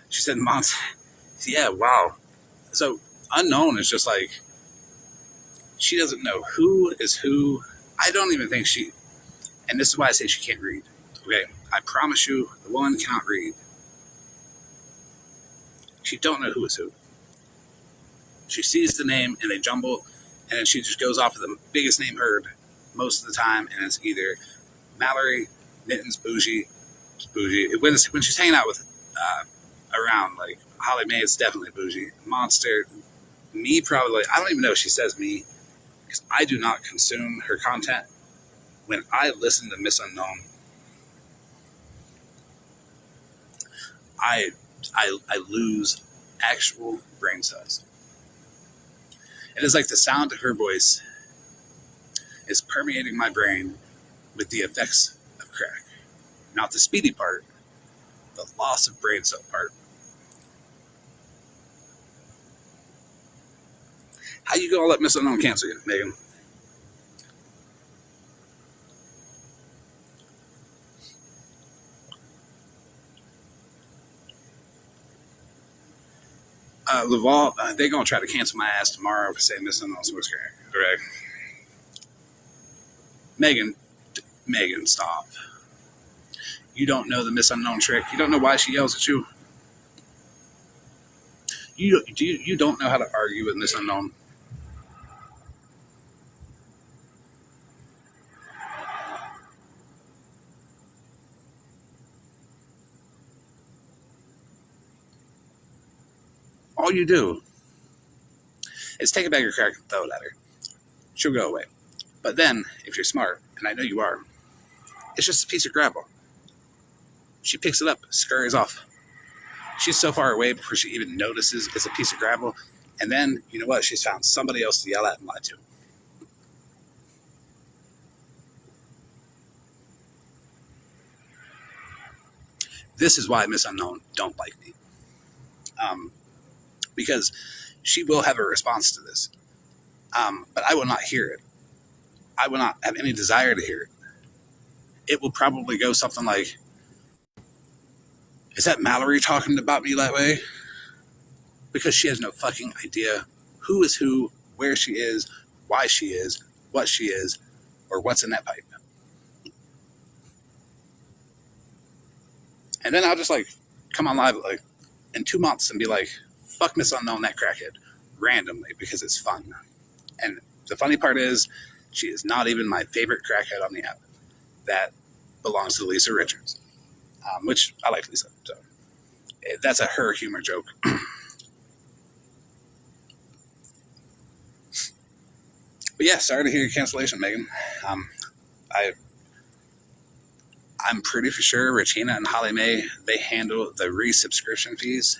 She said, Mont. Yeah, wow. So unknown is just like, she doesn't know who is who. I don't even think she, and this is why I say she can't read. Okay, I promise you, the woman cannot read. She don't know who is who. She sees the name and they jumble, and then she just goes off of the biggest name heard most of the time, and it's either Mallory, Mittens, Bougie. When she's hanging out with around like Holly Mae, it's definitely Bougie. Monster, me probably. I don't even know if she says me because I do not consume her content. When I listen to Miss Unknown, I I lose actual brain cells. It is like the sound of her voice is permeating my brain with the effects of crack. Not the speedy part, the loss of brain cell part. How you gonna let Miss Unknown cancel you, Megan? Laval, they're gonna try to cancel my ass tomorrow for saying Miss Unknown was crack. Correct? Megan, Megan, stop. You don't know the Miss Unknown trick. You don't know why she yells at you. You don't know how to argue with Miss Unknown. All you do is take a bag of crack and throw it at her. She'll go away. But then, if you're smart, and I know you are, it's just a piece of gravel. She picks it up, scurries off. She's so far away before she even notices it's a piece of gravel. And then, you know what? She's found somebody else to yell at and lie to. This is why Miss Unknown don't like me. Because she will have a response to this. But I will not hear it. I will not have any desire to hear it. It will probably go something like, is that Mallory talking about me that way? Because she has no fucking idea who is who, where she is, why she is, what she is, or what's in that pipe. And then I'll just like come on live like in 2 months and be like, fuck Miss Unknown, that crackhead, randomly because it's fun. And the funny part is, she is not even my favorite crackhead on the app. That belongs to Lisa Richards, which I like Lisa. So that's a her humor joke. But yeah, sorry to hear your cancellation, Megan. I I'm pretty for sure Regina and Holly Mae, they handle the resubscription fees.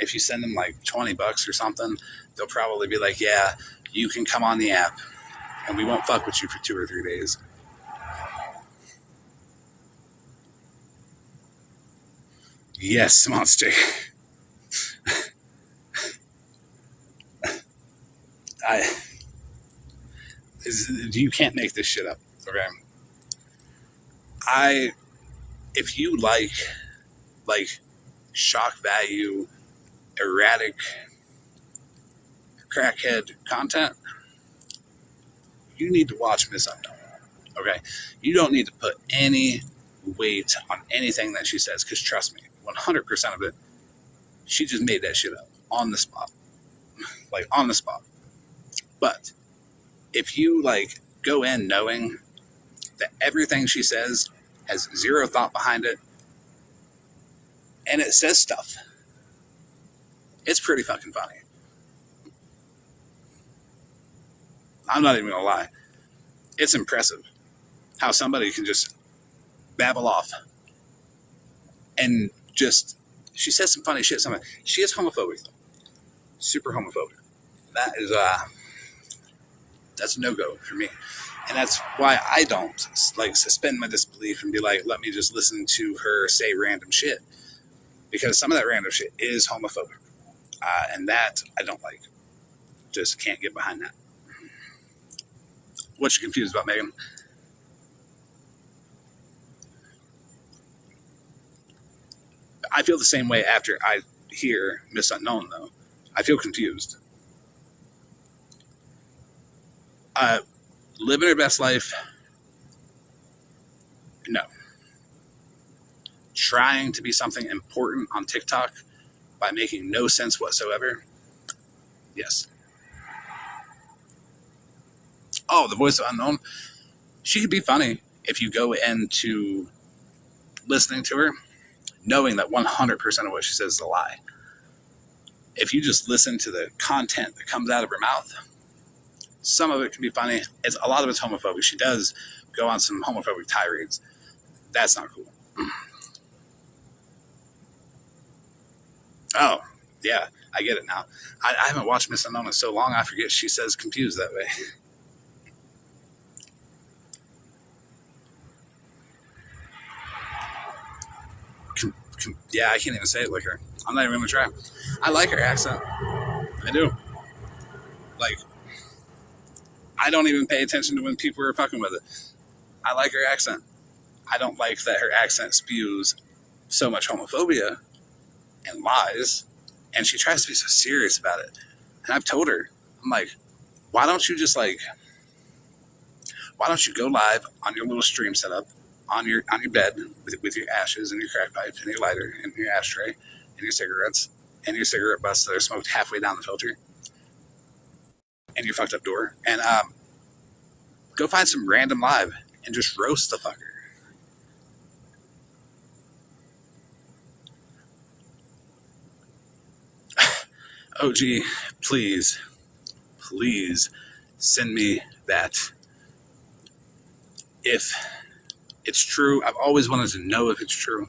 If you send them like $20 or something, they'll probably be like, yeah, you can come on the app and we won't fuck with you for 2 or 3 days. Yes, monster. I you can't make this shit up. Okay. If you like shock value, erratic crackhead content, you need to watch Miss Unknown. Okay. You don't need to put any weight on anything that she says, because trust me, 100% of it, she just made that shit up on the spot. Like on the spot. But if you like go in knowing that everything she says has zero thought behind it and it says stuff, it's pretty fucking funny. I'm not even gonna lie. It's impressive how somebody can just babble off and just, she says some funny shit. She is homophobic though. Super homophobic. That is that's a no-go for me. And that's why I don't like suspend my disbelief and be like, let me just listen to her say random shit. Because some of that random shit is homophobic. And that I don't like. Just can't get behind that. What you confused about, Megan? I feel the same way after I hear Miss Unknown, though. I feel confused. Living her best life? No. Trying to be something important on TikTok by making no sense whatsoever? Yes. Oh, the voice of Unknown? She could be funny if you go into listening to her, knowing that 100% of what she says is a lie. If you just listen to the content that comes out of her mouth, some of it can be funny. A lot of it's homophobic. She does go on some homophobic tirades. That's not cool. Oh, yeah, I get it now. I haven't watched Miss Unknown in so long, I forget she says confused that way. Yeah, I can't even say it like her. I'm not even going to try. I like her accent. I do. Like, I don't even pay attention to when people are fucking with it. I like her accent. I don't like that her accent spews so much homophobia and lies, and she tries to be so serious about it. And I've told her, I'm like, why don't you go live on your little stream setup on your bed with your ashes and your crack pipe and your lighter and your ashtray and your cigarettes and your cigarette butts that are smoked halfway down the filter and your fucked up door, and go find some random live and just roast the fucker. OG, please send me that. If it's true, I've always wanted to know if it's true.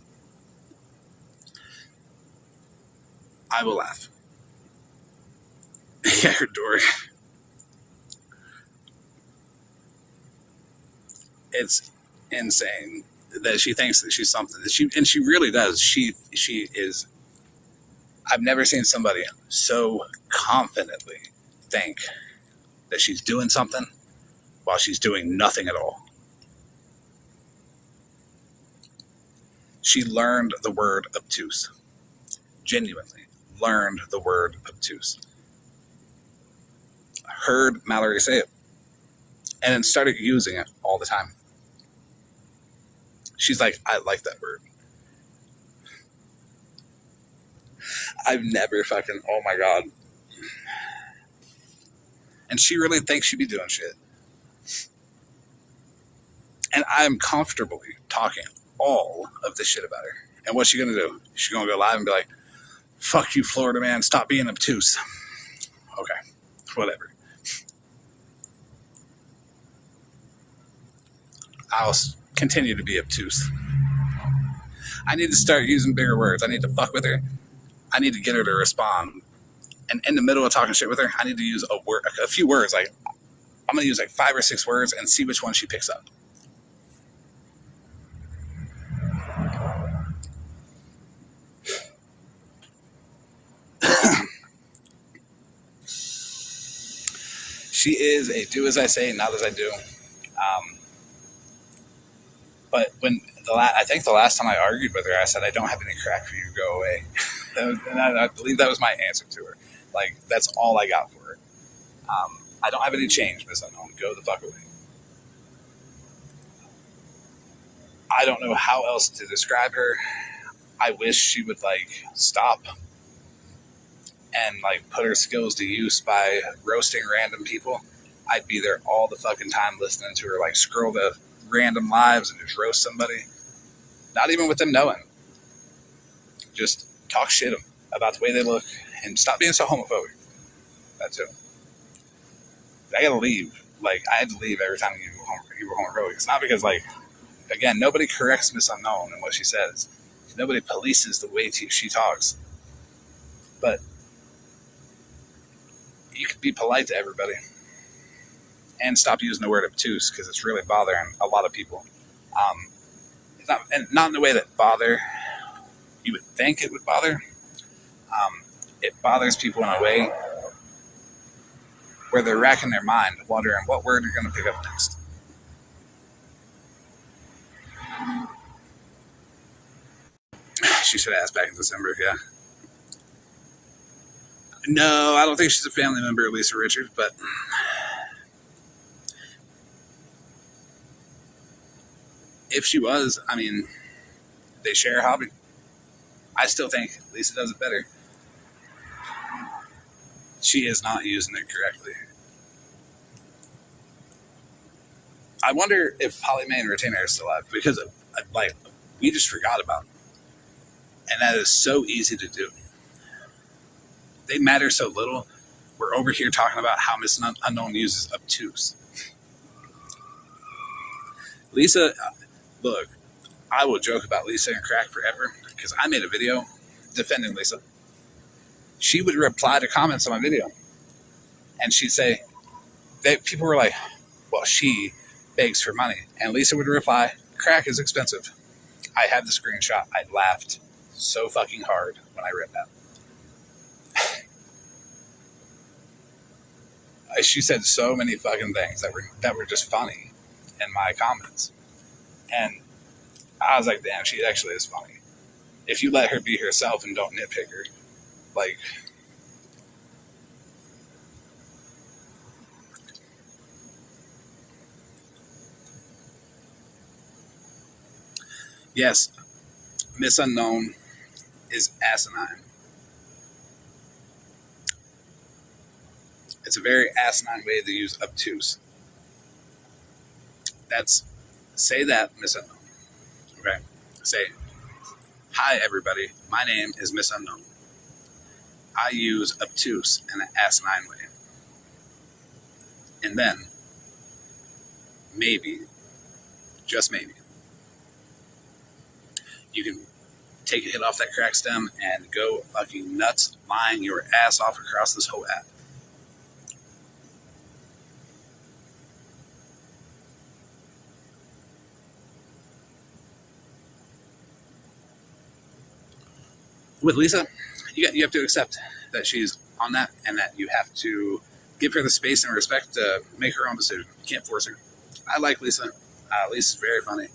I will laugh. Yeah, her door. It's insane that she thinks that she's something. And she really does. She is. I've never seen somebody so confidently think that she's doing something while she's doing nothing at all. She learned the word obtuse. Genuinely learned the word obtuse. Heard Mallory say it and then started using it all the time. She's like, I like that word. I've never fucking, oh my God. And she really thinks she'd be doing shit. And I'm comfortably talking all of this shit about her. And what's she gonna do? She's gonna go live and be like, fuck you, Florida man, stop being obtuse. Okay, whatever. I'll continue to be obtuse. I need to start using bigger words. I need to fuck with her. I need to get her to respond. And in the middle of talking shit with her, I need to use a few words. Like, I'm going to use like 5 or 6 words and see which one she picks up. She is a do as I say, not as I do. But I think the last time I argued with her, I said, I don't have any crack for you, go away. And I believe that was my answer to her. Like, that's all I got for her. I don't have any change, Miss Unknown. Go the fuck away. I don't know how else to describe her. I wish she would, like, stop and, like, put her skills to use by roasting random people. I'd be there all the fucking time listening to her, like, scroll the random lives and just roast somebody. Not even with them knowing. Just talk shit about the way they look and stop being so homophobic. That too. I gotta leave. Like, I had to leave every time you were homophobic. It's not because, like, again, nobody corrects Miss Unknown in what she says. Nobody polices the way she talks. But you could be polite to everybody and stop using the word obtuse, because it's really bothering a lot of people. It's not in the way that you would think it would bother. It bothers people in a way where they're racking their mind, wondering what word you're going to pick up next. She should have asked back in December, yeah. No, I don't think she's a family member of Lisa Richards, but if she was, I mean, they share a hobby. I still think Lisa does it better. She is not using it correctly. I wonder if Holly Mae and Retainer are still alive, because like we just forgot about them. And that is so easy to do. They matter so little. We're over here talking about how Miss Unknown uses obtuse. Lisa, look, I will joke about Lisa and crack forever, because I made a video defending Lisa. She would reply to comments on my video, and she'd say, people were like, well, she begs for money. And Lisa would reply, crack is expensive. I have the screenshot. I laughed so fucking hard when I read that. She said so many fucking things that were just funny in my comments. And I was like, damn, she actually is funny. If you let her be herself and don't nitpick her, like, yes, Miss Unknown is asinine. It's a very asinine way to use obtuse. Say that, Miss Unknown. Okay? Say, hi everybody, my name is Miss Unknown. I use obtuse in an asinine way. And then, maybe, just maybe, you can take a hit off that crack stem and go fucking nuts, lying your ass off across this whole app. With Lisa, you have to accept that she's on that, and that you have to give her the space and respect to make her own decision. You can't force her. I like Lisa. Lisa's very funny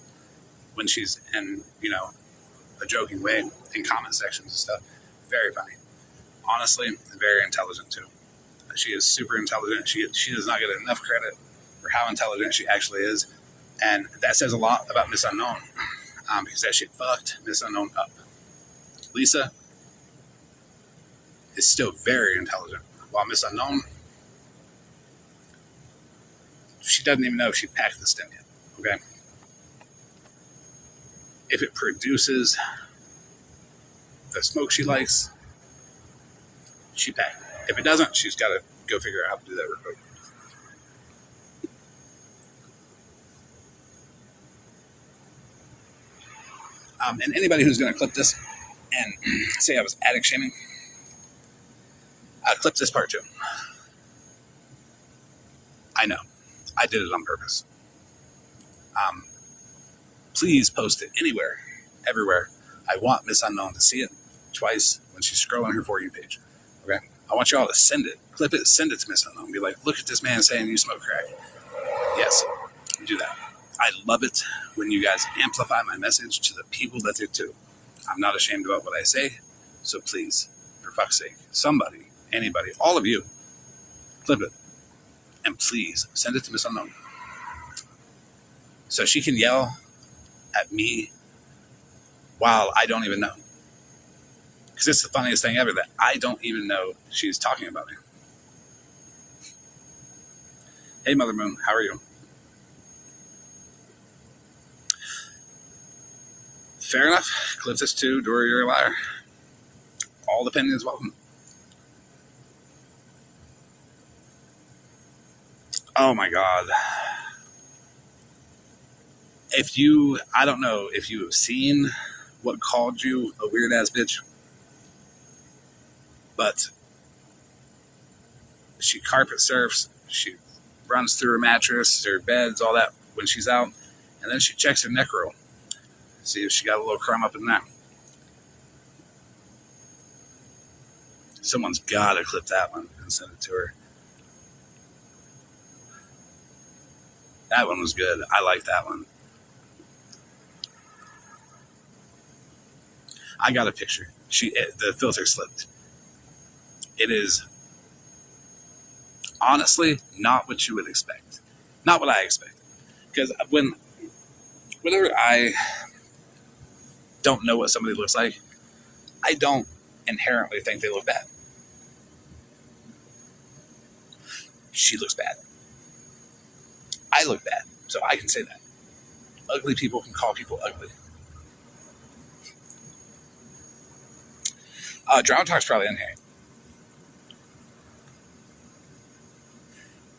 when she's in, a joking way in comment sections and stuff. Very funny. Honestly, very intelligent too. She is super intelligent. She does not get enough credit for how intelligent she actually is. And that says a lot about Miss Unknown, because that shit fucked Miss Unknown up. Lisa is still very intelligent, while Miss Unknown, she doesn't even know if she packed the stem yet. Okay? If it produces the smoke she likes, she packed it. If it doesn't, she's got to go figure out how to do that real quick. And anybody who's going to clip this and say I was addict shaming, clip this part too. I know. I did it on purpose. Please post it anywhere, everywhere. I want Miss Unknown to see it twice when she's scrolling her For You page. Okay? I want you all to send it. Clip it, send it to Miss Unknown. Be like, look at this man saying you smoke crack. Yes, do that. I love it when you guys amplify my message to the people that do too. I'm not ashamed about what I say, so please, for fuck's sake, somebody, anybody, all of you, clip it. And please send it to Miss Unknown, so she can yell at me while I don't even know. Because it's the funniest thing ever that I don't even know she's talking about me. Hey, Mother Moon, how are you? Fair enough. Clip this too. Dory, you're a liar. All opinions welcome. Oh my God. I don't know if you have seen what called you a weird ass bitch, but she carpet surfs, she runs through her mattress, her beds, all that when she's out, and then she checks her neck roll, see if she got a little crumb up in there. Someone's got to clip that one and send it to her. That one was good. I like that one. I got a picture. The filter slipped. It is honestly not what you would expect. Not what I expected. Because whenever I don't know what somebody looks like, I don't inherently think they look bad. She looks bad. I look bad, so I can say that. Ugly people can call people ugly. Drama Talk's probably in here.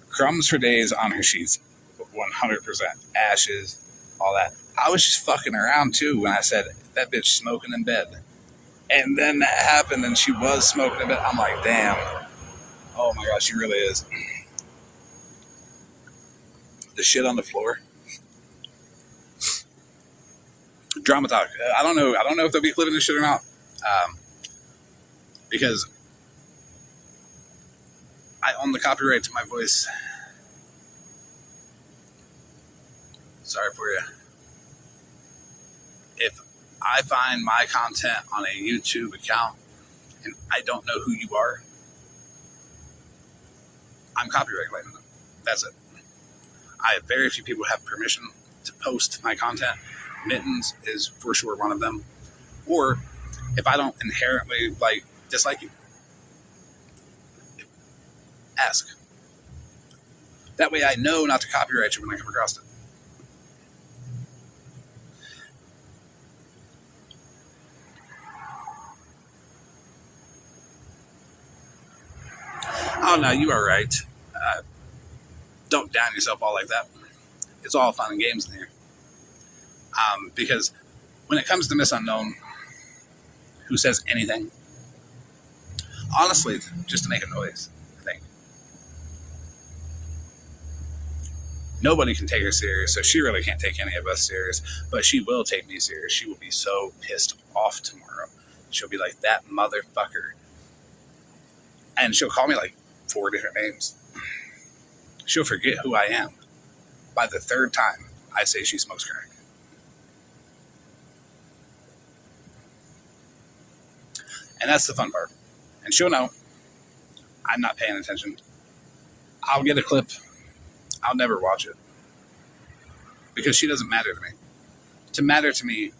Crumbs for days on her sheets. 100%. Ashes, all that. I was just fucking around too when I said, that bitch smoking in bed. And then that happened and she was smoking in bed. I'm like, damn. Oh my gosh, she really is. The shit on the floor. Drama Talk. I don't know if they'll be clipping this shit or not. Because I own the copyright to my voice. Sorry for you. If I find my content on a YouTube account and I don't know who you are, I'm copyright claiming them. That's it. I have very few people have permission to post my content. Mittens is for sure one of them. Or if I don't inherently dislike you, ask. That way I know not to copyright you when I come across it. Oh no, you are right. Don't down yourself all like that. It's all fun and games in here. Because when it comes to Miss Unknown, who says anything, honestly, just to make a noise, I think. Nobody can take her serious, so she really can't take any of us serious, but she will take me serious. She will be so pissed off tomorrow. She'll be like, that motherfucker. And she'll call me like 4 different names. She'll forget who I am by the 3rd time I say she smokes crack. And that's the fun part. And she'll know I'm not paying attention. I'll get a clip. I'll never watch it. Because she doesn't matter to me. To matter to me,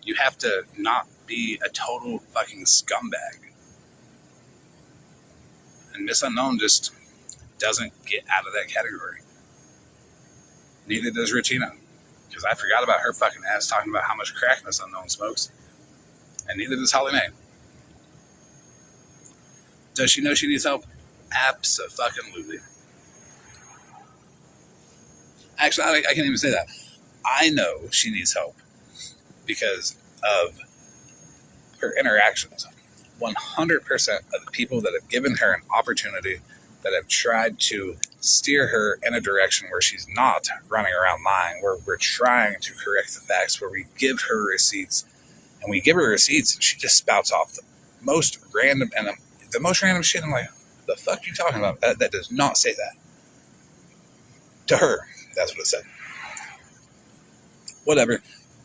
you have to not be a total fucking scumbag. And Miss Unknown just doesn't get out of that category. Neither does Regina. Because I forgot about her fucking ass talking about how much crack Miss Unknown smokes. And neither does Holly Mae. Does she know she needs help? Abso-fucking-lutely. Actually, I can't even say that. I know she needs help because of her interactions. 100% of the people that have given her an opportunity, that have tried to steer her in a direction where she's not running around lying, where we're trying to correct the facts, where we give her receipts, and we give her receipts, and she just spouts off the most random shit. I'm like, the fuck are you talking about? That does not say that. To her, that's what it said. Whatever.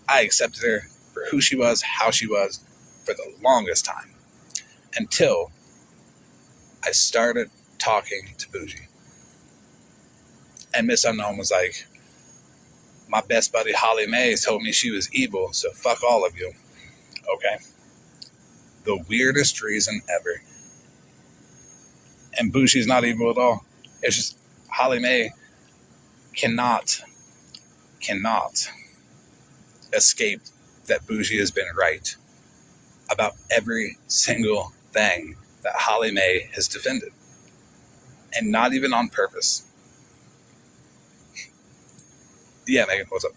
I accepted her for who she was, how she was, for the longest time. Until I started talking to Bougie. And Miss Unknown was like, my best buddy Holly Mae told me she was evil, so fuck all of you. Okay? The weirdest reason ever. And Bougie's not evil at all. It's just Holly Mae cannot escape that Bougie has been right about every single thing that Holly Mae has defended. And not even on purpose. Yeah, Megan, what's up?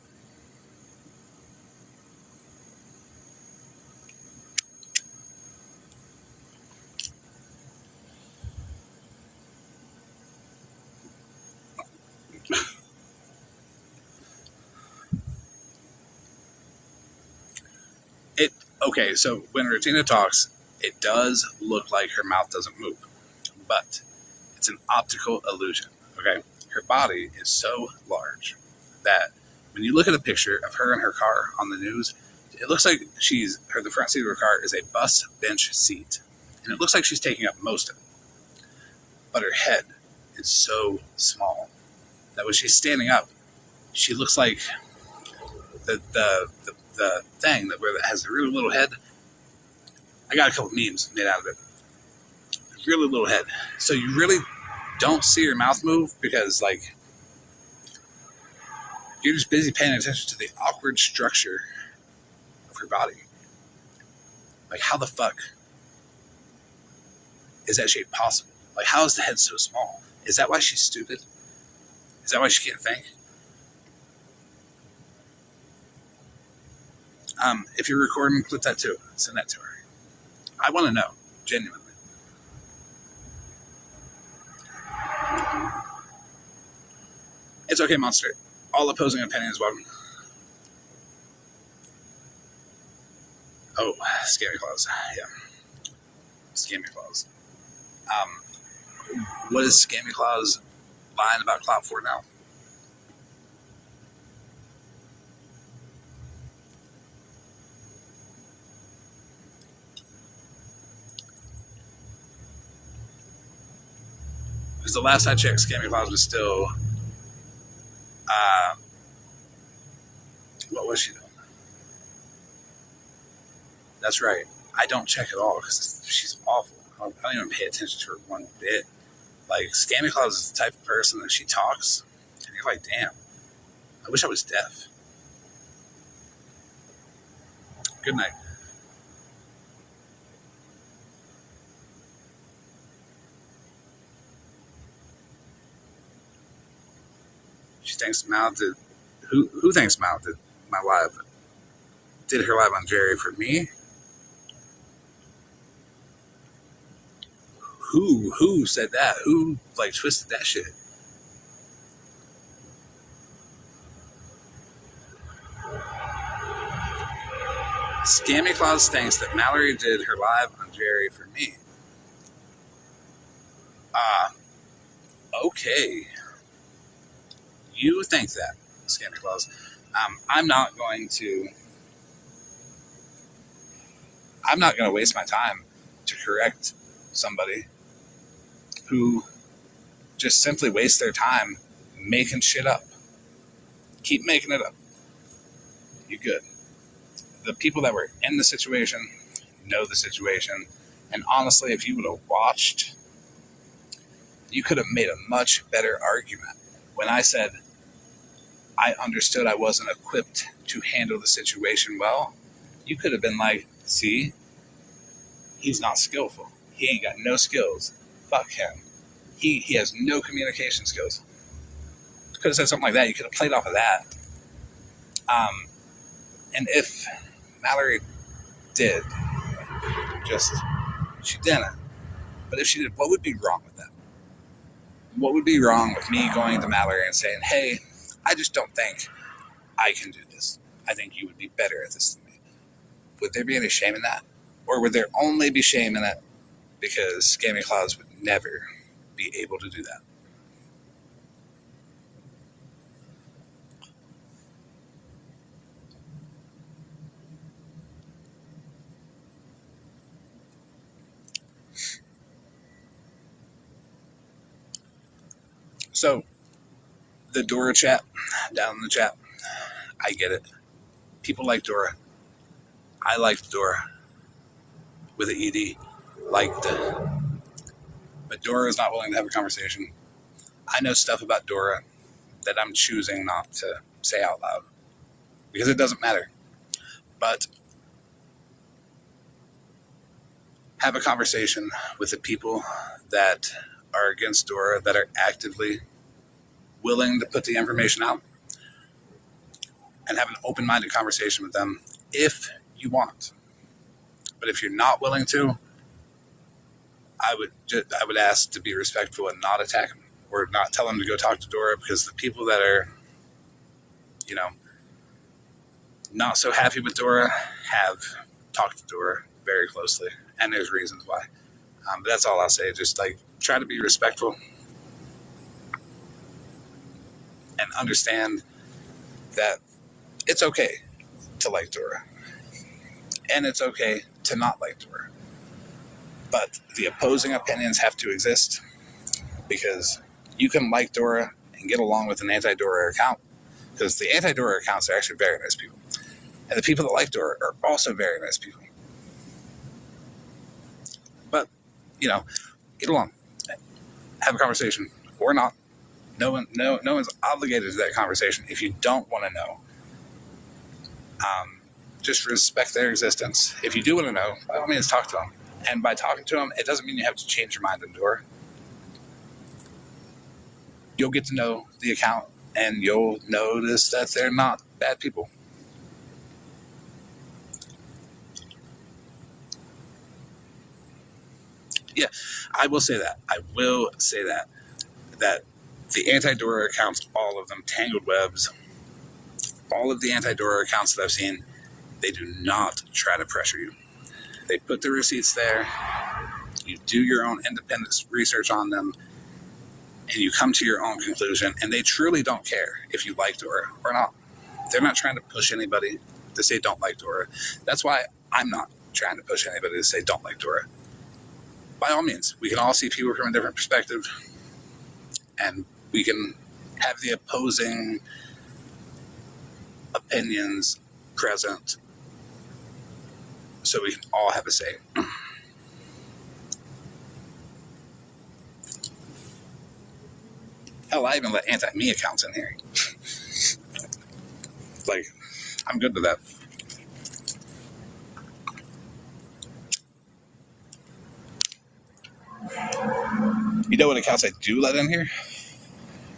Okay, so when Regina talks, it does look like her mouth doesn't move, but it's an optical illusion, okay? Her body is so large that when you look at a picture of her in her car on the news, It looks like the front seat of her car is a bus bench seat. And it looks like she's taking up most of it. But her head is so small that when she's standing up, she looks like the thing where it has the really little head. I got a couple memes made out of it. Really little head. So you really don't see her mouth move because, like, you're just busy paying attention to the awkward structure of her body. Like, how the fuck is that shape possible? Like, how is the head so small? Is that why she's stupid? Is that why she can't think? If you're recording, clip that too. Send that to her. I want to know, genuinely. It's okay, Monster. All opposing opinions welcome. Oh, Scammy Claus. Yeah. Scammy Claus. What is Scammy Claus lying about Cloud for now? Because the last I checked, Scammy Claus was still... what was she doing? That's right. I don't check at all because she's awful. I don't even pay attention to her one bit. Like, Scammy Claus is the type of person that she talks, and you're like, damn, I wish I was deaf. Good night. She thinks Mal did... Who thinks Mal did my live? Did her live on Jerry for me? Who said that? Who, like, twisted that shit? Scammy Claus thinks that Mallory did her live on Jerry for me. Okay. You think that, Scammy Claus. I'm not going to waste my time to correct somebody who just simply wastes their time making shit up. Keep making it up. You good. The people that were in the situation know the situation. And honestly, if you would have watched, you could have made a much better argument. When I said I understood I wasn't equipped to handle the situation well, you could have been like, see, he's not skillful. He ain't got no skills. Fuck him. He has no communication skills. Could have said something like that. You could have played off of that. And if Mallory did, she didn't. But if she did, what would be wrong with that? What would be wrong with me going to Mallory and saying, hey, I just don't think I can do this. I think you would be better at this than me. Would there be any shame in that? Or would there only be shame in it because Scammy Claus would never be able to do that? So, the Dora chat, down in the chat, I get it. People like Dora. I liked Dora with an ED. Liked it. But Dora is not willing to have a conversation. I know stuff about Dora that I'm choosing not to say out loud because it doesn't matter. But have a conversation with the people that are against Dora, that are actively willing to put the information out, and have an open-minded conversation with them if you want. But if you're not willing to, I would ask to be respectful and not attack them or not tell them to go talk to Dora, because the people that are, not so happy with Dora have talked to Dora very closely, and there's reasons why. But that's all I'll say. Just try to be respectful and understand that it's okay to like Dora. And it's okay to not like Dora. But the opposing opinions have to exist, because you can like Dora and get along with an anti-Dora account, because the anti-Dora accounts are actually very nice people. And the people that like Dora are also very nice people. But, get along. Have a conversation. Or not. No one's obligated to that conversation. If you don't want to know, just respect their existence. If you do want to know, by all means, talk to them. And by talking to them, it doesn't mean you have to change your mind on Dora. You'll get to know the account, and you'll notice that they're not bad people. Yeah, I will say that. That the anti-Dora accounts, all of them, Tangled Webs, all of the anti-Dora accounts that I've seen, they do not try to pressure you. They put the receipts there. You do your own independent research on them, and you come to your own conclusion. And they truly don't care if you like Dora or not. They're not trying to push anybody to say don't like Dora. That's why I'm not trying to push anybody to say don't like Dora. By all means, we can all see people from a different perspective, and we can have the opposing opinions present, so we can all have a say. Hell, I even let anti-me accounts in here. Like, I'm good with that. You know what accounts I do let in here?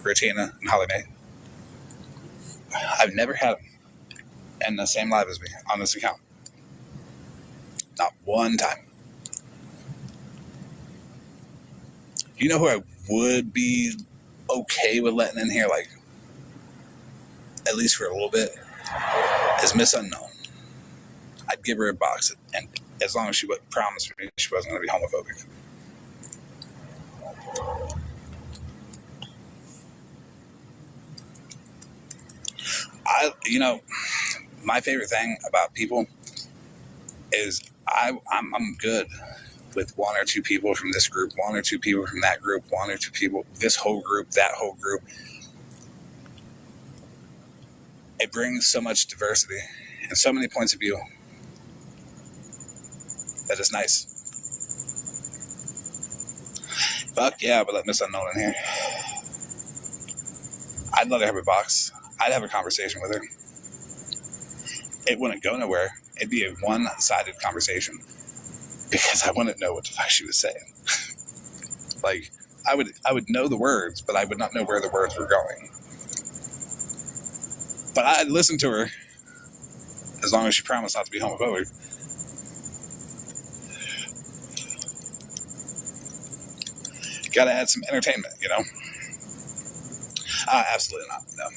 Rotina and Holly Mae. I've never had them in the same live as me on this account. Not one time. You know who I would be okay with letting in here, like, at least for a little bit, is Miss Unknown. I'd give her a box, and as long as she would promise me she wasn't going to be homophobic. My favorite thing about people is I'm good with one or two people from this group, one or two people from that group, one or two people, this whole group, that whole group. It brings so much diversity and so many points of view that is nice. Fuck yeah, but let Miss Unknown in here. I'd let her have a box. I'd have a conversation with her. It wouldn't go nowhere. It'd be a one-sided conversation, because I wouldn't know what the fuck she was saying. Like, I would know the words, but I would not know where the words were going. But I'd listen to her, as long as she promised not to be homophobic. Gotta add some entertainment, Absolutely not, no.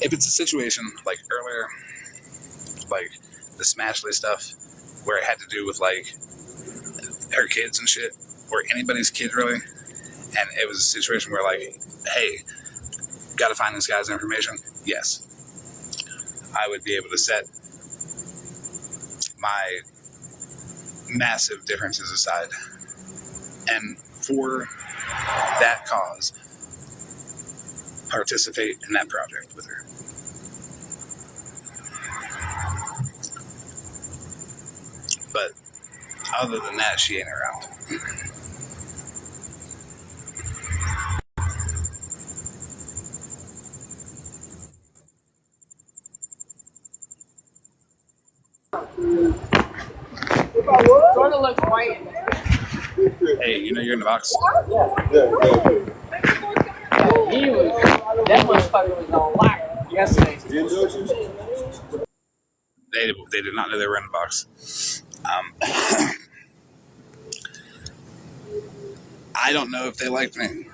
If it's a situation like earlier, like the Smashley stuff, where it had to do with, like, her kids and shit, or anybody's kid really, and it was a situation where, like, hey, gotta find this guy's information, yes, I would be able to set my massive differences aside, and for that cause, participate in that project with her. But other than that, she ain't around. Sort of looks white. Hey, you're in the box. That motherfucker was on lock yesterday. They did not know they were in the box. I don't know if they liked me.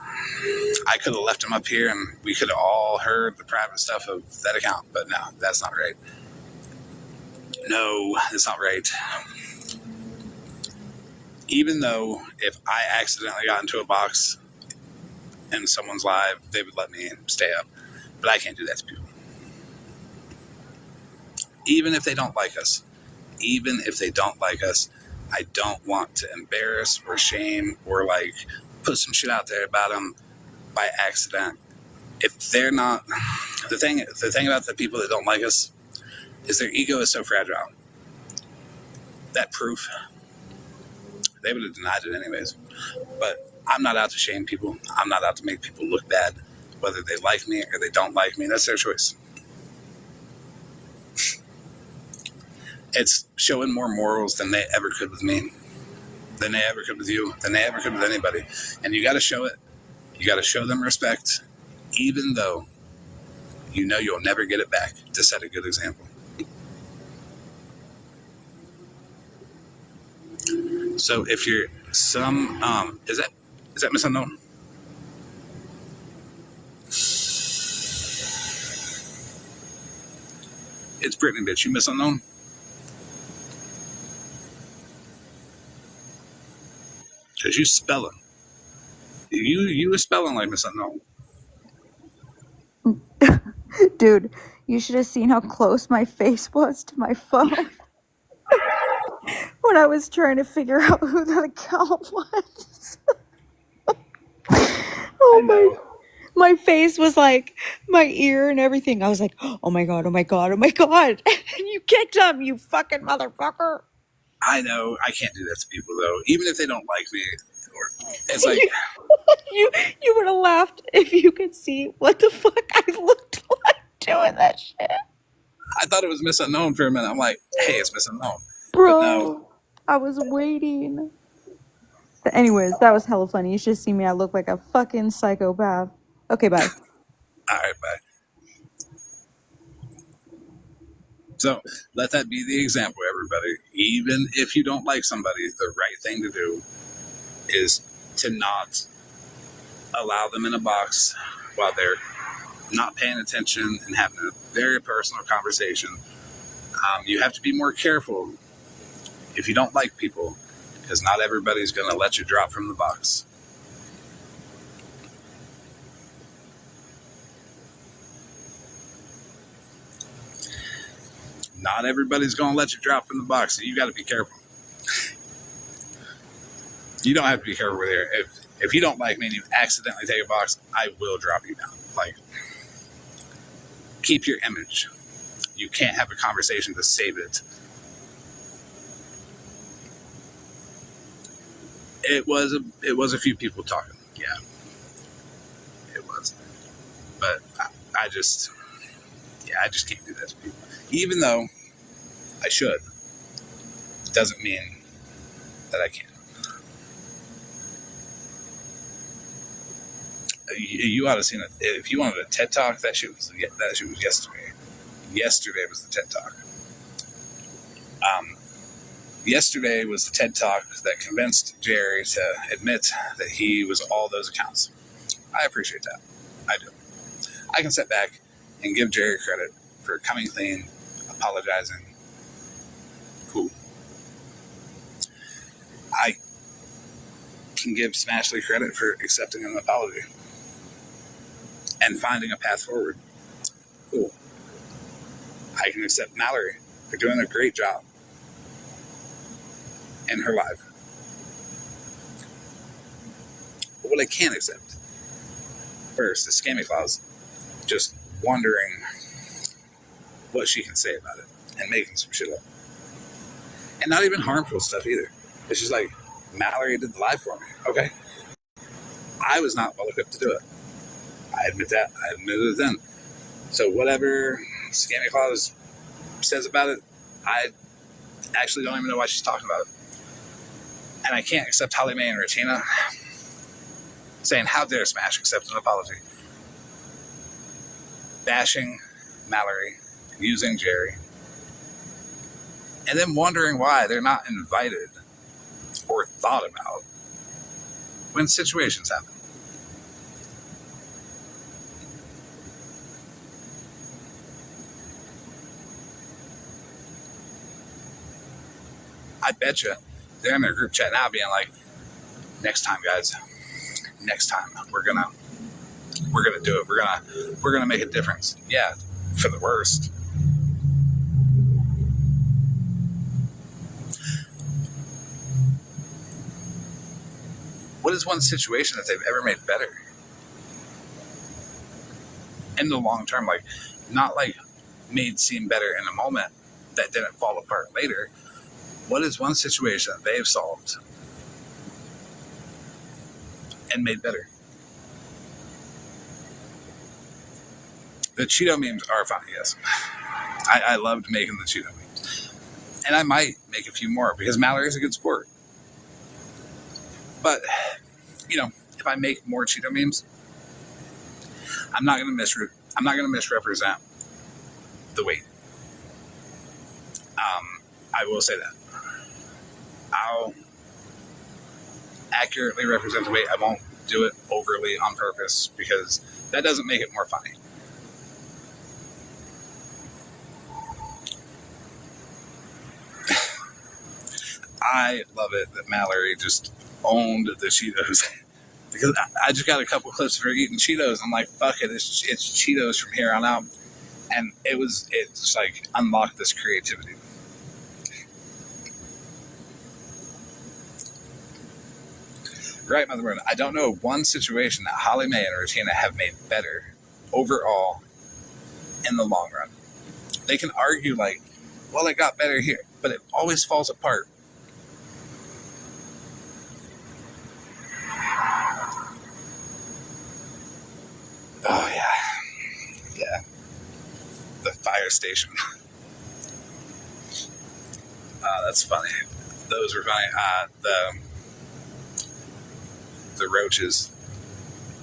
I could have left them up here, and we could have all heard the private stuff of that account, but no, that's not right. No, it's not right. Even though if I accidentally got into a box in someone's live, they would let me stay up. But I can't do that to people. even if they don't like us. Even if they don't like us, I don't want to embarrass or shame or like put some shit out there about them by accident. If they're not, the thing about the people that don't like us is their ego is so fragile. That proof, they would have denied it anyways. But I'm not out to shame people. I'm not out to make people look bad, whether they like me or they don't like me. That's their choice. It's showing more morals than they ever could with me, than they ever could with you, than they ever could with anybody. And you got to show it. You got to show them respect, even though you know you'll never get it back, to set a good example. So if you're some, is that Miss Unknown? It's Brittany, bitch. You Miss Unknown? Because you spelling. You were spelling like Miss Unknown. Dude, you should have seen how close my face was to my phone when I was trying to figure out who that account was. My face was like my ear and everything. I was like, oh my god, oh my god, oh my god. And you kicked him, you fucking motherfucker. I know. I can't do that to people, though. Even if they don't like me. It's like... you would have laughed if you could see what the fuck I looked like doing that shit. I thought it was Miss Unknown for a minute. I'm like, hey, it's Miss Unknown. Bro, no. I was waiting. But anyways, that was hella funny. You should see me. I look like a fucking psychopath. Okay, bye. All right, bye. So let that be the example, everybody. Even if you don't like somebody, the right thing to do is to not allow them in a box while they're not paying attention and having a very personal conversation. You have to be more careful if you don't like people, because not everybody's going to let you drop from the box. Not everybody's going to let you drop from the box, so you got to be careful. You don't have to be careful with here. If you don't like me and you accidentally take a box, I will drop you down. Like, keep your image. You can't have a conversation to save it. It was a few people talking. Yeah, it was. But I just can't do that to people. Even though I should, doesn't mean that I can't. You ought to have seen it. If you wanted a TED Talk, that shit was yesterday. Yesterday was the TED Talk. Yesterday was the TED Talk that convinced Jerry to admit that he was all those accounts. I appreciate that. I do. I can sit back and give Jerry credit for coming clean, apologizing. Cool. I can give Smashley credit for accepting an apology and finding a path forward. Cool. I can accept Mallory for doing a great job in her life. But what I can't accept, first, is Scammy Claus just wondering what she can say about it and making some shit up. And not even harmful stuff either. It's just like, Mallory did the live for me, okay? I was not well equipped to do it. I admit that. I admitted it then. So whatever Scammy Claus says about it, I actually don't even know why she's talking about it. And I can't accept Holly Mae and Regina saying, how dare Smash accept an apology? Bashing Mallory, using Jerry, and then wondering why they're not invited or thought about when situations happen. I bet you they're in their group chat now being like, next time, guys, next time we're gonna do it. We're gonna make a difference. Yeah, for the worst. what is one situation that they've ever made better in the long term? Like, not like made seem better in a moment that didn't fall apart later. What is one situation that they've solved and made better? The Cheeto memes are funny, yes. I loved making the Cheeto memes. And I might make a few more because Mallory's a good sport. But, if I make more Cheeto memes, I'm not going to misrepresent the weight. I will say that. I'll accurately represent the weight. I won't do it overly on purpose because that doesn't make it more funny. I love it that Mallory just owned the Cheetos because I just got a couple clips of her eating Cheetos. I'm like, fuck it, it's Cheetos from here on out, and it just like unlocked this creativity. Right, Mother Moon. I don't know one situation that Holly Mae and Regina have made better overall in the long run. They can argue like, well, it got better here, but it always falls apart. Oh, yeah. Yeah. The fire station. That's funny. Those were funny. The roaches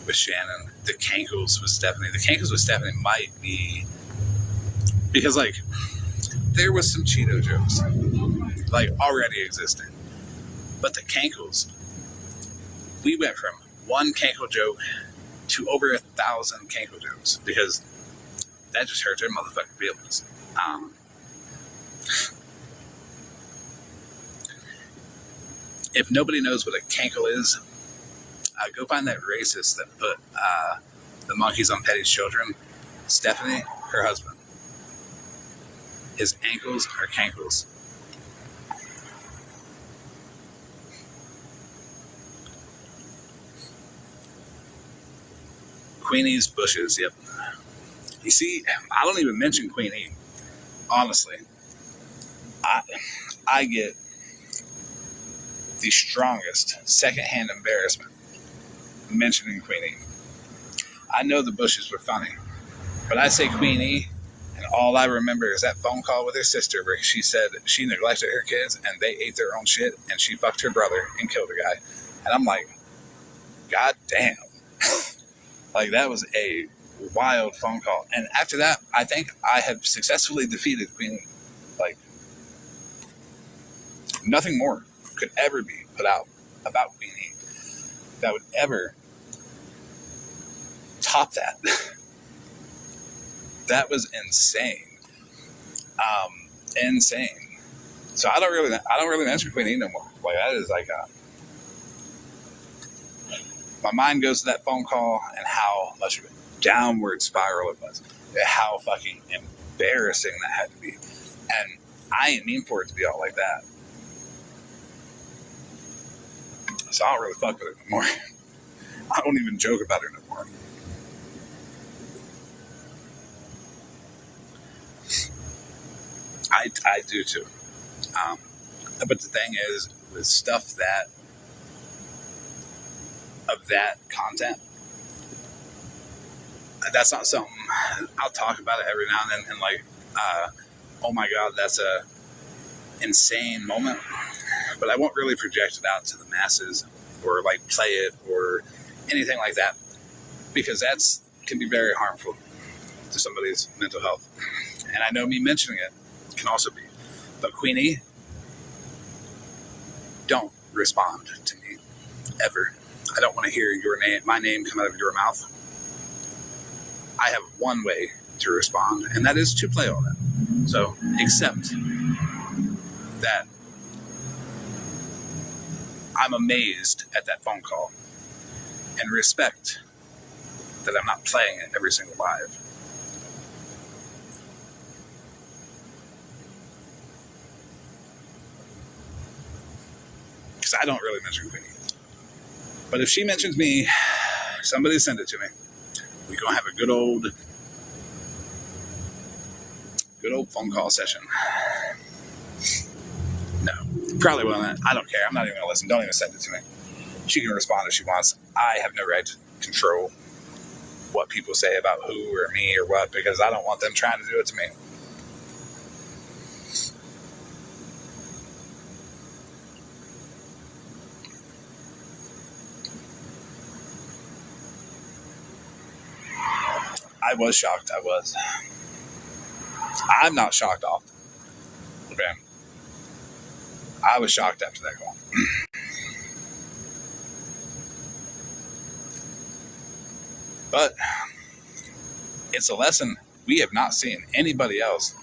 with Shannon. The Cankles with Stephanie. The Cankles with Stephanie might be... Because, like, there was some Cheeto jokes, like, already existing. But the Cankles, we went from one Cankle joke to over 1,000 Cankle jokes because that just hurt their motherfucking feelings. If nobody knows what a Cankle is, go find that racist that put the monkeys on Petty's children. Stephanie, her husband. His ankles are Cankles. Queenie's bushes, yep. You see, I don't even mention Queenie. Honestly, I get the strongest secondhand embarrassment mentioning Queenie. I know the bushes were funny, but I say Queenie, and all I remember is that phone call with her sister where she said she neglected her kids and they ate their own shit and she fucked her brother and killed a guy. And I'm like, God damn. Like, that was a wild phone call. And after that, I think I have successfully defeated Queenie. Like, nothing more could ever be put out about Queenie that would ever top that. That was insane. Insane. So I don't really mention Queenie no more. Like, that is like my mind goes to that phone call and how much of a downward spiral it was. How fucking embarrassing that had to be. And I ain't mean for it to be all like that. So I don't really fuck with it no more. I don't even joke about it no more. I do too. But the thing is, with stuff of that content, that's not something I'll talk about it every now and then and like, oh my God, that's a insane moment. But I won't really project it out to the masses or like play it or anything like that because that's can be very harmful to somebody's mental health. And I know me mentioning it can also be. But Queenie, don't respond to me ever. I don't want to hear my name come out of your mouth. I have one way to respond, and that is to play all that. So accept that I'm amazed at that phone call and respect that I'm not playing it every single live. Because I don't really mention Queenie. But if she mentions me, somebody send it to me. We're going to have a good old phone call session. No, probably won't. I don't care. I'm not even going to listen. Don't even send it to me. She can respond if she wants. I have no right to control what people say about who or me or what, because I don't want them trying to do it to me. I was shocked. I'm not shocked often. Okay. I was shocked after that call. But it's a lesson. We have not seen anybody else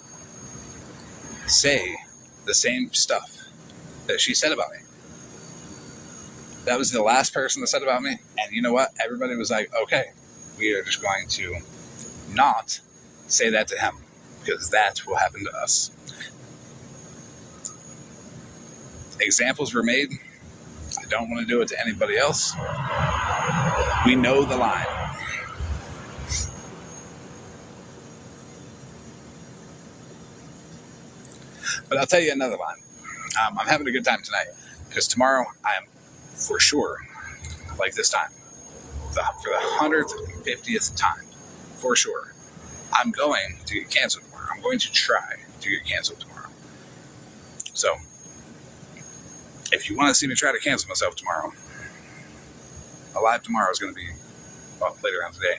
say the same stuff that she said about me. That was the last person that said about me. And you know what? Everybody was like, okay, we are just going to not say that to him, because that will happen to us. Examples were made. I don't want to do it to anybody else. We know the line. But I'll tell you another line. I'm having a good time tonight, because tomorrow I am for sure, like this time, for the 150th time, for sure, I'm going to get canceled tomorrow. I'm going to try to get canceled tomorrow. So, if you want to see me try to cancel myself tomorrow, a live tomorrow is going to be, well, later on today,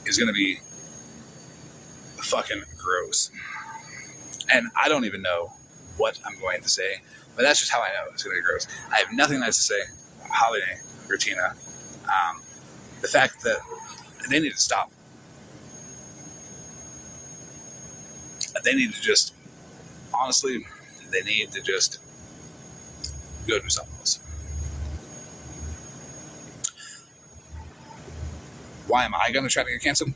is going to be fucking gross. And I don't even know what I'm going to say, but that's just how I know it's going to be gross. I have nothing nice to say about Holiday or Tina. The fact that they need to stop. They need to just, honestly, they need to just go do something else. Why am I going to try to get canceled?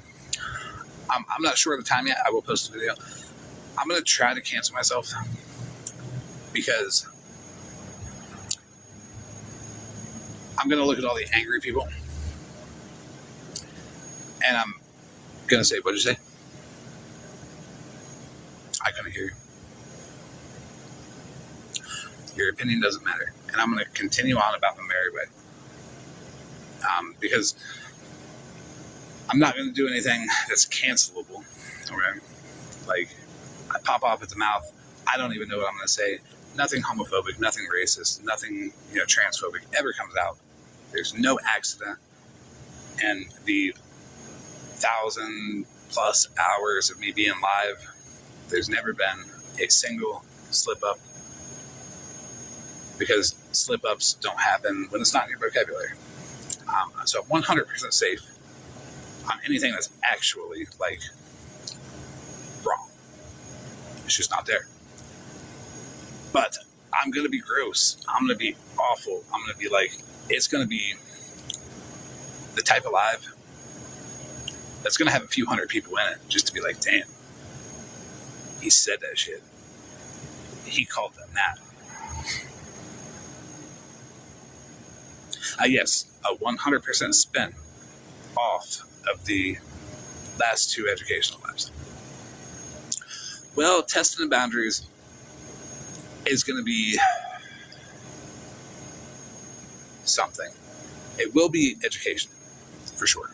I'm not sure of the time yet. I will post a video. I'm going to try to cancel myself because I'm going to look at all the angry people and I'm going to say, what did you say? I couldn't hear you. Your opinion doesn't matter. And I'm going to continue on about my merry way. Because I'm not going to do anything that's cancelable. Okay? Like, I pop off at the mouth. I don't even know what I'm going to say. Nothing homophobic, nothing racist, nothing, transphobic ever comes out. There's no accident. And the 1,000+ hours of me being live, there's never been a single slip up, because slip ups don't happen when it's not in your vocabulary. So I'm 100% safe on anything that's actually wrong. It's just not there. But I'm going to be gross. I'm going to be awful. I'm going to be it's going to be the type of live that's going to have a few hundred people in it just to be like, damn, he said that shit. He called them that. Yes, a 100% spin off of the last two educational labs. Well, testing the boundaries is going to be something. It will be education, for sure.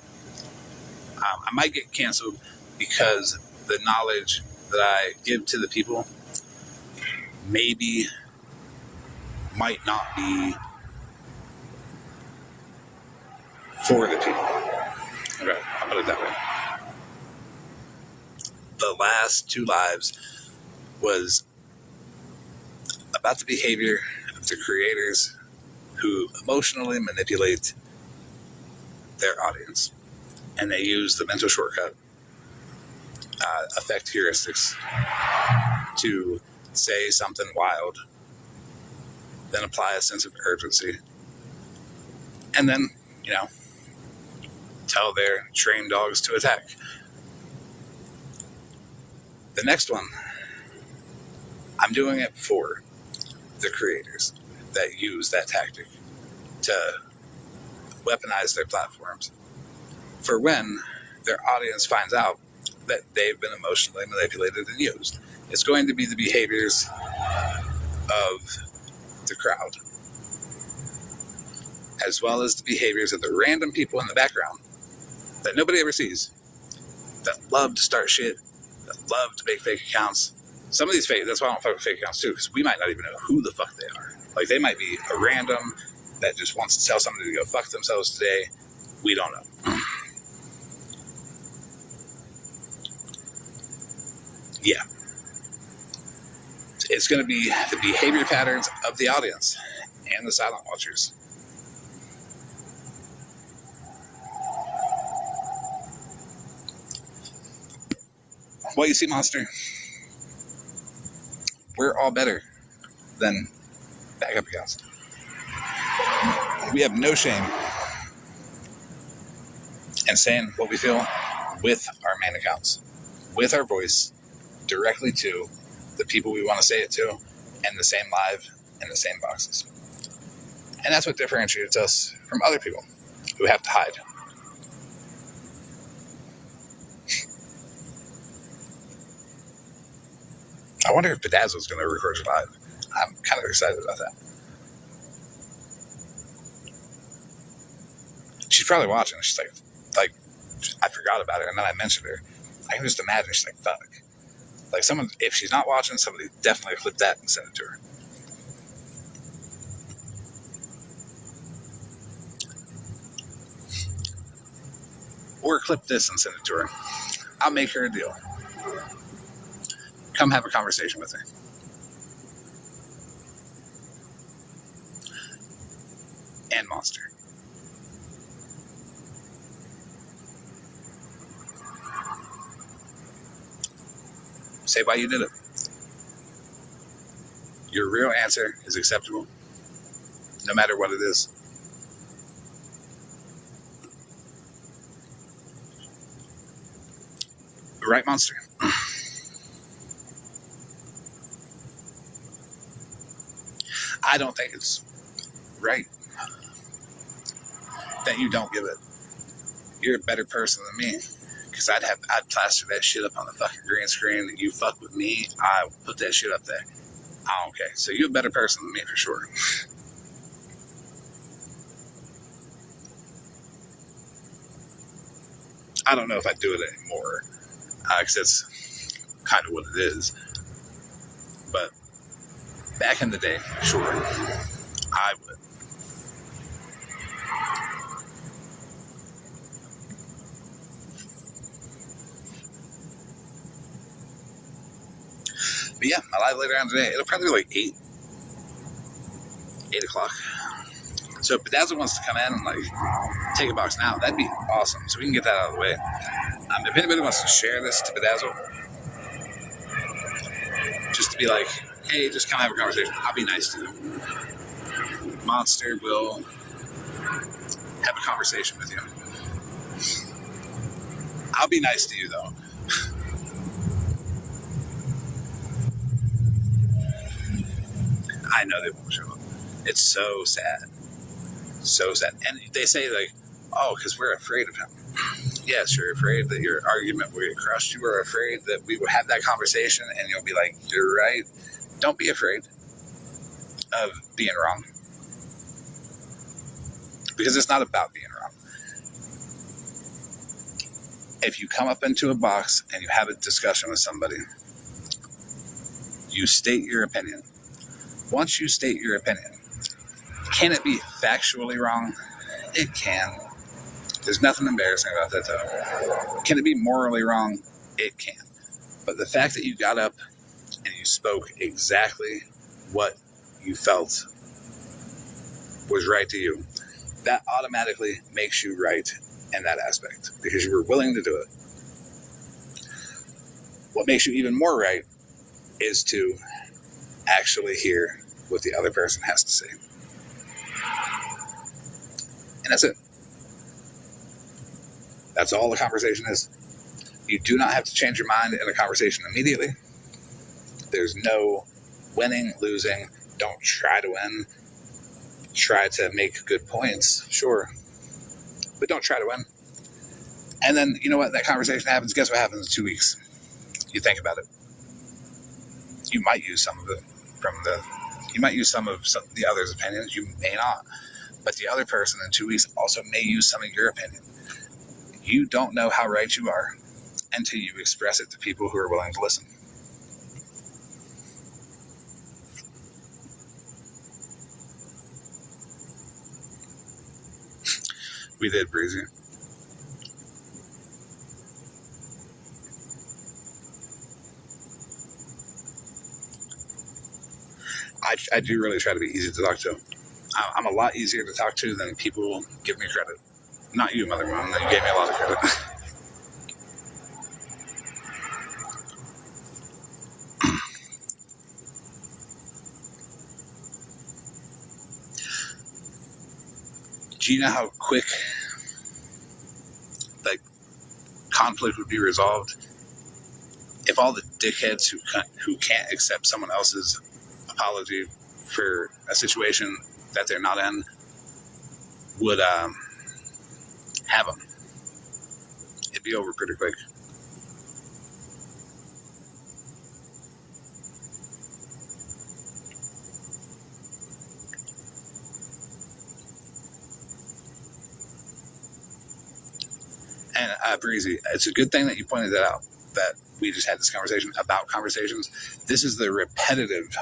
I might get canceled because the knowledge that I give to the people might not be for the people. Okay, I'll put it that way. The last two lives was about the behavior of the creators who emotionally manipulate their audience. And they use the mental shortcut, effect heuristics, to say something wild, then apply a sense of urgency, and then, tell their trained dogs to attack. The next one, I'm doing it for the creators that use that tactic to weaponize their platforms for when their audience finds out that they've been emotionally manipulated and used. It's going to be the behaviors of the crowd, as well as the behaviors of the random people in the background that nobody ever sees, that love to start shit, that love to make fake accounts. Some of these fake, that's why I don't fuck with fake accounts too, because we might not even know who the fuck they are. Like, they might be a random that just wants to tell somebody to go fuck themselves today. We don't know. Yeah. It's going to be the behavior patterns of the audience and the silent watchers. What you see, Monster? We're all better than backup accounts. We have no shame in saying what we feel with our main accounts, with our voice, directly to the people we want to say it to, and the same live in the same boxes. And that's what differentiates us from other people who have to hide. I wonder if Bedazzle's going to record it live. I'm kind of excited about that. She's probably watching. She's like, I forgot about her, and then I mentioned her. I can just imagine she's like, fuck. Like, someone, if she's not watching, somebody definitely clip that and send it to her. Or clip this and send it to her. I'll make her a deal. Come have a conversation with her. And Monster. Say why you did it. Your real answer is acceptable, no matter what it is. Right, Monster? I don't think it's right that you don't give it. You're a better person than me, because I'd plaster that shit up on the fucking green screen. You fuck with me, I put that shit up there. Oh, okay, so you're a better person than me for sure. I don't know if I'd do it anymore, because that's kind of what it is. But back in the day, sure, I would. But yeah, my live later on today, it'll probably be like 8 o'clock. So if Bedazzle wants to come in and like take a box now, that'd be awesome. So we can get that out of the way. If anybody wants to share this to Bedazzle, just to be like, hey, just come have a conversation. I'll be nice to you. Monster will have a conversation with you. I'll be nice to you though. I know they won't show up. It's so sad. So sad. And they say like, oh, because we're afraid of him. Yes, you're afraid that your argument will get crushed. You are afraid that we will have that conversation and you'll be like, you're right. Don't be afraid of being wrong. Because it's not about being wrong. If you come up into a box and you have a discussion with somebody, you state your opinion. Once you state your opinion, can it be factually wrong? It can. There's nothing embarrassing about that, though. Can it be morally wrong? It can. But the fact that you got up and you spoke exactly what you felt was right to you, that automatically makes you right in that aspect because you were willing to do it. What makes you even more right is to actually hear what the other person has to say. And that's it. That's all the conversation is. You do not have to change your mind in a conversation immediately. There's no winning, losing. Don't try to win. Try to make good points, sure. but don't try to win. And then, you know what? That conversation happens. Guess what happens in 2 weeks? You think about it. You might use some of it you might use some of the other's opinions. You may not. But the other person in 2 weeks also may use some of your opinion. You don't know how right you are until you express it to people who are willing to listen. We did, Breezy. I do really try to be easy to talk to. I'm a lot easier to talk to than people give me credit. Not you, Mother Moon. You gave me a lot of credit. Do you know how quick like conflict would be resolved if all the dickheads who can't accept someone else's apology for a situation that they're not in would have them? It'd be over pretty quick. And Breezy, it's a good thing that you pointed that out, that we just had this conversation about conversations. This is the repetitive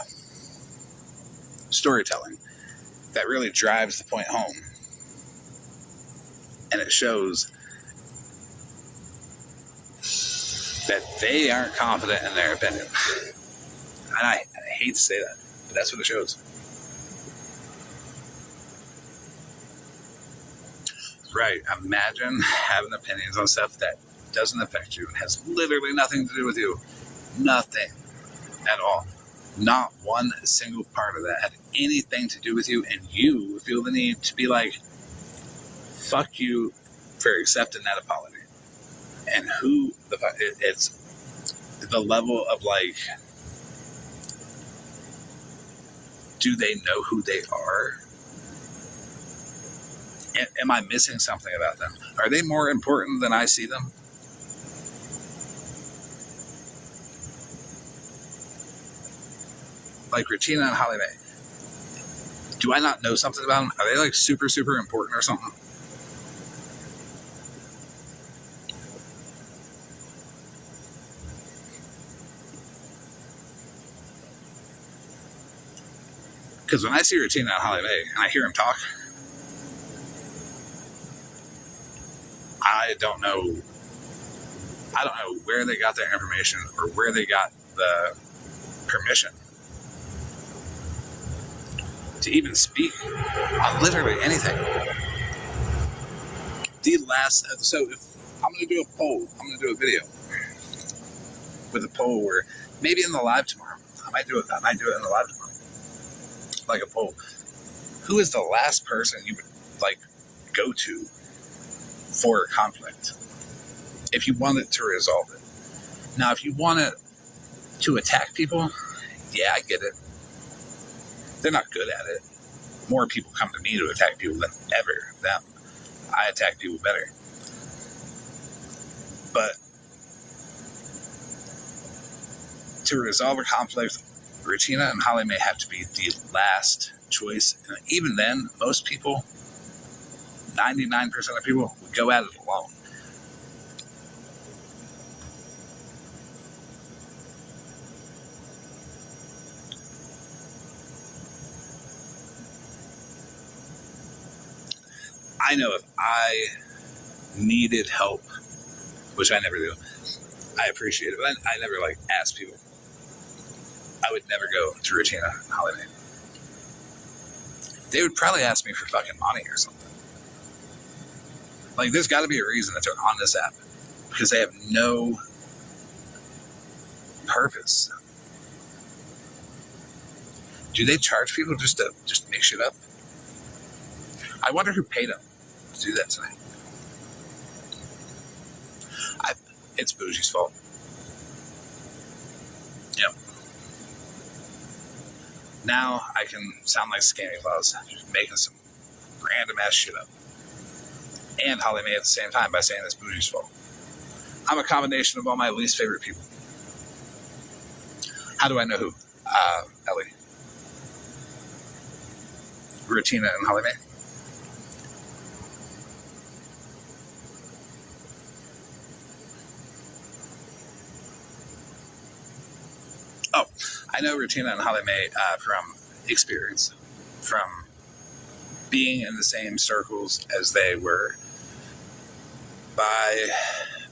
storytelling that really drives the point home. And it shows that they aren't confident in their opinion. And I hate to say that, but that's what it shows. Right. Imagine having opinions on stuff that doesn't affect you and has literally nothing to do with you. Nothing at all. Not one single part of that had anything to do with you, and you feel the need to be like, fuck you for accepting that apology. And who the fuck, it's the level of like, do they know who they are? Am I missing something about them? Are they more important than I see them? Like Regina and Holly Mae. Do I not know something about them? Are they like super, super important or something? Because when I see Regina and Holly Mae and I hear them talk, I don't know where they got their information or where they got the permission to even speak on literally anything. So if I'm going to do a poll, I'm going to do a video with a poll where maybe in the live tomorrow, I might do it in the live tomorrow, like a poll. Who is the last person you would like go to for a conflict if you wanted to resolve it? Now, if you wanted to attack people, yeah, I get it. They're not good at it. More people come to me to attack people than ever them. I attack people better. But to resolve a conflict, Regina and Holly Mae have to be the last choice. And even then, most people, 99% of people, would go at it alone. I know if I needed help, which I never do, I appreciate it, but I never like ask people. I would never go to Regina and Holly Mae. They would probably ask me for fucking money or something. Like, there's got to be a reason that they're on this app, because they have no purpose. Do they charge people just to make shit up? I wonder who paid them to do that tonight. It's Bougie's fault. Yep. Now I can sound like Scanty Claus, just making some random ass shit up. and Holly Mae at the same time by saying it's Bougie's fault. I'm a combination of all my least favorite people. How do I know who? Ellie. Rutina and Holly Mae. Oh, I know Rutina and Holly Mae from experience, from being in the same circles as they were, by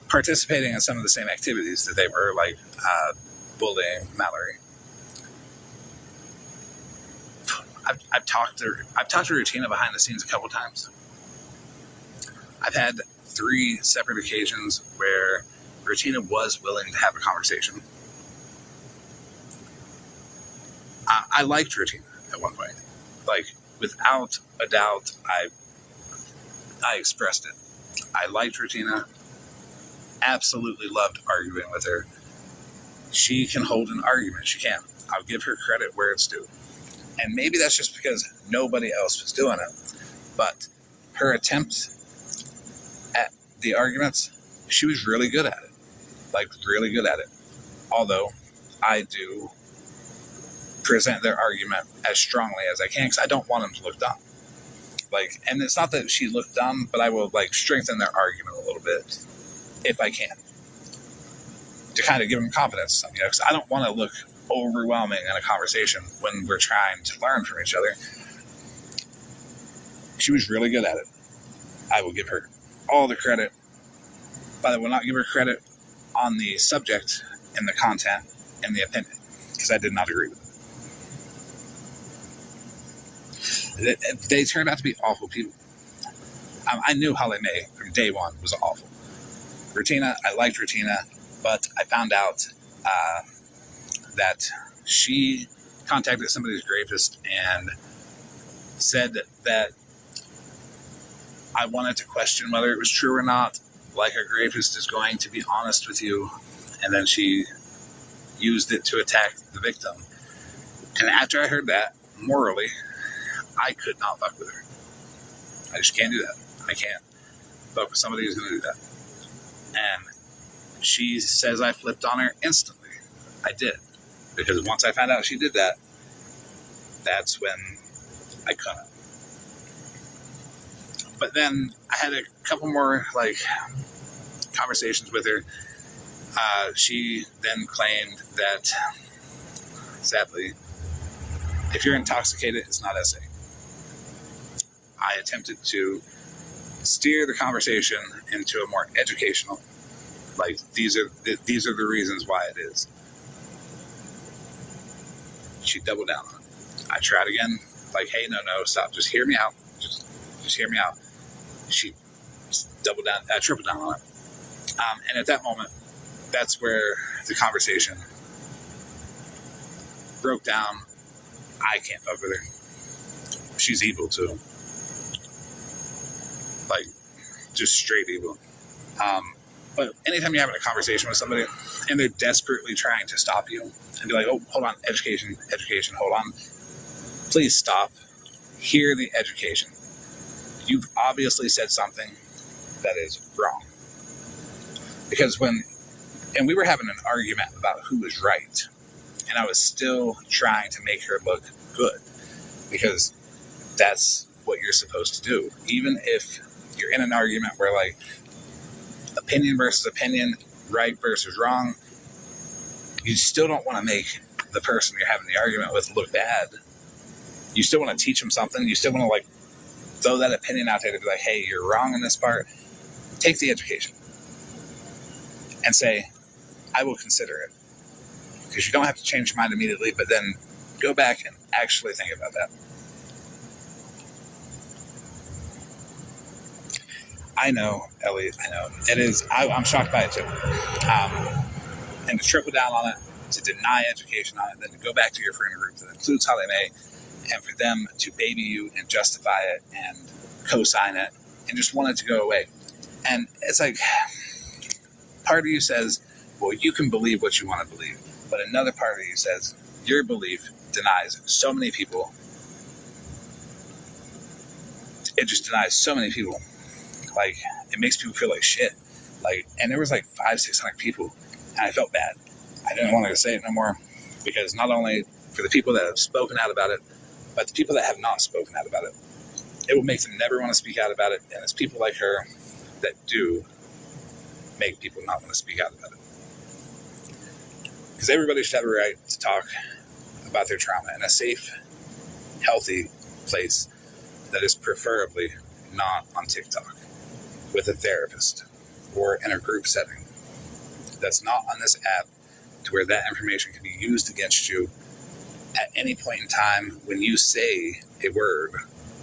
participating in some of the same activities that they were, like bullying Mallory. I've talked to Rutina behind the scenes a couple times. I've had 3 separate occasions where Rutina was willing to have a conversation. I liked Rutina at one point. Like, without a doubt, I expressed it. I liked Rutina. Absolutely loved arguing with her. She can hold an argument. She can. I'll give her credit where it's due. And maybe that's just because nobody else was doing it. But her attempt at the arguments, she was really good at it. Like, really good at it. Although, I do present their argument as strongly as I can because I don't want them to look dumb. Like, and it's not that she looked dumb, but I will, like, strengthen their argument a little bit if I can to kind of give them confidence. You know, because I don't want to look overwhelming in a conversation when we're trying to learn from each other. She was really good at it. I will give her all the credit, but I will not give her credit on the subject and the content and the opinion because I did not agree with it. They turned out to be awful people. I knew Holly Mae from day one was awful. Rutina, I liked Rutina, but I found out that she contacted somebody's rapist and said that I wanted to question whether it was true or not, like a rapist is going to be honest with you, and then she used it to attack the victim. And after I heard that, morally, I could not fuck with her. I just can't do that. I can't fuck with somebody who's going to do that. And she says I flipped on her instantly. I did. Because once I found out she did that, that's when I couldn't. But then I had a couple more, like, conversations with her. She then claimed that, sadly, if you're intoxicated, it's not SA. I attempted to steer the conversation into a more educational, like, these are the reasons why it is. She doubled down on it. I tried again, like, hey, no, stop, just hear me out. Just hear me out. She doubled down, tripled down on it. And at that moment, that's where the conversation broke down. I can't fuck with her. She's evil too. Like, just straight evil. But anytime you're having a conversation with somebody and they're desperately trying to stop you and be like, oh, hold on, education, hold on. Please stop. Hear the education. You've obviously said something that is wrong. Because and we were having an argument about who was right, and I was still trying to make her look good, because that's what you're supposed to do. Even if you're in an argument where, like, opinion versus opinion, right versus wrong, you still don't want to make the person you're having the argument with look bad. You still want to teach them something. You still want to, like, throw that opinion out there to be like, hey, you're wrong in this part. Take the education and say, I will consider it. Because you don't have to change your mind immediately, but then go back and actually think about that. I know, Ellie, I know. It is, I'm shocked by it too. And to triple down on it, to deny education on it, then to go back to your friend group that includes Holly Mae, and for them to baby you and justify it and co-sign it and just want it to go away. And it's like, part of you says, well, you can believe what you want to believe. But another part of you says, your belief denies so many people. It just denies so many people Like, it makes people feel like shit. Like, and there was like 500-600 people, and I felt bad. I didn't want to say it no more, because not only for the people that have spoken out about it, but the people that have not spoken out about it, it will make them never want to speak out about it. And it's people like her that do make people not want to speak out about it. Because everybody should have a right to talk about their trauma in a safe, healthy place that is preferably not on TikTok with a therapist or in a group setting that's not on this app, to where that information can be used against you at any point in time when you say a word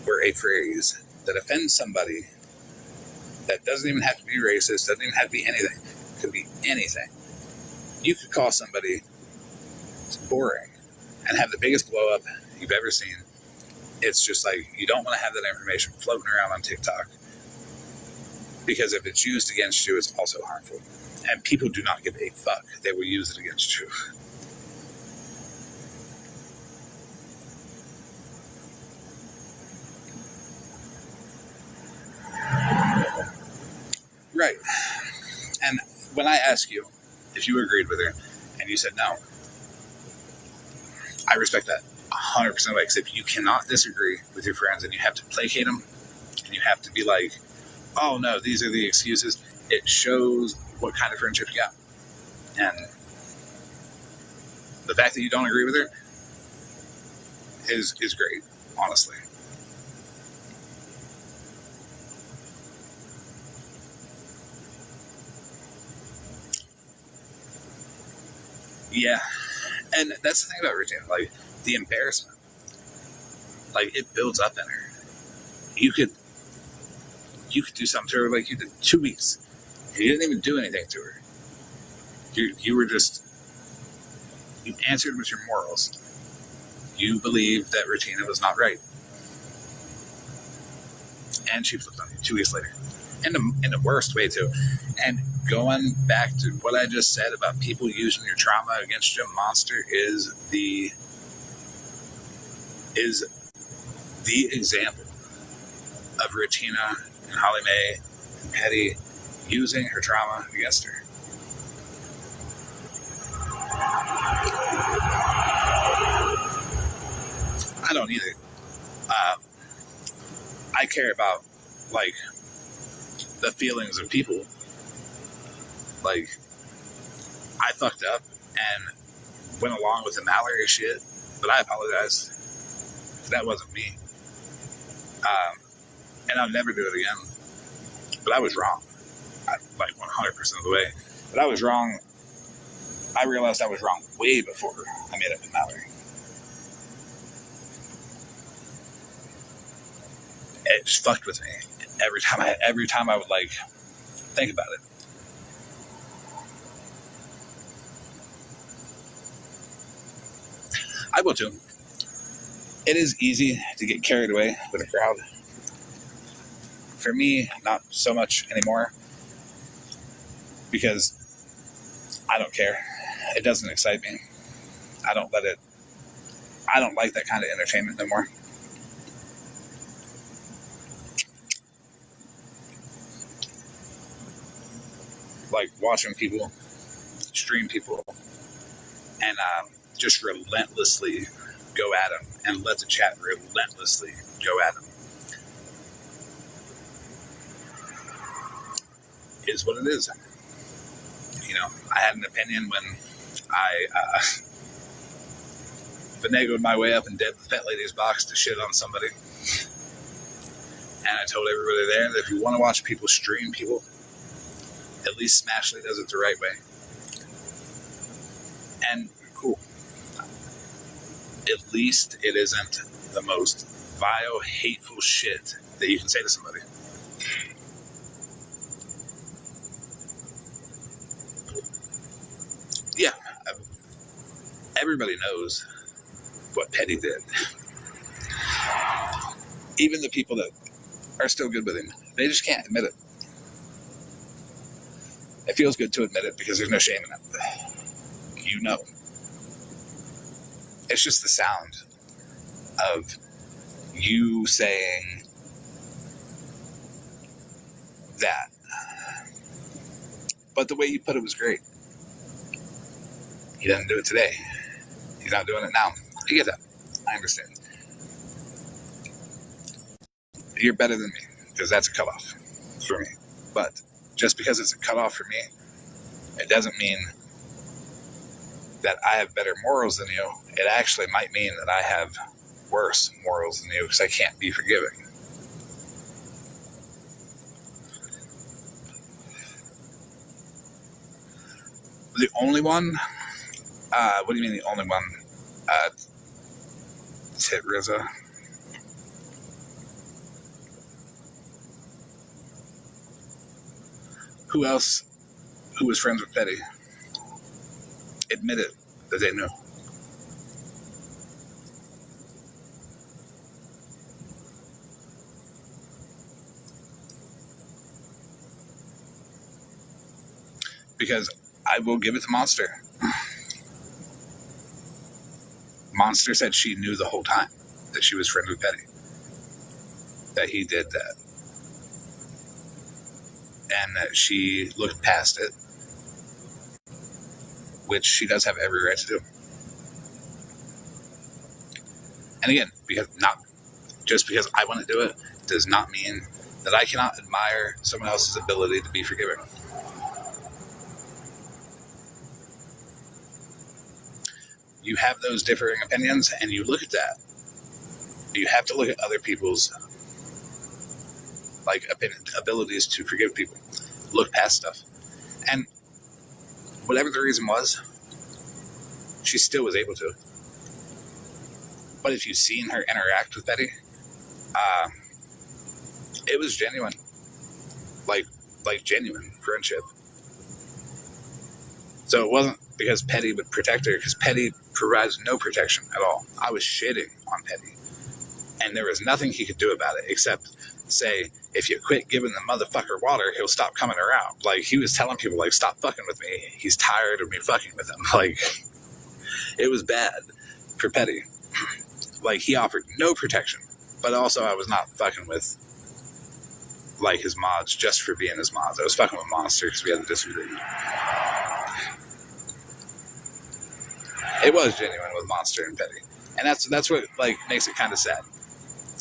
or a phrase that offends somebody that doesn't even have to be racist, doesn't even have to be anything. It could be anything. You could call somebody boring and have the biggest blow up you've ever seen. It's just like, you don't want to have that information floating around on TikTok, because if it's used against you, it's also harmful. And people do not give a fuck. They will use it against you. Right. And when I ask you if you agreed with her and you said no, I respect that 100% of it. Because if you cannot disagree with your friends and you have to placate them and you have to be like, oh no, these are the excuses, it shows what kind of friendship you got. And the fact that you don't agree with her is great, honestly. Yeah. And that's the thing about Regina, like, the embarrassment, like, it builds up in her. You could do something to her like you did 2 weeks. You didn't even do anything to her. You were just, you answered with your morals. You believed that Regina was not right. And she flipped on you 2 weeks later. In the worst way, too. And going back to what I just said about people using your trauma against you, Monster is the example of Regina and Holly Mae and Petty using her trauma against her. I don't either. I care about, like, the feelings of people. Like, I fucked up and went along with the Mallory shit, but I apologize. That wasn't me. And I'll never do it again. But I was wrong. Like 100% of the way. But I was wrong. I realized I was wrong way before I made up with Mallory. It just fucked with me every time I would, like, think about it. I will too. It is easy to get carried away with a crowd. For me, not so much anymore, because I don't care. It doesn't excite me. I don't like that kind of entertainment no more. Like watching people stream people and just relentlessly go at them and let the chat relentlessly go at them is what it is. You know, I had an opinion when I finagled my way up and dead the Fat Lady's box to shit on somebody. And I told everybody there that if you want to watch people stream people, at least Smashley does it the right way. And cool. At least it isn't the most vile, hateful shit that you can say to somebody. Yeah. Everybody knows what Petty did. Even the people that are still good with him, they just can't admit it. It feels good to admit it because there's no shame in it. You know. It's just the sound of you saying, that. But the way you put it was great. He doesn't do it today. He's not doing it now. I get that. I understand. You're better than me, because that's a cutoff for me. But just because it's a cutoff for me, it doesn't mean that I have better morals than you. It actually might mean that I have worse morals than you, because I can't be forgiving. The only one? What do you mean the only one? Tit Rizza. Who else who was friends with Petty admitted that they knew? Because I will give it to Monster. Monster said she knew the whole time that she was friends with Petty. That he did that. And that she looked past it. Which she does have every right to do. And again, just because I want to do it does not mean that I cannot admire someone else's ability to be forgiving. You have those differing opinions, and you look at that. You have to look at other people's abilities to forgive people. Look past stuff. And whatever the reason was, she still was able to. But if you've seen her interact with Petty, it was genuine. Like genuine friendship. So it wasn't because Petty would protect her, because Petty provides no protection at all. I was shitting on Petty. And there was nothing he could do about it except say, if you quit giving the motherfucker water, he'll stop coming around. Like, he was telling people, like, stop fucking with me. He's tired of me fucking with him. Like, it was bad for Petty. Like, he offered no protection. But also, I was not fucking with, like, his mods just for being his mods. I was fucking with Monster because we had a disagreement. It was genuine with Monster and Petty. And that's what, like, makes it kind of sad.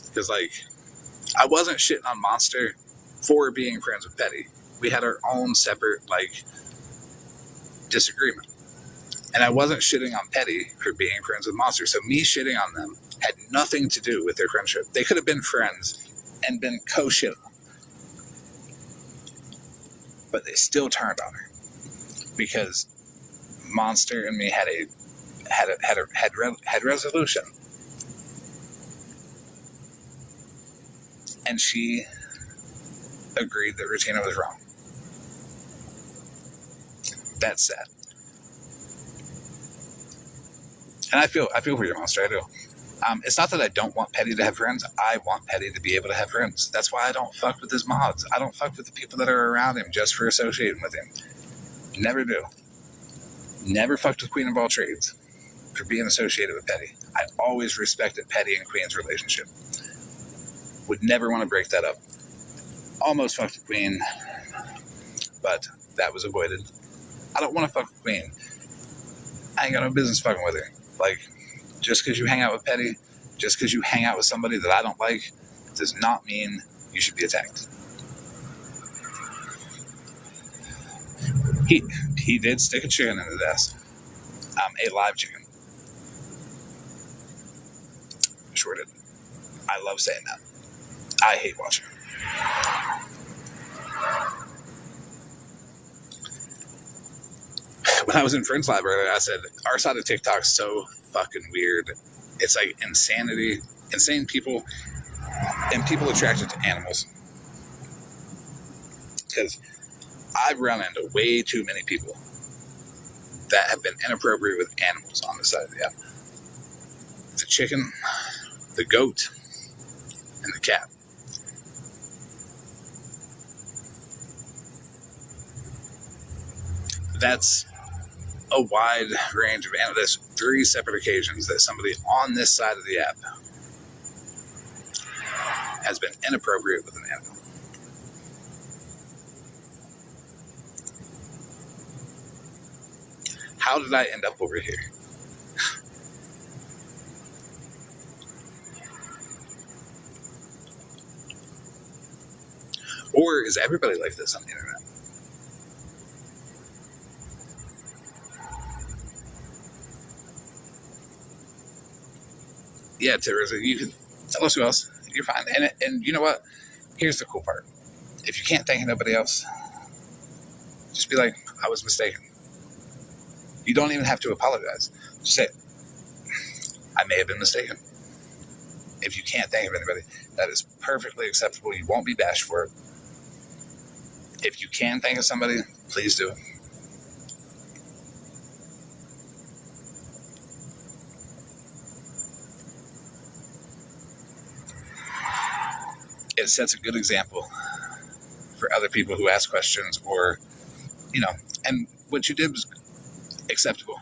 Because, like, I wasn't shitting on Monster for being friends with Petty. We had our own separate, like, disagreement. And I wasn't shitting on Petty for being friends with Monster. So me shitting on them had nothing to do with their friendship. They could have been friends and been co-shitting. But they still turned on her. Because Monster and me had resolution. And she agreed that Regina was wrong. That's sad. And I feel for your Monster, I do. It's not that I don't want Petty to have friends. I want Petty to be able to have friends. That's why I don't fuck with his mods. I don't fuck with the people that are around him just for associating with him. Never do. Never fucked with Queen of All Trades for being associated with Petty. I always respected Petty and Queen's relationship. Would never want to break that up. Almost fucked with Queen, but that was avoided. I don't want to fuck with Queen. I ain't got no business fucking with her. Like, just because you hang out with Petty, just because you hang out with somebody that I don't like, does not mean you should be attacked. He did stick a chicken in his ass. A live chicken. Sure did. I love saying that. I hate watching it. When I was in Friends Live earlier, I said, our side of TikTok's so fucking weird. It's like insanity, insane people, and people attracted to animals. Because I've run into way too many people that have been inappropriate with animals on the side of the app. The chicken, the goat, and the cat. That's a wide range of animals. There's 3 separate occasions that somebody on this side of the app has been inappropriate with an animal. How did I end up over here? Or is everybody like this on the internet? Yeah, Teresa, you can tell us who else. You're fine. And you know what? Here's the cool part. If you can't think of nobody else, just be like, I was mistaken. You don't even have to apologize. Just say, I may have been mistaken. If you can't think of anybody, that is perfectly acceptable. You won't be bashed for it. If you can think of somebody, please do. It sets a good example for other people who ask questions or, and what you did was acceptable,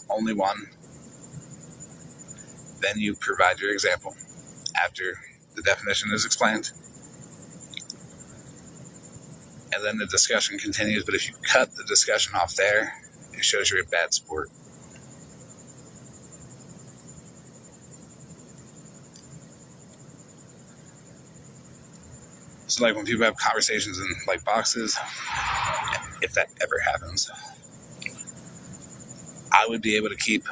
only one. Then you provide your example after the definition is explained. And then the discussion continues. But if you cut the discussion off there, it shows you're a bad sport. So like when people have conversations in like boxes, if that ever happens, I would be able to keep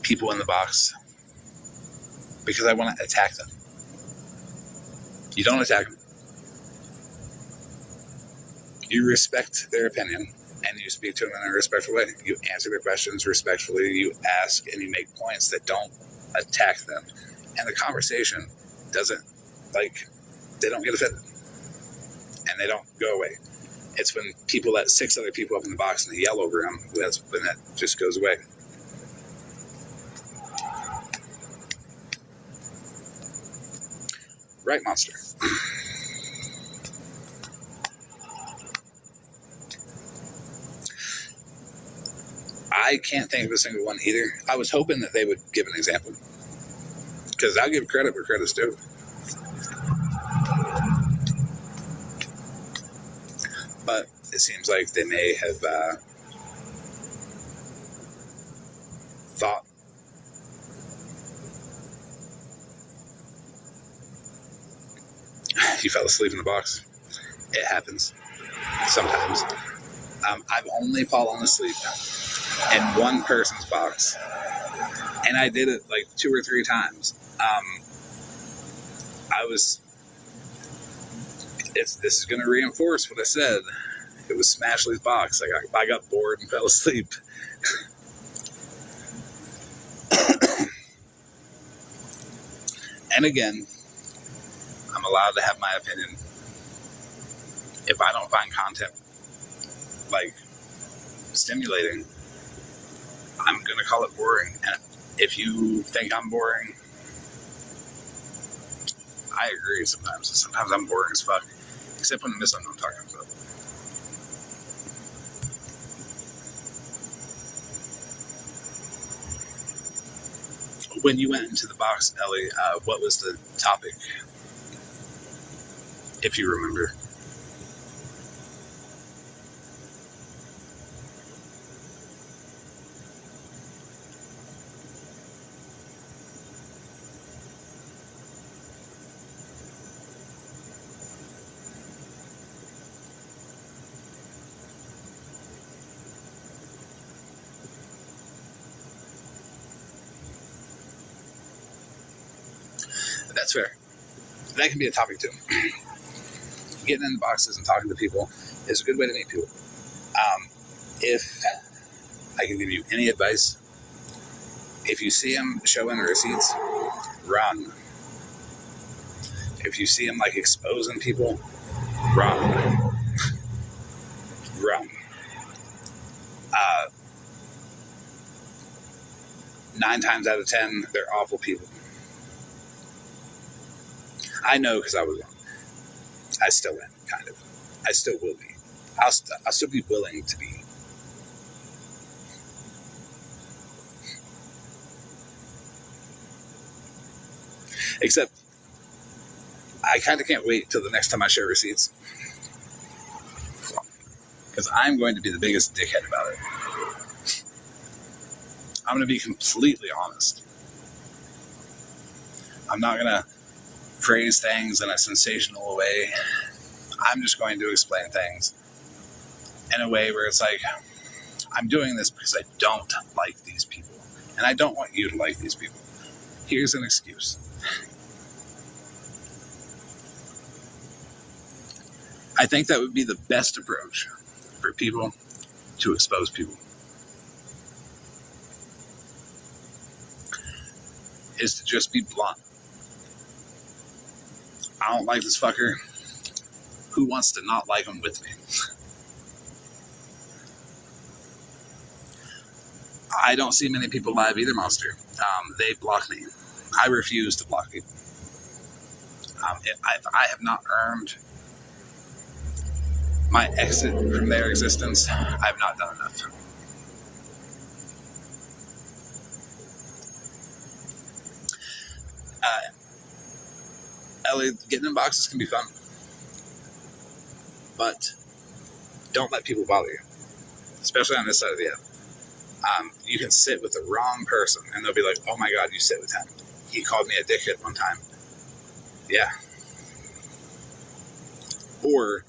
people in the box because I want to attack them. You don't attack them. You respect their opinion and you speak to them in a respectful way. You answer their questions respectfully. You ask and you make points that don't attack them. And the conversation doesn't, they don't get offended and they don't go away. It's when people let 6 other people up in the box and they yell over them, that's when that just goes away. Right, Monster? I can't think of a single one either. I was hoping that they would give an example because I'll give credit where credit's due. But it seems like they may have thought. You fell asleep in the box. It happens sometimes. I've only fallen asleep in one person's box, and I did it like 2 or 3 times. This is going to reinforce what I said. It was Smashley's box. I got bored and fell asleep. And again, I'm allowed to have my opinion. If I don't find content stimulating, I'm going to call it boring. And if you think I'm boring, I agree sometimes. Sometimes I'm boring as fuck. Except when I miss something I'm talking about. When you went into the box, Ellie, what was the topic? If you remember. That's fair. That can be a topic too. Getting in boxes and talking to people is a good way to meet people. If I can give you any advice, if you see them showing receipts, run. If you see them exposing people, run. Run. 9 times out of 10, they're awful people. I know because I was one. I still am, kind of. I still will be. I'll still be willing to be. Except, I kind of can't wait till the next time I share receipts. Because I'm going to be the biggest dickhead about it. I'm going to be completely honest. I'm not going to phrase things in a sensational way. I'm just going to explain things in a way where it's like, I'm doing this because I don't like these people. And I don't want you to like these people. Here's an excuse. I think that would be the best approach for people to expose people. Is to just be blunt. I don't like this fucker. Who wants to not like him with me? I don't see many people live either, Monster. They block me. I refuse to block people. If I have not earned my exit from their existence, I have not done enough. Ellie, getting in boxes can be fun, but don't let people bother you, especially on this side of the app. You can sit with the wrong person and they'll be like, oh my God, you sit with him. He called me a dickhead one time. Yeah. Or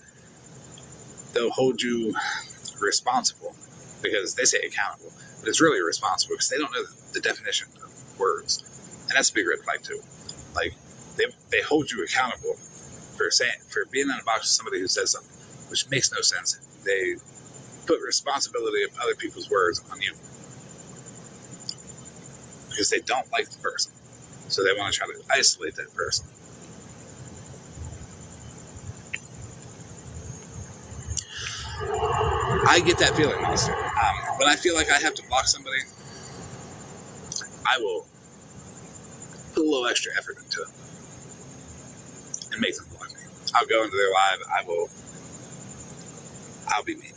they'll hold you responsible because they say accountable, but it's really responsible because they don't know the definition of words. And that's a big red flag too. Like, they hold you accountable for being in a box with somebody who says something, which makes no sense. They put responsibility of other people's words on you because they don't like the person. So they want to try to isolate that person. I get that feeling, Monster. When I feel like I have to block somebody, I will put a little extra effort into it and make them block me. I'll go into their live. I'll be mean.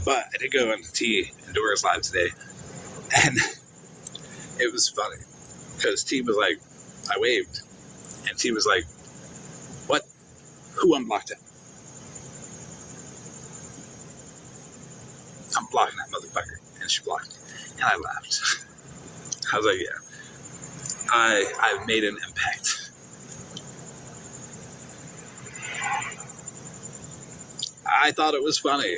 But I did go into T and Dora's live today, and it was funny because T was like, I waved, and T was like, what? Who unblocked him? I'm blocking that motherfucker. And she blocked me. And I laughed. I was like, yeah. I've made an impact. I thought it was funny.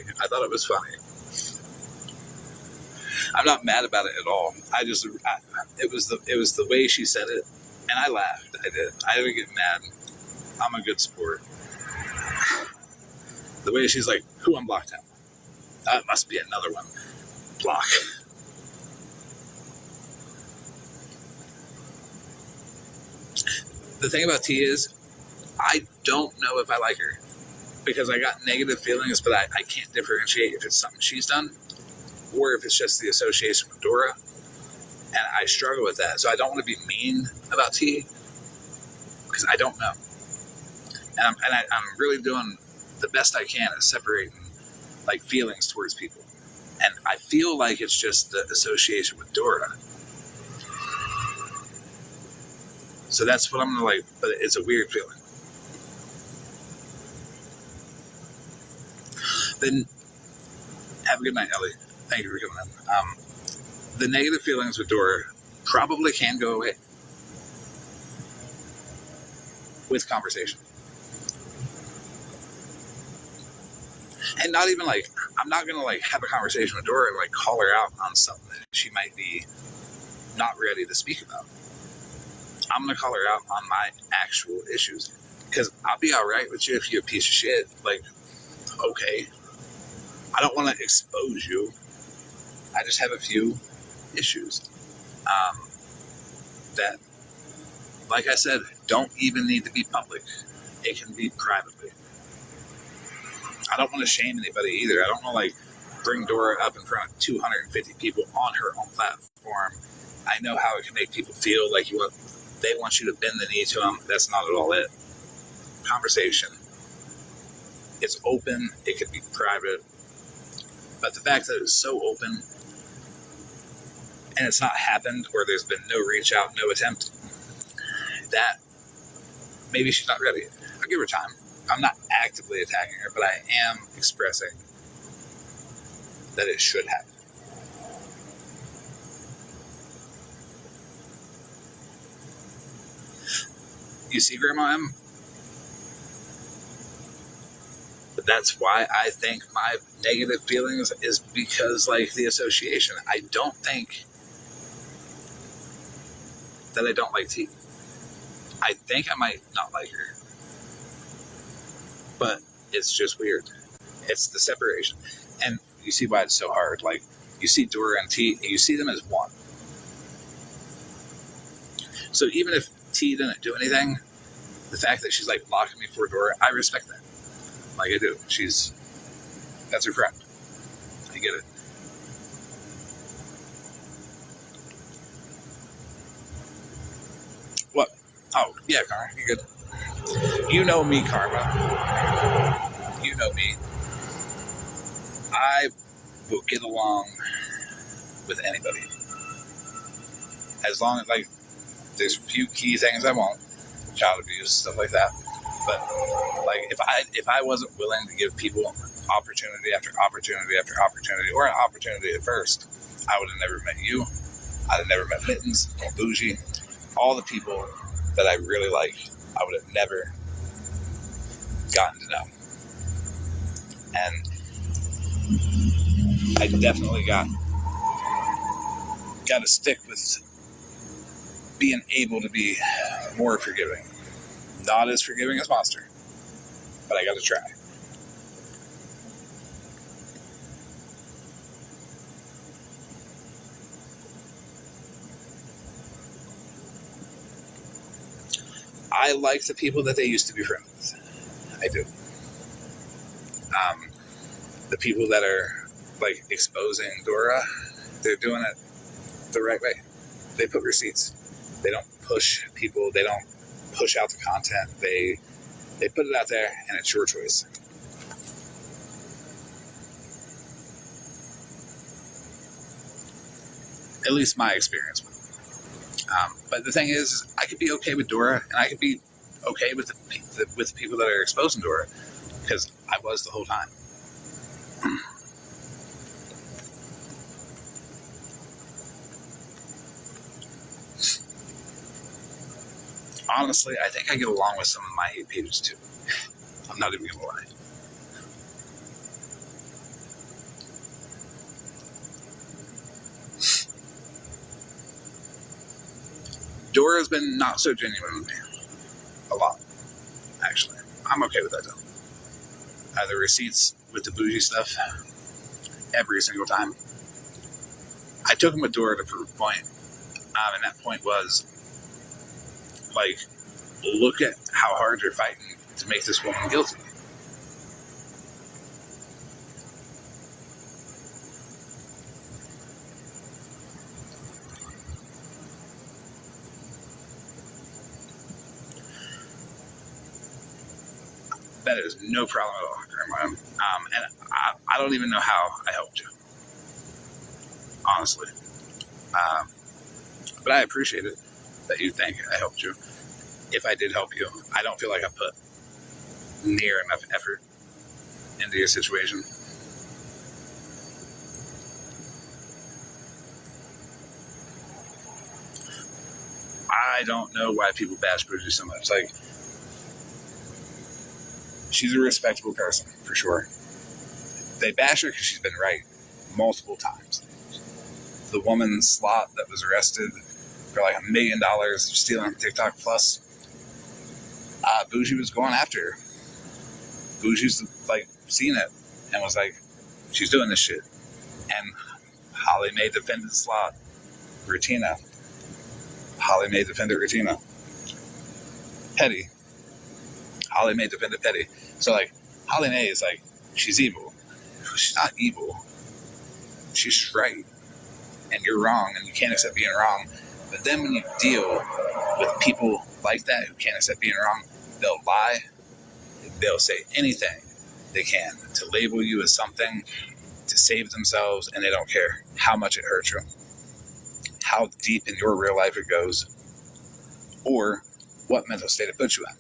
I'm not mad about it at all. It was the way she said it, and I laughed. I didn't get mad. I'm a good sport. The way she's like, who unblocked him? That must be another one. Block. The thing about T is, I don't know if I like her because I got negative feelings, but I can't differentiate if it's something she's done or if it's just the association with Dora. And I struggle with that. So I don't want to be mean about T because I don't know. And I'm really doing the best I can at separating like feelings towards people. And I feel like it's just the association with Dora. So that's what I'm gonna like, but it's a weird feeling. Then have a good night, Ellie. Thank you for coming in. The negative feelings with Dora probably can go away with conversation. And not even like, I'm not going to like have a conversation with Dora and like call her out on something that she might be not ready to speak about. I'm going to call her out on my actual issues because I'll be all right with you if you're a piece of shit. Like, okay. I don't want to expose you. I just have a few issues that, like I said, don't even need to be public. It can be privately. I don't want to shame anybody either. I don't want to like bring Dora up in front of 250 people on her own platform. I know how it can make people feel like they want you to bend the knee to them. That's not at all it. Conversation. It's open. It could be private. But the fact that it's so open and it's not happened or there's been no reach out, no attempt, that maybe she's not ready. I'll give her time. I'm not actively attacking her, but I am expressing that it should have. You see, Grandma M? But that's why I think my negative feelings is because, like, the association. I don't think that I don't like T. I think I might not like her. But it's just weird. It's the separation. And you see why it's so hard. Like, you see Dora and T, and you see them as one. So even if T didn't do anything, the fact that she's, like, blocking me for Dora, I respect that. Like, I do. That's her friend. I get it. What? Oh, yeah, Karma, you're good. You know me, Karma. You know me. I will get along with anybody. As long as, like, there's a few key things I won't. Child abuse, stuff like that. But, like, if I wasn't willing to give people opportunity after opportunity after opportunity, or an opportunity at first, I would have never met you. I'd have never met Mittens, Bougie, all the people that I really like. I would have never gotten to know. And I definitely got to stick with being able to be more forgiving. Not as forgiving as Monster, but I got to try. I like the people that they used to be friends with. I do. The people that are, like, exposing Dora, they're doing it the right way. They put receipts. They don't push people. They don't push out the content. They put it out there, and it's your choice. At least my experience with it. But the thing is, I could be okay with Dora, and I could be okay with the people that are exposing Dora, because I was the whole time. Honestly, I think I get along with some of my hate pages too. I'm not even gonna lie. Dora's been not so genuine with me. A lot, actually. I'm okay with that though. The receipts with the bougie stuff, every single time. I took them with Dora to prove a point. And that point was, like, look at how hard you're fighting to make this woman guilty. That is no problem at all, Grandma. And I don't even know how I helped you. Honestly. But I appreciate it that you think I helped you. If I did help you, I don't feel like I put near enough effort into your situation. I don't know why people bash Bougie so much. Like, she's a respectable person, for sure. They bash her because she's been right multiple times. The woman slot that was arrested for like $1 million stealing TikTok Plus, Bougie was going after her. Bougie's, like, seen it and was like, she's doing this shit. And Holly Mae defended slot. Rutina. Holly Mae defended Rutina. Petty. Holly Mae defended Petty. So, like, Holly Mae is like, she's evil. She's not evil. She's just right. And you're wrong, and you can't accept being wrong. But then when you deal with people like that who can't accept being wrong, they'll lie. They'll say anything they can to label you as something to save themselves, and they don't care how much it hurts you, how deep in your real life it goes, or what mental state it puts you in.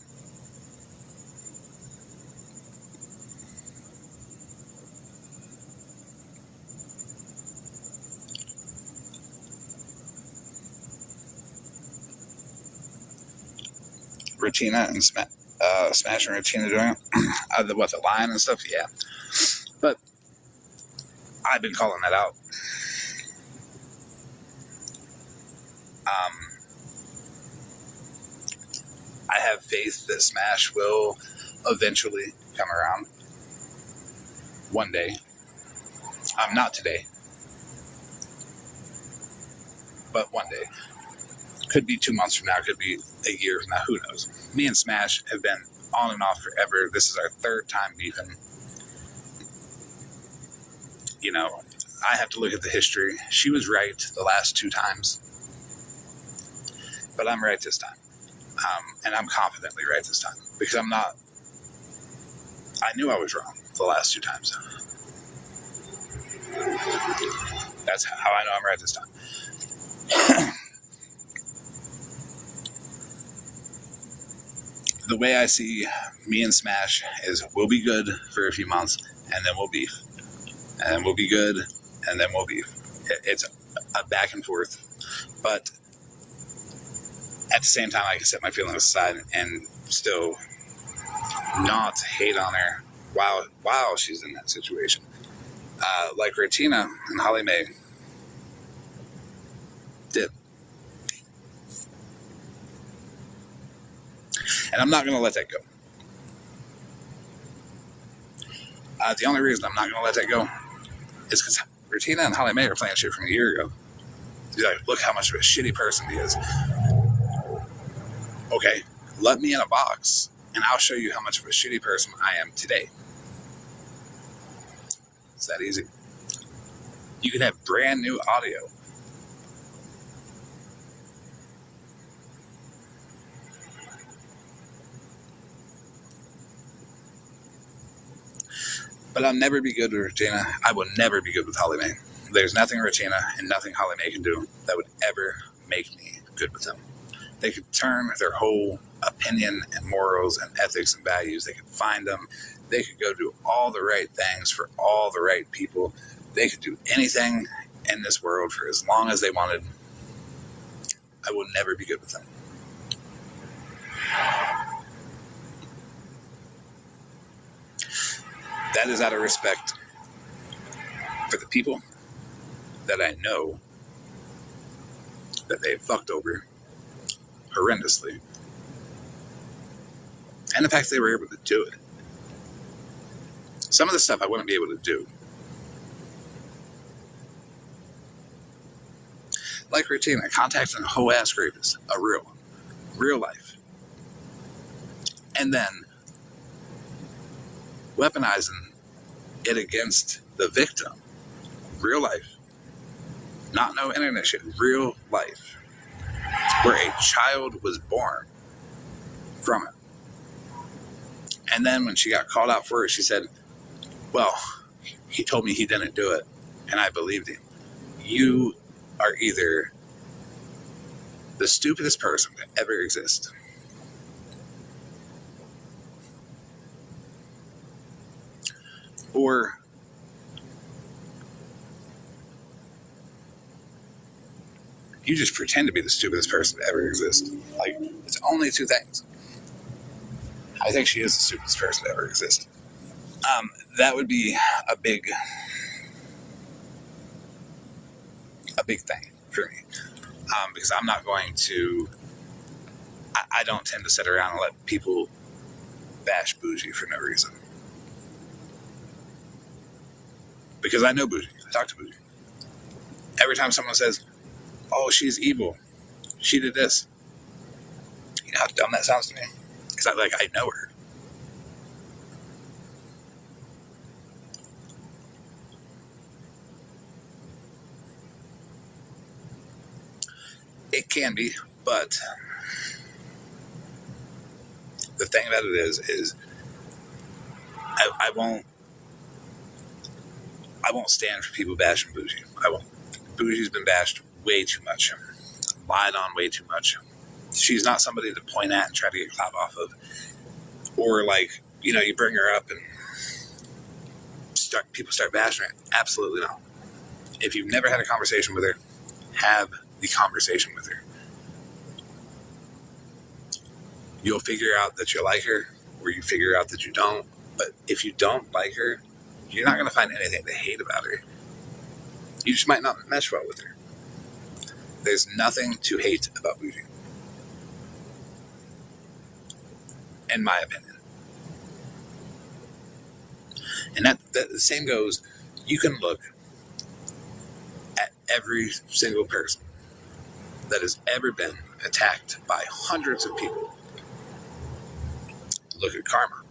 Retina and Smash and Retina doing it. The line and stuff, yeah. But I've been calling that out. I have faith that Smash will eventually come around. One day. Not today. But one day. Could be 2 months from now. Could be a year from now. Who knows? Me and Smash have been on and off forever. This is our third time beefing. You know, I have to look at the history. She was right the last 2 times. But I'm right this time. And I'm confidently right this time. Because I knew I was wrong the last 2 times. That's how I know I'm right this time. The way I see me and Smash is we'll be good for a few months, and then we'll beef. And then we'll be good, and then we'll beef. It's a back and forth. But at the same time, I can set my feelings aside and still not hate on her while she's in that situation. Like Retina and Holly Mae did. And I'm not going to let that go. The only reason I'm not going to let that go is because Retina and Holly Mae are playing shit from a year ago. He's like, look how much of a shitty person he is. Okay, let me in a box, and I'll show you how much of a shitty person I am today. It's that easy. You can have brand new audio. But I'll never be good with Regina. I will never be good with Holly Mae. There's nothing Regina and nothing Holly Mae can do that would ever make me good with them. They could turn their whole opinion and morals and ethics and values. They could find them. They could go do all the right things for all the right people. They could do anything in this world for as long as they wanted. I will never be good with them. That is out of respect for the people that I know that they fucked over horrendously. And the fact that they were able to do it. Some of the stuff I wouldn't be able to do. Like Regina, contacting a whole ass rapist, a real one, real life. And then weaponizing it against the victim, real life. Not no internet shit, real life. Where a child was born from it. And then when she got called out for it, she said, well, he told me he didn't do it, and I believed him. You are either the stupidest person to ever exist, or you just pretend to be the stupidest person to ever exist. Like, it's only 2 things. I think she is the stupidest person to ever exist. That would be a big thing for me. Because I'm not going to, I don't tend to sit around and let people bash Bougie for no reason. Because I know Bougie. I talk to Bougie. Every time someone says, oh, she's evil, she did this. You know how dumb that sounds to me? Because I know her. It can be, but the thing about it is I won't stand for people bashing Bougie. I won't. Bougie's been bashed way too much, lied on way too much. She's not somebody to point at and try to get clout off of, or you bring her up and people start bashing her. Absolutely not. If you've never had a conversation with her, have the conversation with her. you'll figure out that you like her, or you figure out that you don't. But if you don't like her, you're not going to find anything to hate about her. You just might not mesh well with her. There's nothing to hate about Bougie, in my opinion. And that the same goes, you can look at every single person that has ever been attacked by hundreds of people. Look at Karma.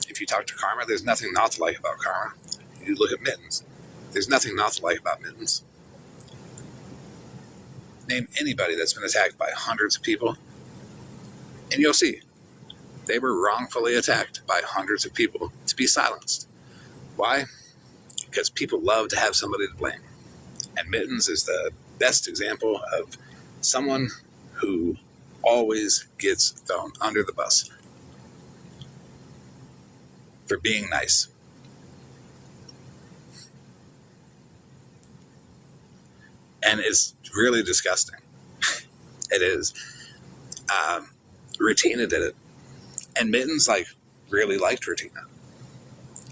If you talk to Karma, there's nothing not to like about Karma. You look at Mittens. There's nothing not to like about Mittens. Name anybody that's been attacked by hundreds of people, and you'll see they were wrongfully attacked by hundreds of people to be silenced. Why? Because people love to have somebody to blame. And Mittens is the best example of someone who always gets thrown under the bus for being nice. And it's really disgusting. It is. Ratina did it. And Mittens, really liked Ratina.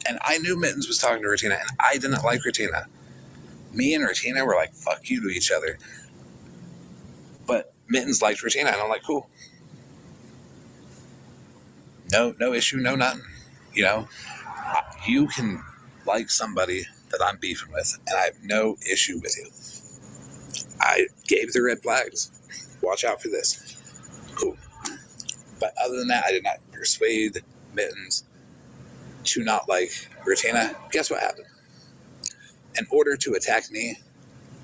And I knew Mittens was talking to Ratina, and I didn't like Ratina. Me and Ratina were like, fuck you to each other. But Mittens liked Ratina, and I'm like, cool. No issue, no nothing. You know, you can like somebody that I'm beefing with, and I have no issue with you. I gave the red flags. Watch out for this. Cool. But other than that, I did not persuade Mittens to not like Ratina. Guess what happened? In order to attack me,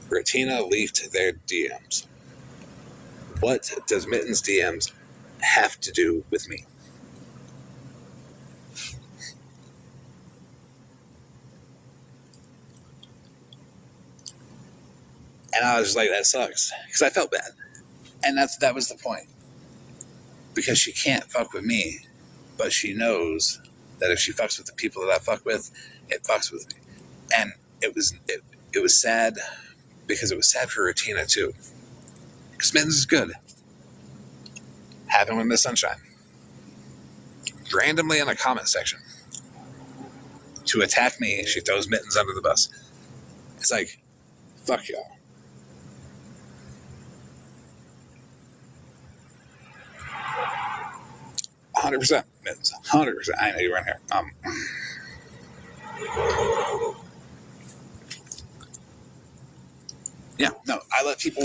Ratina leaked their DMs. What does Mittens' DMs have to do with me? And I was just like, that sucks. Because I felt bad. And that was the point. Because she can't fuck with me, but she knows that if she fucks with the people that I fuck with, it fucks with me. And it was sad, because it was sad for Ratina too. Because Mittens is good. Happened with Miss Sunshine. Randomly in a comment section, to attack me, she throws Mittens under the bus. It's like, fuck y'all. %, Mittens. 100%. I know you weren't here. Yeah, no, I let people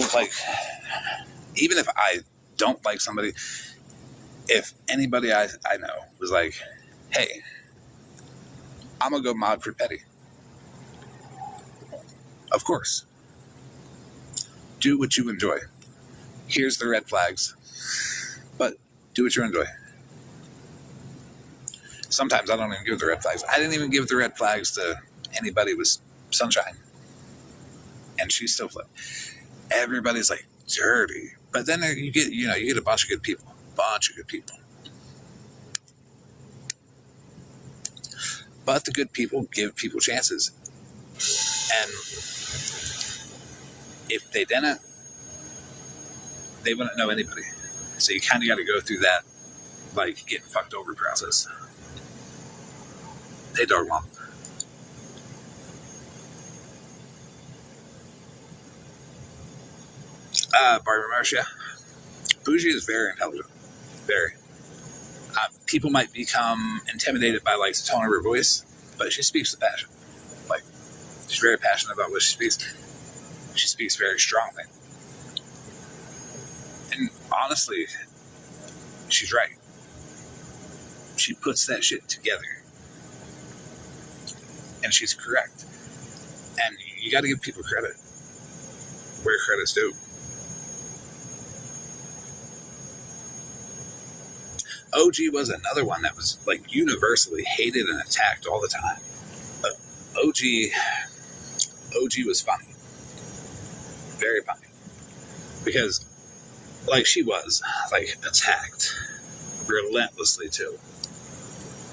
even if I don't like somebody, if anybody I know was like, hey, I'm going to go mod for Petty. Of course. Do what you enjoy. Here's the red flags. But do what you enjoy. Sometimes I don't even give the red flags. I didn't even give the red flags to anybody with Sunshine. And she still flipped. Everybody's like, dirty. But then you get a bunch of good people. But the good people give people chances. And if they didn't, they wouldn't know anybody. So you kind of got to go through that, getting fucked over process. Hey, dog mom. Barbara Marcia. Bougie is very intelligent. Very. People might become intimidated by the tone of her voice, but she speaks with passion. She's very passionate about what she speaks. She speaks very strongly. And honestly, she's right. She puts that shit together. And she's correct. And you got to give people credit where credit's due. OG was another one that was universally hated and attacked all the time. But OG was funny. Very funny. Because she was attacked relentlessly too.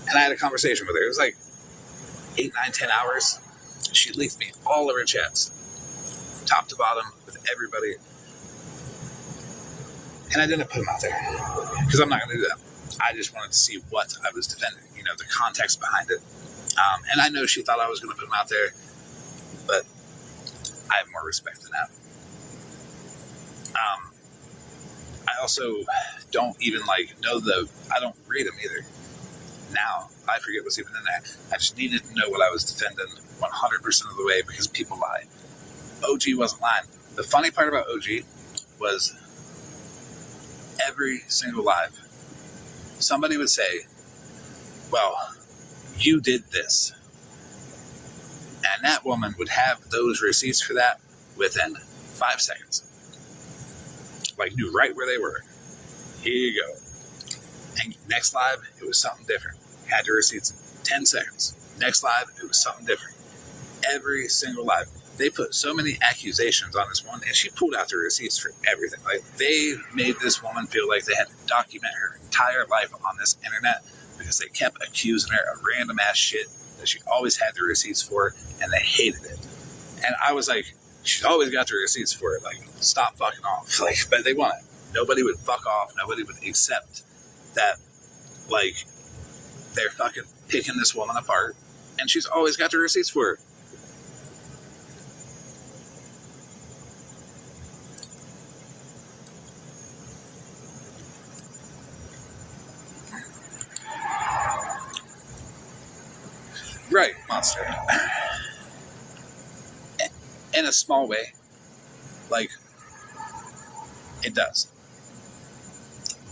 And I had a conversation with her. It was 8, 9, 10 hours. She leaked me all of her chats, top to bottom, with everybody. And I didn't put them out there because I'm not going to do that. I just wanted to see what I was defending, the context behind it. And I know she thought I was going to put him out there, but I have more respect than that. I also don't even I don't read them either. Now, I forget what's even in there. I just needed to know what I was defending 100% of the way because people lie. OG wasn't lying. The funny part about OG was every single live, somebody would say, well, you did this. And that woman would have those receipts for that within 5 seconds. Like, knew right where they were. Here you go. And next live, it was something different. Had the receipts in 10 seconds. Next live, it was something different. Every single live. They put so many accusations on this one, and she pulled out the receipts for everything. Like, they made this woman feel like they had to document her entire life on this internet because they kept accusing her of random ass shit that she always had the receipts for, and they hated it. And I was like, she's always got the receipts for it. Like, stop fucking off. Like, but they want it. Nobody would fuck off. Nobody would accept that, like, they're fucking picking this woman apart, and she's always got the receipts for it. Right, monster. In a small way, like, it does.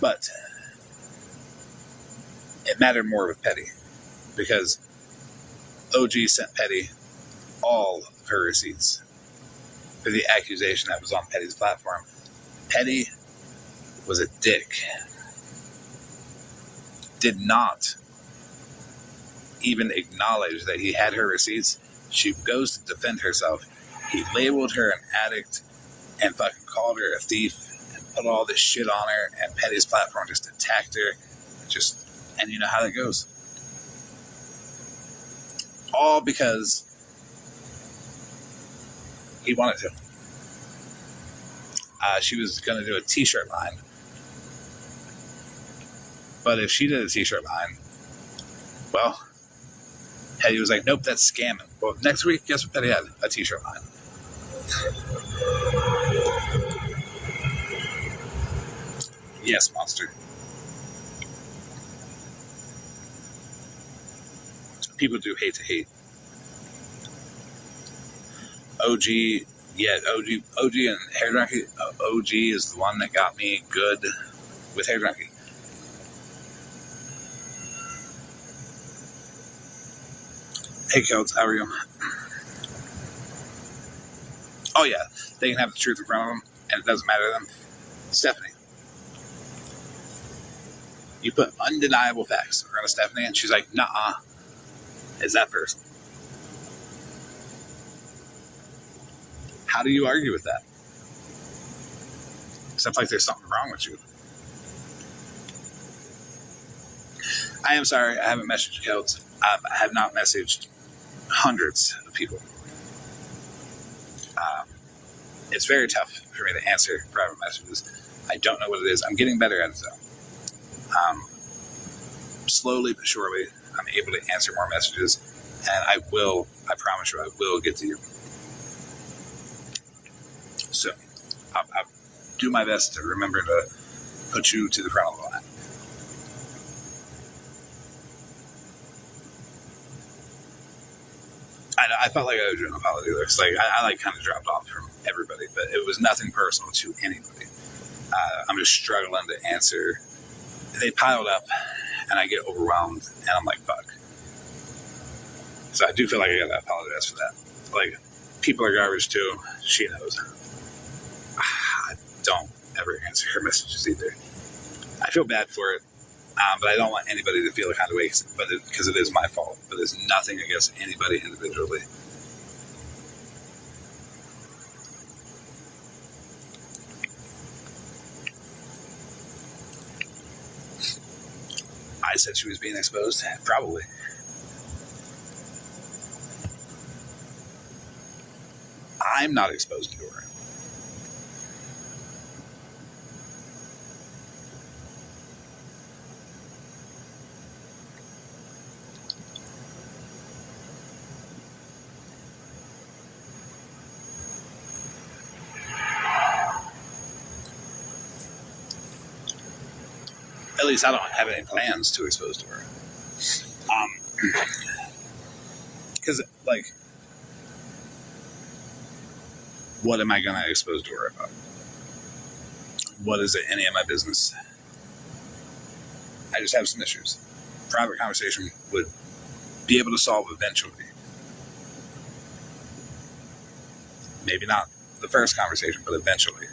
But it mattered more with Petty because OG sent Petty all of her receipts for the accusation that was on Petty's platform. Petty was a dick. Did not even acknowledge that he had her receipts. She goes to defend herself. He labeled her an addict and fucking called her a thief and put all this shit on her, and Petty's platform just attacked her. And you know how that goes. All because he wanted to. She was going to do a t-shirt line. But if she did a t-shirt line, well, Petty was like, nope, that's scamming. Well, next week, guess what Petty had? A t-shirt line. Yes, monster. People do hate to hate. OG and Hair Donkey. OG is the one that got me good with Hair Donkey. Hey, Kelts, how are you? Oh, yeah, they can have the truth in front of them, and it doesn't matter to them. Stephanie. You put undeniable facts in front of Stephanie, and she's like, nah, it's that person. How do you argue with that? Except like there's something wrong with you. I am sorry, I haven't messaged Kelts. I have not messaged hundreds of people. It's very tough for me to answer private messages. I don't know what it is. I'm getting better at it, though. Slowly but surely, I'm able to answer more messages, and I promise you, I will get to you. So, I'll do my best to remember to put you to the front of the line. I felt like I owed you an apology there. It's like I kind of dropped off from everybody, but it was nothing personal to anybody. I'm just struggling to answer. They piled up, and I get overwhelmed, and I'm like, fuck. So I do feel like I gotta apologize for that. Like, people are garbage too. She knows. I don't ever answer her messages either. I feel bad for it. But I don't want anybody to feel the kind of way because it is my fault. But there's nothing against anybody individually. I said she was being exposed. Probably. I'm not exposed to her. least I don't have any plans to expose to her. Because, like, what am I going to expose to her about? What is it any of my business? I just have some issues. Private conversation would be able to solve eventually. Maybe not the first conversation, but eventually.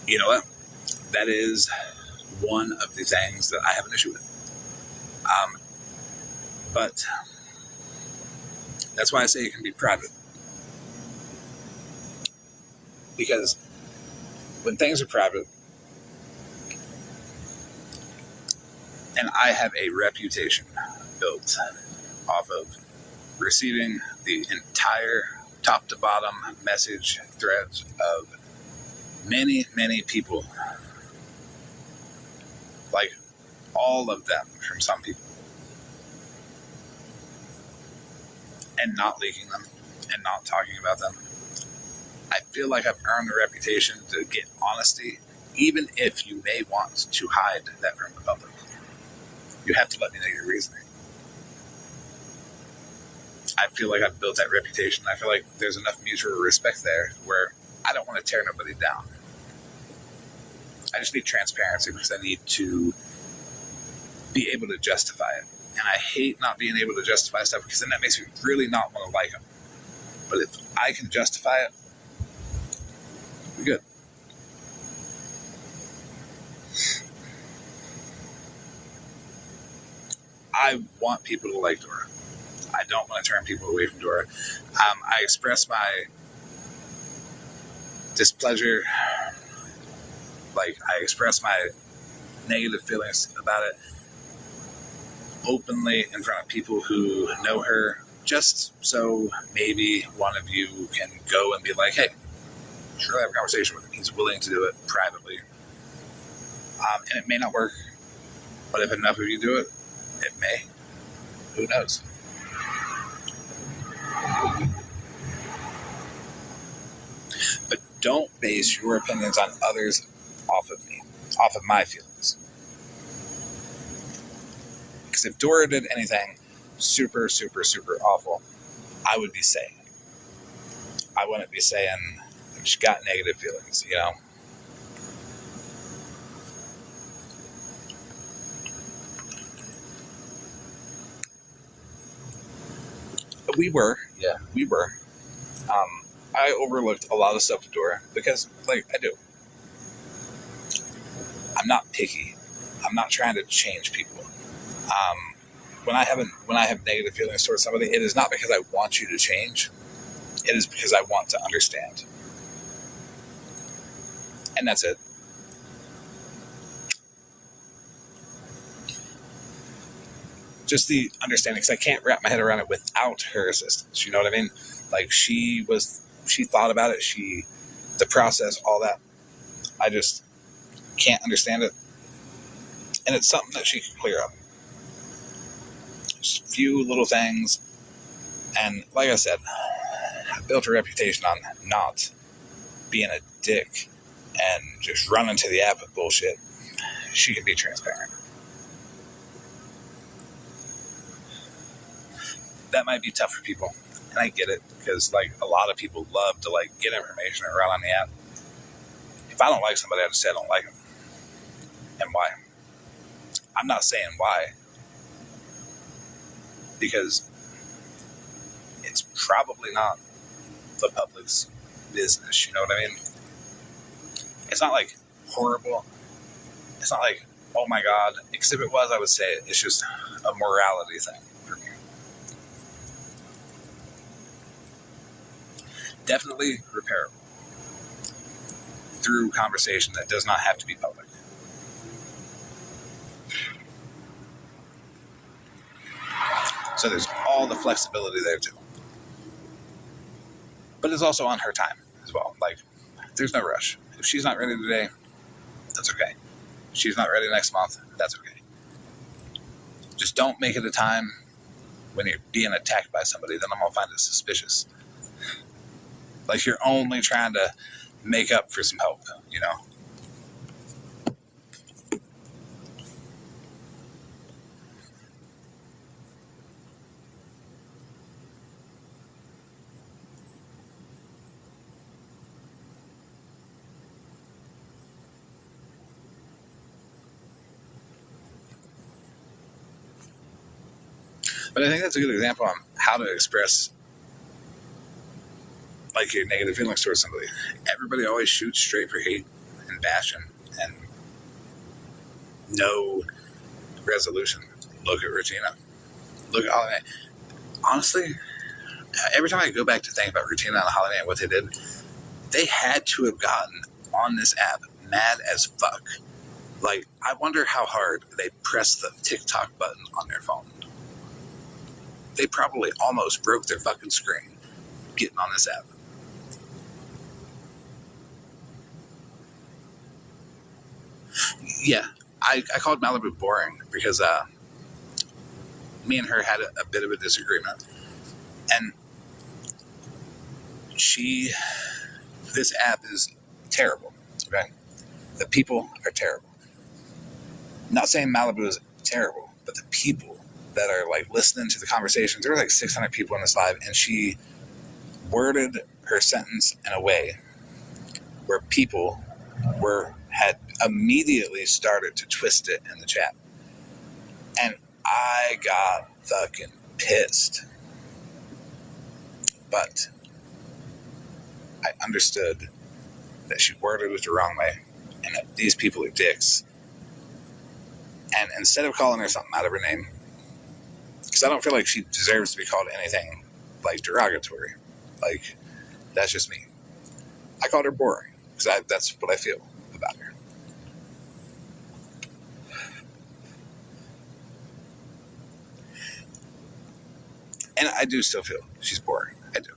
You know what? That is one of the things that I have an issue with. But that's why I say it can be private. Because when things are private, and I have a reputation built off of receiving the entire top to bottom message threads of many, many people, like all of them from some people, and not leaking them and not talking about them. I feel like I've earned the reputation to get honesty, even if you may want to hide that from the public. You have to let me know your reasoning. I feel like I've built that reputation. I feel like there's enough mutual respect there where I don't want to tear nobody down. I just need transparency because I need to be able to justify it. And I hate not being able to justify stuff because then that makes me really not want to like them. But if I can justify it, we're good. I want people to like Dora. I don't want to turn people away from Dora. I express my displeasure, like I express my negative feelings about it openly in front of people who know her, just so maybe one of you can go and be like, hey, should I have a conversation with him? He's willing to do it privately. And it may not work, but if enough of you do it, it may. Who knows? But don't base your opinions on others off of me, off of my feelings. Because if Dora did anything super, super, super awful, I would be saying it. I wouldn't be saying she got negative feelings, you know? We were. I overlooked a lot of stuff with Dora because, like, I do. I'm not picky. I'm not trying to change people. When I have negative feelings towards somebody, it is not because I want you to change. It is because I want to understand. And that's it. Just the understanding, because I can't wrap my head around it without her assistance. You know what I mean? Like, she thought about it, the process, all that. I just can't understand it. And it's something that she can clear up. Just a few little things. And like I said, I built a reputation on not being a dick and just running to the app with bullshit. She can be transparent. That might be tough for people, and I get it, because like a lot of people love to like get information and run on the app. If I don't like somebody, I just say I don't like them. And why? I'm not saying why, because it's probably not the public's business, you know what I mean? It's not like horrible. It's not like, oh my God, because if it was, I would say it's just a morality thing for me. Definitely repairable through conversation that does not have to be public. So there's all the flexibility there too. But it's also on her time as well. Like, there's no rush. If she's not ready today, that's okay. If she's not ready next month, that's okay. Just don't make it a time when you're being attacked by somebody, then I'm going to find it suspicious. Like you're only trying to make up for some help, you know? But I think that's a good example on how to express like your negative feelings towards somebody. Everybody always shoots straight for hate and bashing and no resolution. Look at Regina. Look at Holly Mae. Honestly, every time I go back to think about Regina and Holly Mae and what they did, they had to have gotten on this app mad as fuck. Like, I wonder how hard they pressed the TikTok button on their phone. They probably almost broke their fucking screen getting on this app. Yeah, I called Malibu boring because me and her had a bit of a disagreement. And this app is terrible, okay? The people are terrible. I'm not saying Malibu is terrible, but the people that are like listening to the conversations, there were like 600 people in this live, and she worded her sentence in a way where people had immediately started to twist it in the chat. And I got fucking pissed. But I understood that she worded it the wrong way and that these people are dicks. And instead of calling her something out of her name, because I don't feel like she deserves to be called anything like derogatory. Like, that's just me. I called her boring because that's what I feel about her. And I do still feel she's boring. I do.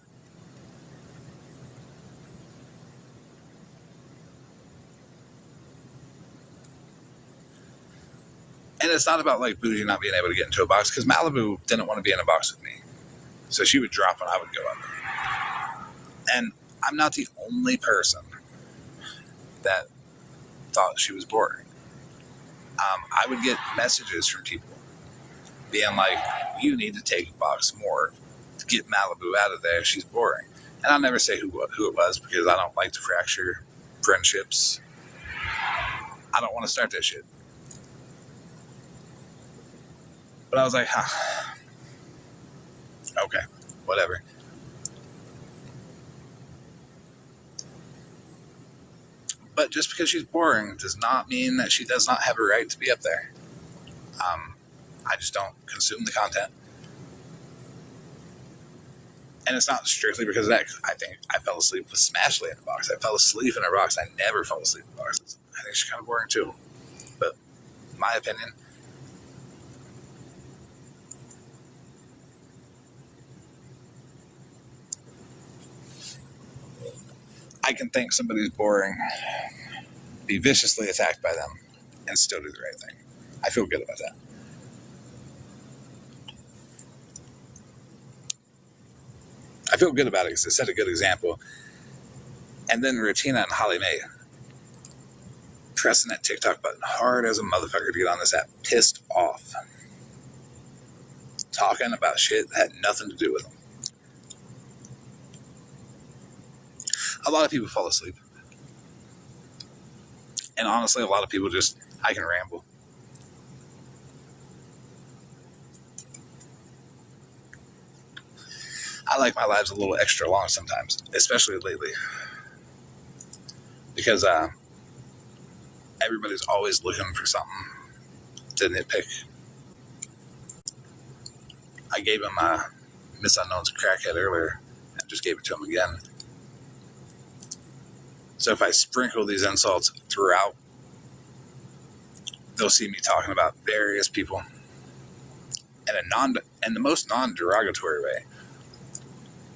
And it's not about like Bougie not being able to get into a box, because Malibu didn't want to be in a box with me. So she would drop and I would go up. And I'm not the only person that thought she was boring. I would get messages from people being like, you need to take a box more to get Malibu out of there. She's boring. And I'll never say who it was, because I don't like to fracture friendships. I don't want to start that shit. But I was like, okay, whatever. But just because she's boring does not mean that she does not have a right to be up there. I just don't consume the content. And it's not strictly because of that. I think I fell asleep with Smashley in the box. I fell asleep in her box. I never fell asleep in boxes. I think she's kind of boring too. But my opinion, I can think somebody's boring, be viciously attacked by them, and still do the right thing. I feel good about that. I feel good about it because it set a good example. And then Regina and Holly Mae pressing that TikTok button hard as a motherfucker to get on this app, pissed off, talking about shit that had nothing to do with them. A lot of people fall asleep. And honestly, a lot of people I can ramble. I like my lives a little extra long sometimes, especially lately. Because everybody's always looking for something to nitpick. I gave him Miss Unknown's crackhead earlier and just gave it to him again. So if I sprinkle these insults throughout, they'll see me talking about various people in the most non-derogatory way.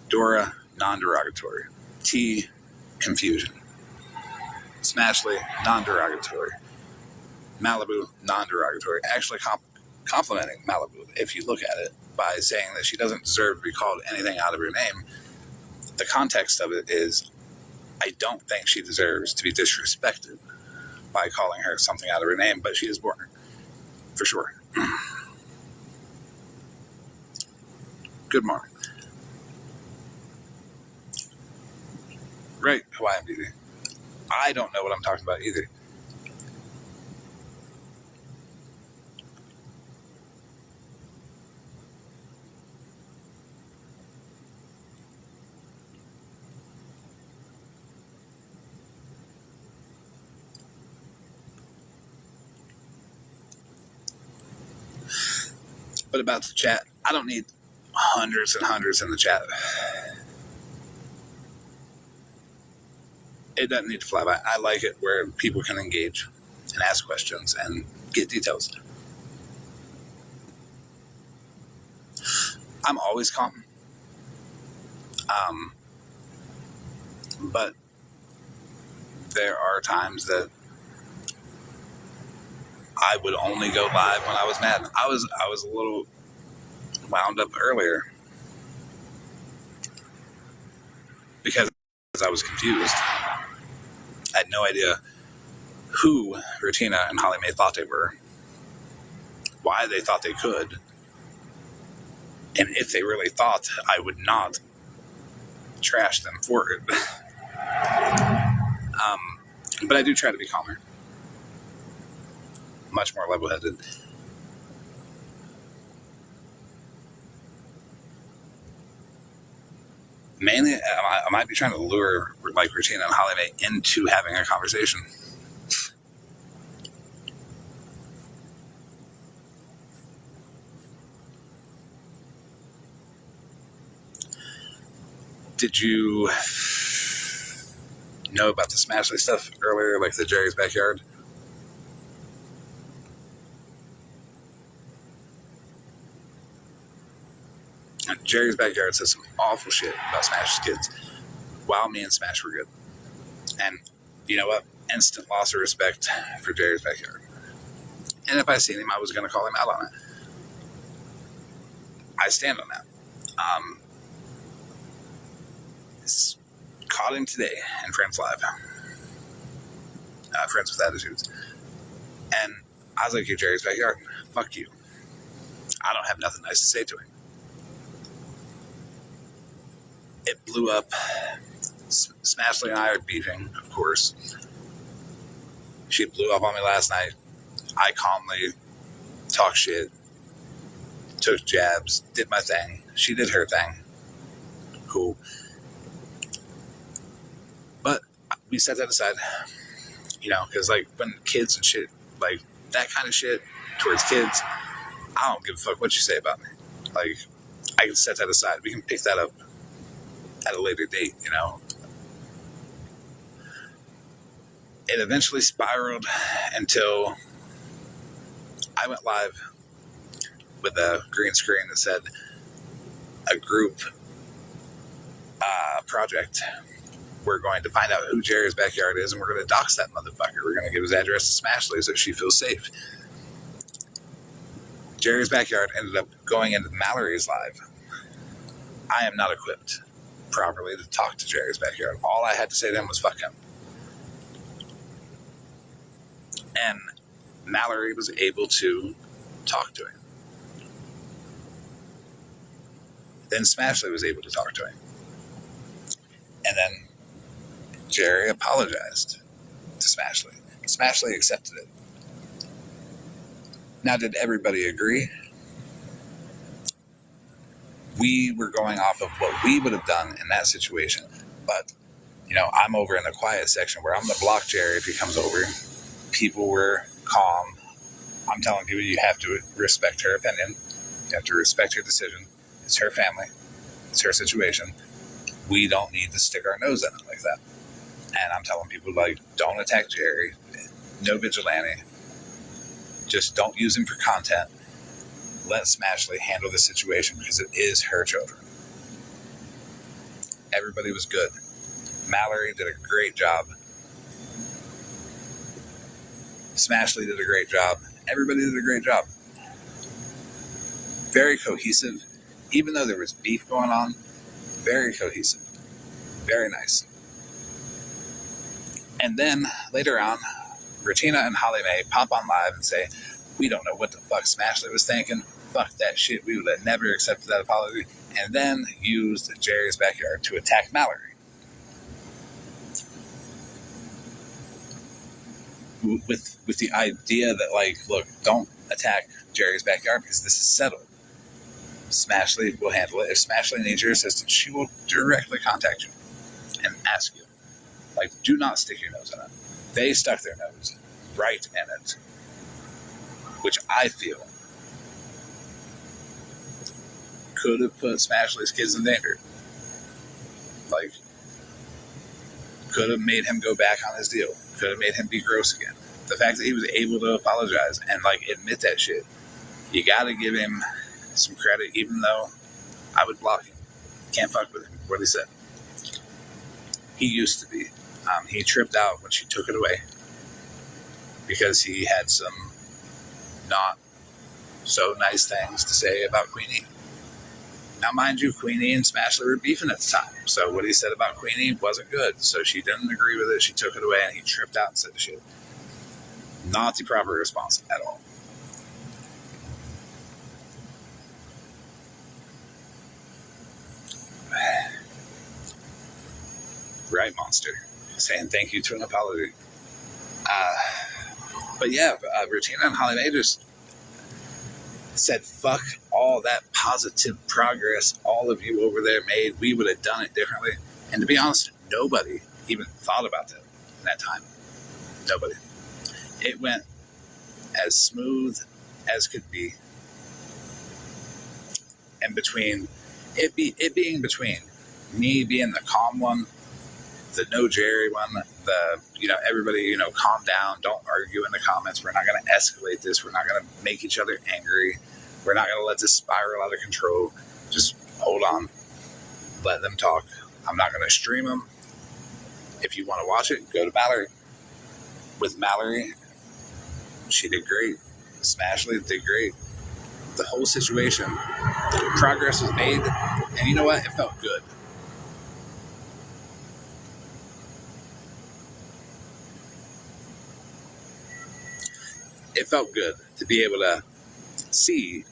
Dora, non-derogatory. T, confusion. Smashley, non-derogatory. Malibu, non-derogatory. Actually complimenting Malibu, if you look at it, by saying that she doesn't deserve to be called anything out of her name. The context of it is, I don't think she deserves to be disrespected by calling her something out of her name, but she is born, for sure. Good morning. Right, Hawaiian Beauty. I don't know what I'm talking about either. But about the chat, I don't need hundreds and hundreds in the chat. It doesn't need to fly by. I like it where people can engage and ask questions and get details. I'm always calm. But there are times that I would only go live when I was mad. I was a little wound up earlier because I was confused. I had no idea who Rutina and Holly Mae thought they were, why they thought they could, and if they really thought I would not trash them for it. But I do try to be calmer, much more level-headed. Mainly, I might be trying to lure like Rutina and Holly Mae into having a conversation. Did you know about the Smashley stuff earlier, like the Jerry's Backyard? And Jerry's Backyard says some awful shit about Smash's kids, while me and Smash were good. And you know what? Instant loss of respect for Jerry's Backyard. And if I seen him, I was going to call him out on it. I stand on that. Caught him today in Friends Live. Friends with Attitudes. And I was like, you're Jerry's Backyard. Fuck you. I don't have nothing nice to say to him. It blew up. Smashley and I are beefing, of course. She blew up on me last night. I calmly talked shit, took jabs, did my thing. She did her thing. Cool. But we set that aside, you know, because like when kids and shit, like that kind of shit towards kids, I don't give a fuck what you say about me. Like, I can set that aside. We can pick that up at a later date, you know. It eventually spiraled until I went live with a green screen that said a group project. We're going to find out who Jerry's Backyard is, and we're going to dox that motherfucker. We're going to give his address to Smashley so she feels safe. Jerry's Backyard ended up going into Mallory's live. I am not equipped properly to talk to Jerry's Backyard. All I had to say to him was fuck him. And Mallory was able to talk to him. Then Smashley was able to talk to him. And then Jerry apologized to Smashley. Smashley accepted it. Now, did everybody agree? We were going off of what we would have done in that situation. But, you know, I'm over in the quiet section where I'm going to block Jerry if he comes over. People were calm. I'm telling people you have to respect her opinion. You have to respect her decision. It's her family. It's her situation. We don't need to stick our nose in it like that. And I'm telling people, like, don't attack Jerry. No vigilante. Just don't use him for content. Let Smashley handle the situation because it is her children. Everybody was good. Mallory did a great job. Smashley did a great job. Everybody did a great job. very cohesive, even though there was beef going on. Very cohesive, very nice. And then later on, Regina and Holly Mae pop on live and say, "We don't know what the fuck Smashley was thinking. Fuck that shit. We would have never accepted that apology." And then used Jerry's backyard to attack Mallory. With the idea that, like, look, don't attack Jerry's backyard because this is settled. Smashley will handle it. If Smashley needs your assistance, she will directly contact you and ask you. Like, do not stick your nose in it. They stuck their nose right in it, which I feel could have put Smashley's kids in danger. Like, could have made him go back on his deal. Could have made him be gross again. The fact that he was able to apologize and, like, admit that shit, you gotta give him some credit, even though I would block him. Can't fuck with him. What he said. He used to be. He tripped out when she took it away because he had some not so nice things to say about Queenie. Now, mind you, Queenie and Smashley were beefing at the time, so what he said about Queenie wasn't good. So she didn't agree with it. She took it away, and he tripped out and said the shit. Not the proper response at all. Right, Monster. Saying thank you to an apology. But yeah, Regina and Holly Mae just said, fuck all that positive progress all of you over there made. We would have done it differently. And to be honest, nobody even thought about that in that time. Nobody. It went as smooth as could be. And between it being between me being the calm one, the no Jerry one, the, everybody, calm down, don't argue in the comments. We're not going to escalate this. We're not going to make each other angry. We're not going to let this spiral out of control. Just hold on. Let them talk. I'm not going to stream them. If you want to watch it, go to Mallory. With Mallory, she did great. Smashley did great. The whole situation, progress was made. And you know what? It felt good. It felt good to be able to see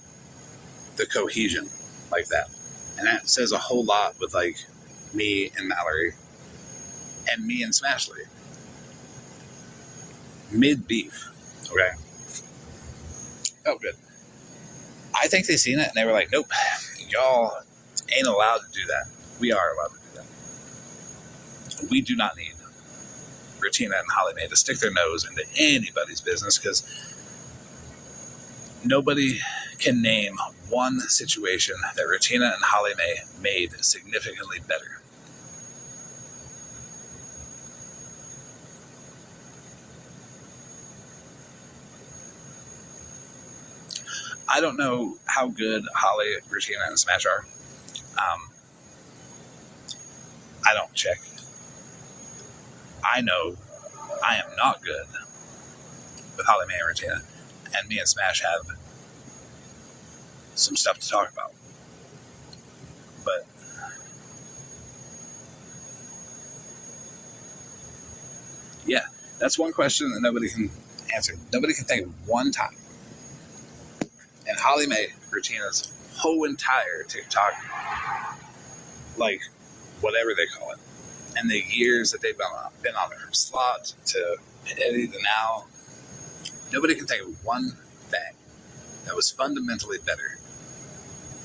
the cohesion like that. And that says a whole lot with, like, me and Mallory and me and Smashley. Mid-beef, okay? Felt good. I think they seen it and they were like, nope, y'all ain't allowed to do that. We are allowed to do that. We do not need Regina and Holly Mae to stick their nose into anybody's business, because nobody can name one situation that Regina and Holly Mae made significantly better. I don't know how good Holly, Regina, and Smash are. I don't check. I know I am not good with Holly Mae and Regina, and me and Smash have some stuff to talk about. But yeah, that's one question that nobody can answer. Nobody can think of one time. And Holly Mae, Regina's whole entire TikTok, like, whatever they call it, and the years that they've been on her slot to Eddie to now, nobody can think of one thing that was fundamentally better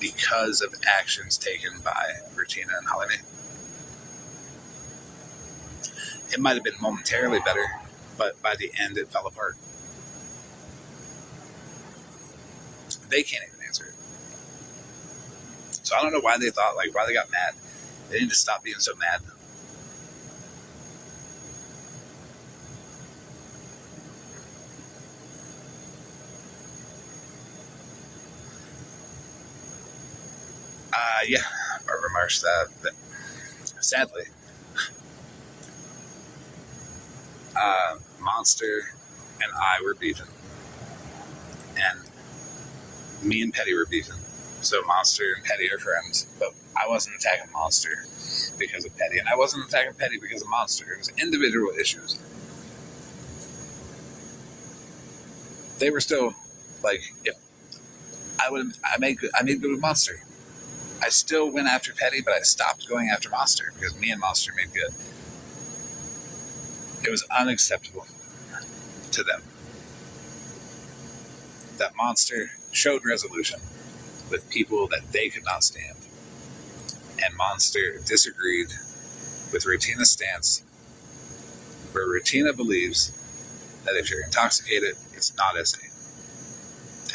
because of actions taken by Regina and Holly Mae. It might have been momentarily better, but by the end it fell apart. They can't even answer it. So I don't know why they thought, like, why they got mad. They need to stop being so mad. Yeah, Barbara Marsh, but sadly, Monster and I were beefing. And me and Petty were beefing. So Monster and Petty are friends, but I wasn't attacking Monster because of Petty, and I wasn't attacking Petty because of Monster. It was individual issues. They were still like, if I made good with Monster. I still went after Petty, but I stopped going after Monster because me and Monster made good. It was unacceptable to them that Monster showed resolution with people that they could not stand. And Monster disagreed with Retina's stance, where Retina believes that if you're intoxicated, it's not SA.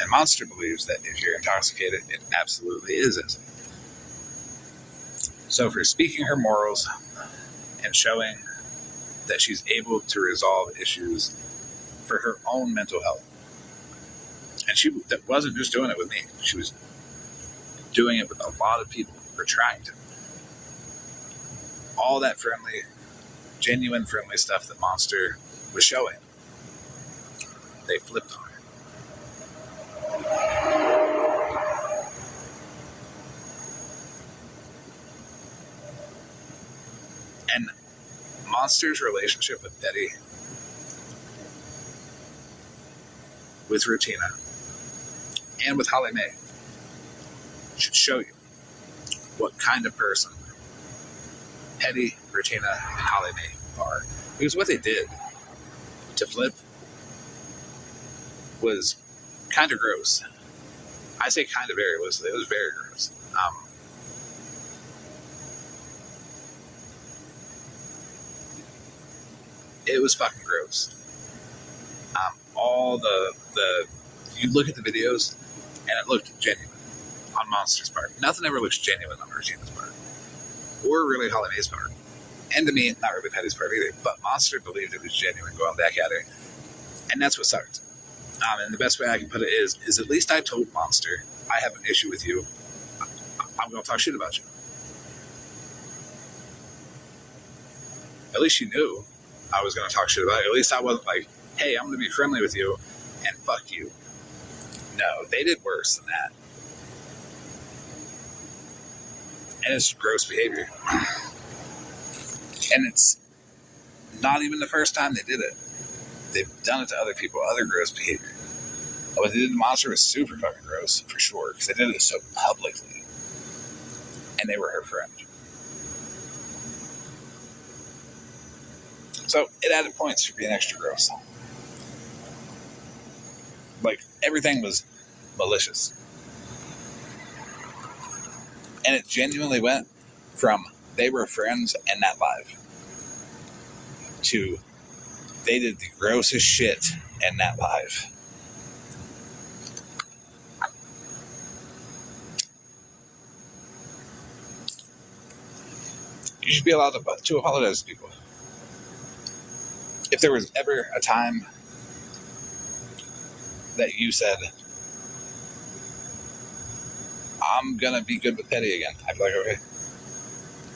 And Monster believes that if you're intoxicated, it absolutely is SA. So for speaking her morals and showing that she's able to resolve issues for her own mental health, and she wasn't just doing it with me, she was doing it with a lot of people, or trying to. All that friendly, genuine friendly stuff that Monster was showing, they flipped on her. And Monster's relationship with Petty, with Retina, and with Holly Mae should show you what kind of person Petty, Retina, and Holly Mae are. Because what they did to Flip was kind of gross. I say kind of very loosely. It was very gross. It was fucking gross. All the you look at the videos and it looked genuine on Monster's part. Nothing ever looks genuine on Retina's part, or really Holly Mae's part, and to me, not really Petty's part either. But Monster believed it was genuine going back at her, and that's what sucked. And the best way I can put it is at least I told Monster, I have an issue with you. I'm going to talk shit about you. At least she knew I was going to talk shit about it. At least I wasn't like, hey, I'm going to be friendly with you and fuck you. No, they did worse than that. And it's gross behavior. And it's not even the first time they did it. They've done it to other people, other gross behavior. What they did to Monster was super fucking gross, for sure, because they did it so publicly. And they were her friend. So it added points for being extra gross. Like, everything was malicious. And it genuinely went from they were friends and that live to they did the grossest shit in that live. You should be allowed to apologize to people. If there was ever a time that you said, I'm going to be good with Petty again, I'd be like, okay,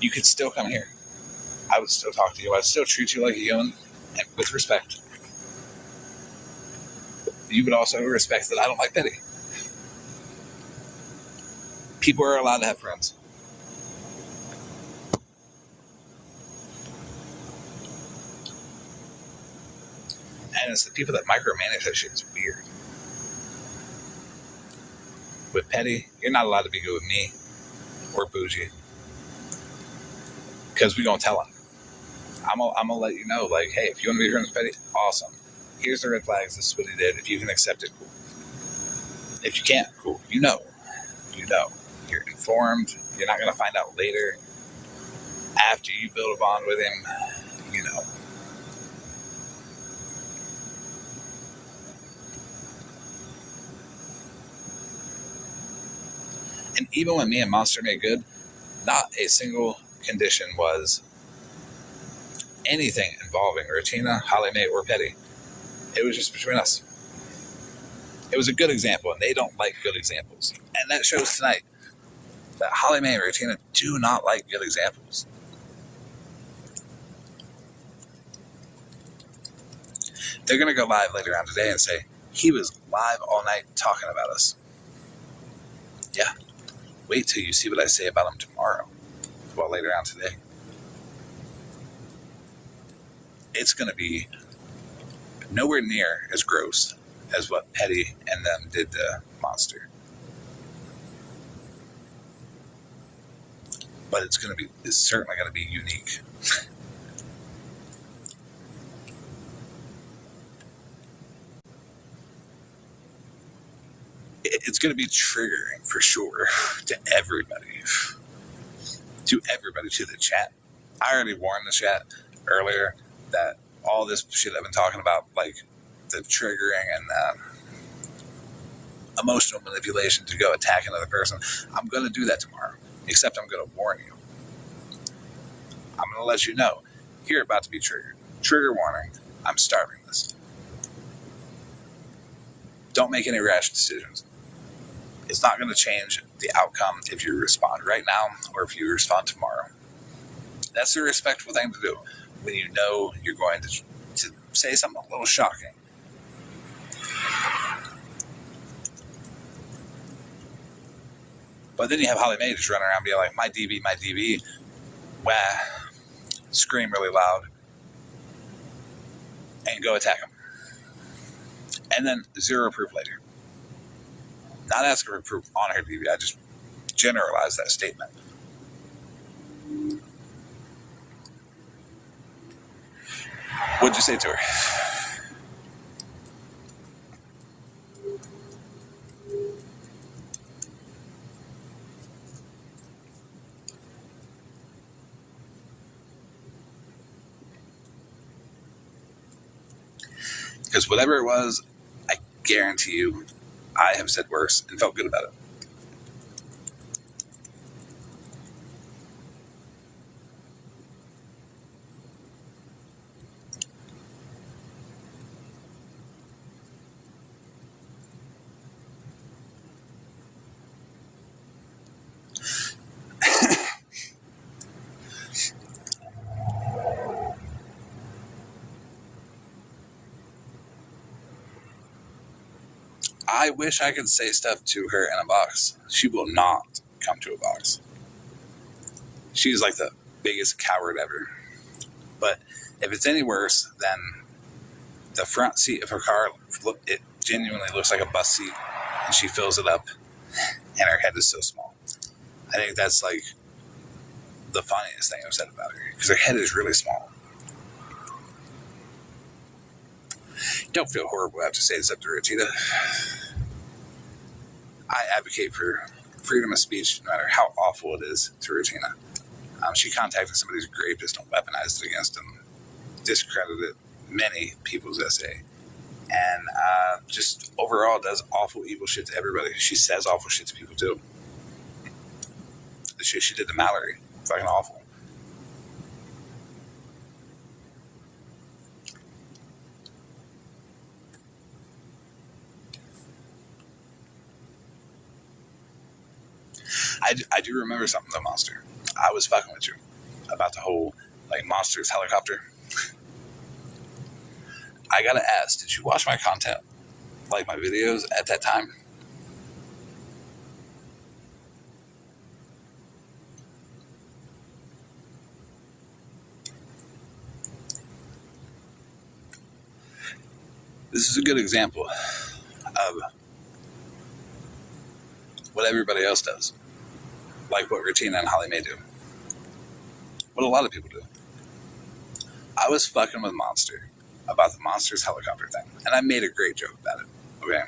you could still come here. I would still talk to you. I'd still treat you like a human and with respect. You would also respect that I don't like Petty. People are allowed to have friends. And it's the people that micromanage that shit is weird. With Petty, you're not allowed to be good with me or Bougie. Because we gonna tell him. I'm gonna let you know, like, hey, if you want to be friends with Petty, awesome. Here's the red flags. This is what he did. If you can accept it, cool. If you can't, cool. You know. You're informed. You're not gonna find out later. After you build a bond with him, you know. And even when me and Monster made good, not a single condition was anything involving Retina, Holly Mae, or Petty. It was just between us. It was a good example, and they don't like good examples. And that shows tonight that Holly Mae and Retina do not like good examples. They're going to go live later on today and say, he was live all night talking about us. Yeah, wait till you see what I say about him tomorrow. Well, later on today. It's going to be nowhere near as gross as what Petty and them did to Monster. But it's certainly going to be unique. It's going to be triggering for sure to everybody. To everybody, to the chat. I already warned the chat earlier that all this shit I've been talking about, like the triggering and emotional manipulation to go attack another person, I'm going to do that tomorrow. Except I'm going to warn you. I'm going to let you know. You're about to be triggered. Trigger warning. I'm starting this. Don't make any rash decisions. It's not going to change the outcome if you respond right now or if you respond tomorrow. That's a respectful thing to do when you know you're going to say something a little shocking. But then you have Holly Mae just running around being like, my DB, wah, scream really loud, and go attack him. And then zero proof later. Not asking for proof on her DB, I just generalized that statement. What'd you say to her? Because whatever it was, I guarantee you, I have said worse and felt good about it. I wish I could say stuff to her in a box. She will not come to a box. She's like the biggest coward ever. But if it's any worse than the front seat of her car, it genuinely looks like a bus seat, and she fills it up, and her head is so small. I think that's like the funniest thing I've said about her, because her head is really small. Don't feel horrible. I have to say this up to Rachita. I advocate for freedom of speech, no matter how awful it is to Regina. She contacted somebody who's a rapist and weaponized it against him, discredited many people's essay, and just overall does awful, evil shit to everybody. She says awful shit to people too. The shit she did to Mallory, fucking awful. I do remember something though, Monster. I was fucking with you about the whole, like, Monster's helicopter. I gotta ask, did you watch my content? Like my videos at that time? This is a good example of what everybody else does. Like what Regina and Holly Mae do. What a lot of people do. I was fucking with Monster about the Monster's helicopter thing. And I made a great joke about it. Okay?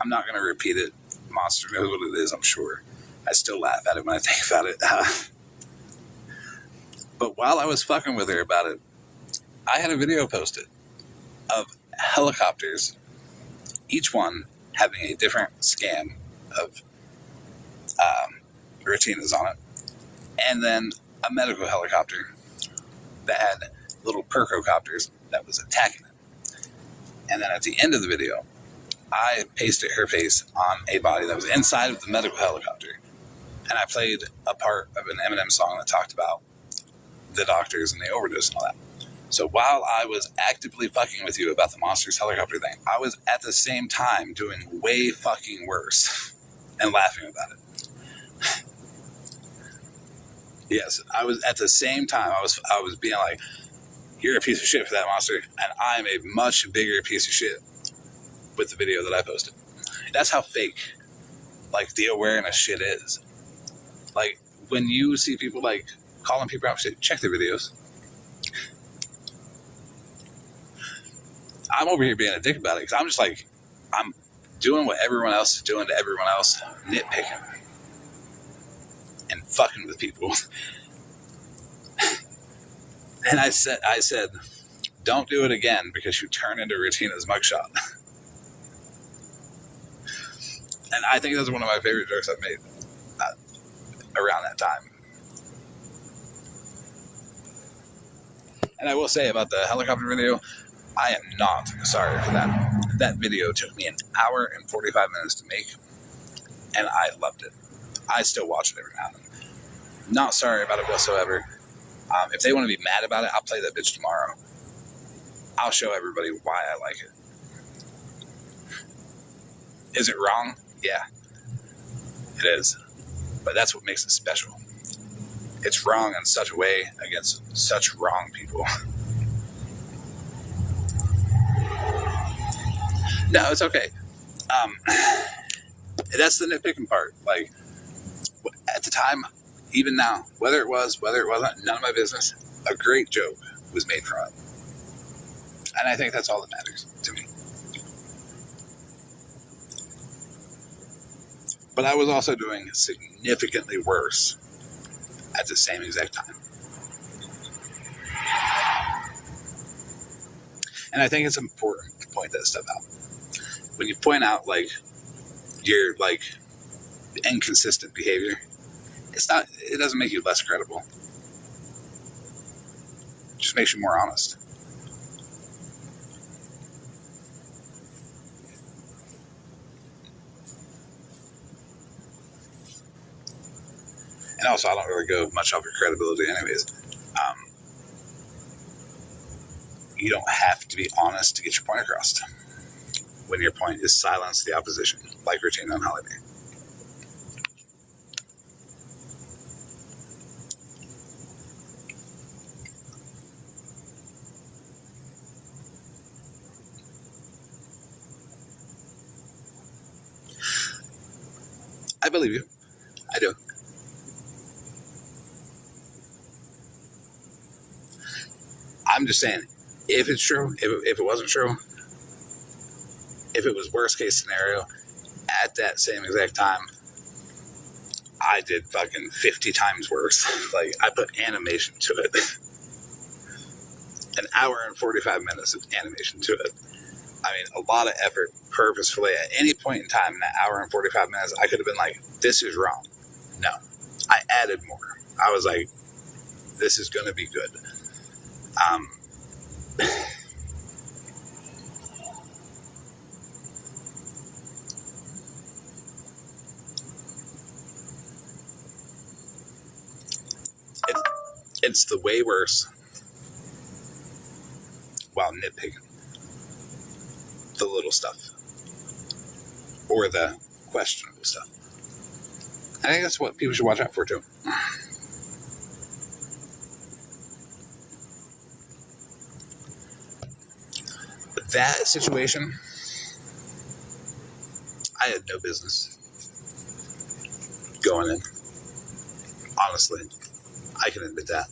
I'm not going to repeat it. Monster knows what it is, I'm sure. I still laugh at it when I think about it. But while I was fucking with her about it, I had a video posted of helicopters, each one having a different scam of Retina's on it, and then a medical helicopter that had little percocopters that was attacking it. And then at the end of the video, I pasted her face on a body that was inside of the medical helicopter, and I played a part of an Eminem song that talked about the doctors and the overdose and all that. So while I was actively fucking with you about the Monsters helicopter thing, I was at the same time doing way fucking worse and laughing about it. Yes, I was at the same time. I was being like, "You're a piece of shit for that monster," and I'm a much bigger piece of shit with the video that I posted. That's how fake, like, the awareness shit is. Like, when you see people like calling people out, shit, check their videos. I'm over here being a dick about it because I'm just like, I'm doing what everyone else is doing to everyone else, nitpicking and fucking with people. And I said, don't do it again because you turn into Retina's mugshot. And I think that's one of my favorite jokes I've made around that time. And I will say about the helicopter video, I am not sorry for that. That video took me an hour and 45 minutes to make, and I loved it. I still watch it every now and then. Not sorry about it whatsoever. If they want to be mad about it, I'll play that bitch tomorrow. I'll show everybody why I like it. Is it wrong? Yeah, it is. But that's what makes it special. It's wrong in such a way against such wrong people. No, it's okay. That's the nitpicking part. Like, at the time, even now, whether it was, whether it wasn't, none of my business, a great joke was made from it. And I think that's all that matters to me. But I was also doing significantly worse at the same exact time. And I think it's important to point that stuff out. When you point out, like, your, like, inconsistent behavior, it doesn't make you less credible. It just makes you more honest. And also, I don't really go much off your credibility anyways. You don't have to be honest to get your point across. When your point is silence the opposition, like Retina and Holiday. I believe you. I do. I'm just saying, if it's true, if it wasn't true, if it was worst case scenario, at that same exact time, I did fucking 50 times worse. Like, I put animation to it. An hour and 45 minutes of animation to it. I mean, a lot of effort purposefully. At any point in time in that hour and 45 minutes, I could have been like, this is wrong. No. I added more. I was like, this is going to be good. It's the way worse while nitpicking the little stuff or the questionable stuff. I think that's what people should watch out for too. That situation, I had no business going in. Honestly, I can admit that.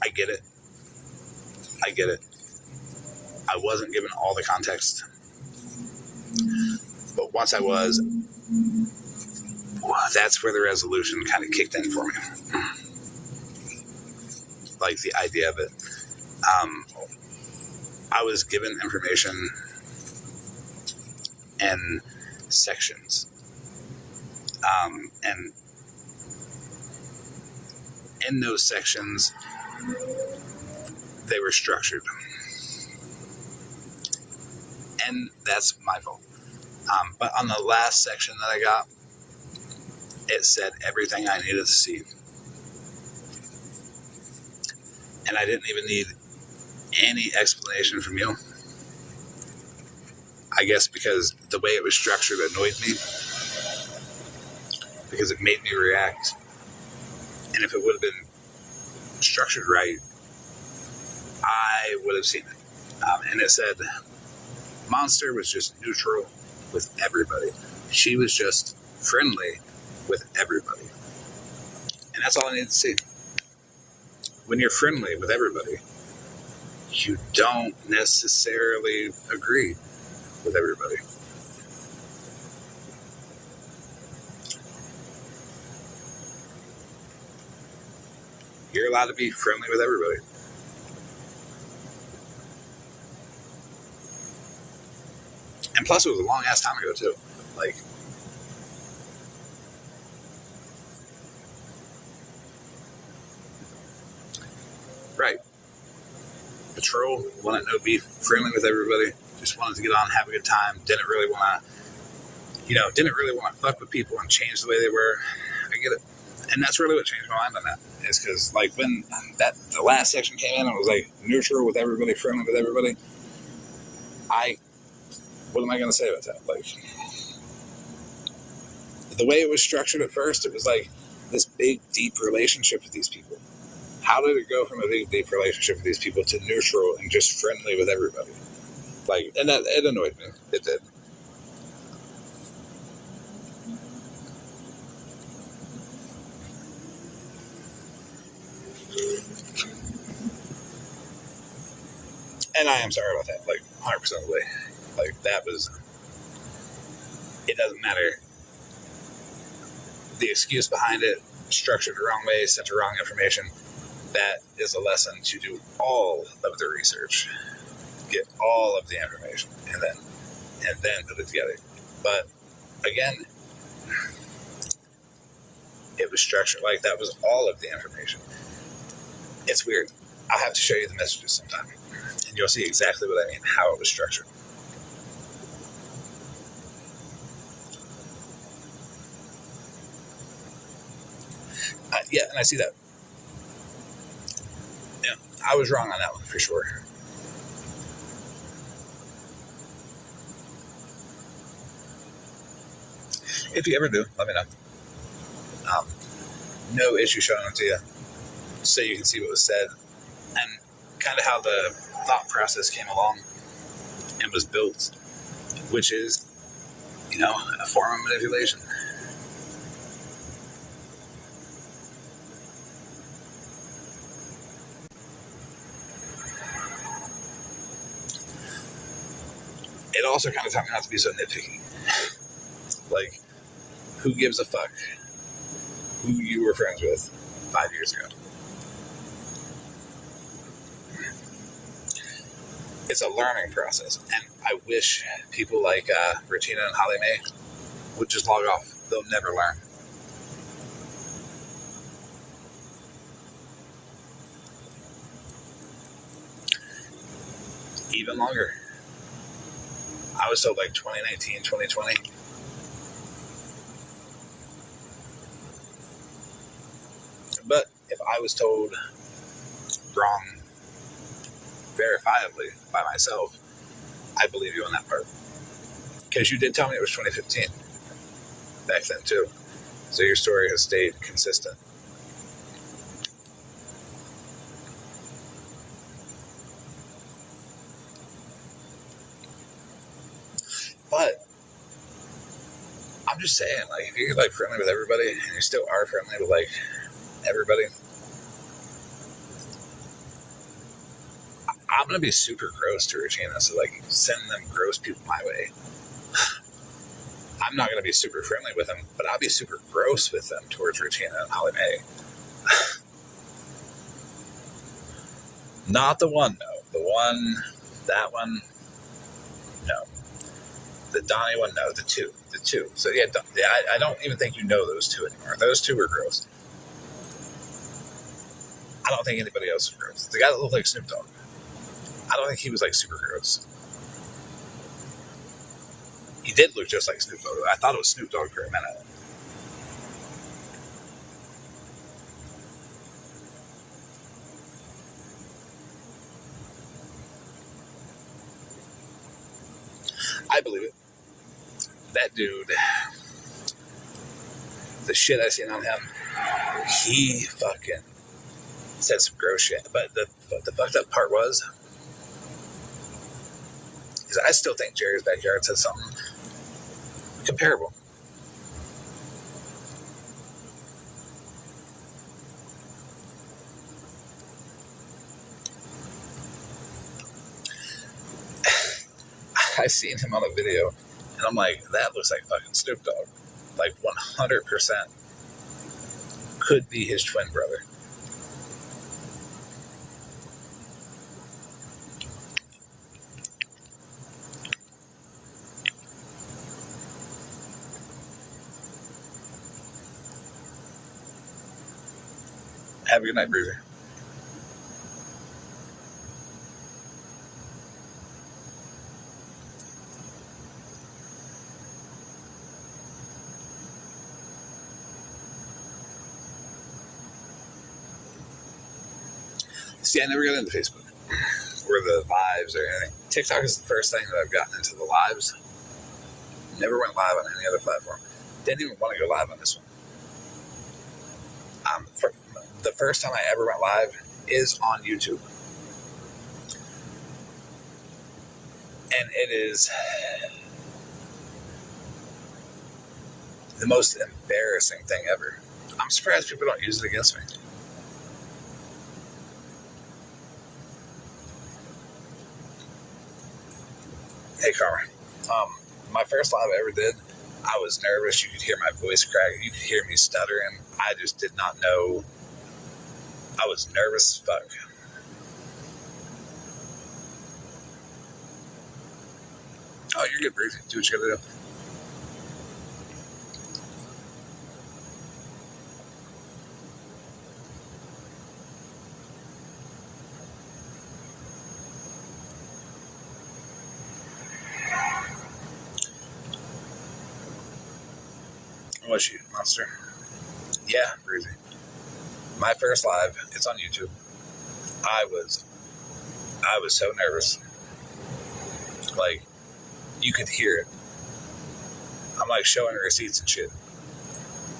I get it. I wasn't given all the context. But once I was, that's where the resolution kind of kicked in for me. Like, the idea of it. I was given information and sections. And in those sections, they were structured. And that's my fault. But on the last section that I got, it said everything I needed to see. And I didn't even need any explanation from you. I guess because the way it was structured annoyed me, because it made me react. And if it would have been structured right, I would have seen it. And it said Monster was just neutral with everybody. She was just friendly with everybody. And that's all I need to see. When you're friendly with everybody, you don't necessarily agree with everybody. You're allowed to be friendly with everybody. And plus, it was a long ass time ago, too. Like, right. Patrol wanted no beef, friendly with everybody, just wanted to get on, have a good time, didn't really want to fuck with people and change the way they were. I get it. And that's really what changed my mind on that. Is because, like, when the last section came in, it was like neutral with everybody, friendly with everybody. What am I going to say about that? Like, the way it was structured at first, it was like this big, deep relationship with these people. How did it go from a big, deep relationship with these people to neutral and just friendly with everybody? Like, and that, it annoyed me. It did. And I am sorry about that. Like, 100% of the way. Like, that was... It doesn't matter. The excuse behind it, structured the wrong way, sent the wrong information. That is a lesson to do all of the research. Get all of the information. And then put it together. But, again... It was structured like that was all of the information. It's weird. I'll have to show you the messages sometime. And you'll see exactly what I mean, how it was structured. Yeah, and I see that. Yeah, I was wrong on that one for sure. If you ever do, let me know. No issue showing them to you, so you can see what was said and kind of how the thought process came along and was built, which is, a form of manipulation. It also kind of taught me not to be so nitpicky. Like, who gives a fuck who you were friends with 5 years ago? It's a learning process, and I wish people like Regina and Holly Mae would just log off. They'll never learn. Even longer. I was told like 2019, 2020. But if I was told wrong verifiably by myself, I believe you on that part. Because you did tell me it was 2015 back then too. So your story has stayed consistent. But I'm just saying, like, if you're like friendly with everybody and you still are friendly with like everybody, I'm gonna be super gross to Regina, so like send them gross people my way. I'm not gonna be super friendly with them, but I'll be super gross with them towards Regina and Holly Mae. Not the one, no. That one, no. The Donnie one, no. The two. So yeah, I don't even think you know those two anymore. Those two were gross. I don't think anybody else was gross. The guy that looked like Snoop Dogg, I don't think he was like super gross. He did look just like Snoop Dogg. I thought it was Snoop Dogg for a minute. I believe it. That dude, the shit I seen on him, he fucking said some gross shit. But the fucked up part was, is I still think Jerry's Backyard said something comparable. I seen him on a video, and I'm like, that looks like fucking Snoop Dogg. Like 100% could be his twin brother. Have a good night, Bruiser. See, I never got into Facebook or the lives or anything. TikTok is the first thing that I've gotten into the lives. Never went live on any other platform. Didn't even want to go live on this one. The first time I ever went live is on YouTube. And it is the most embarrassing thing ever. I'm surprised people don't use it against me. Hey, Carmen. My first live I ever did, I was nervous. You could hear my voice crack. You could hear me stuttering. I just did not know. I was nervous as fuck. Oh, you're good, Bruce. Do what you gotta do. Was you, monster? Yeah, Breezy. My first live, it's on YouTube. I was so nervous. Like, you could hear it. I'm like showing receipts and shit.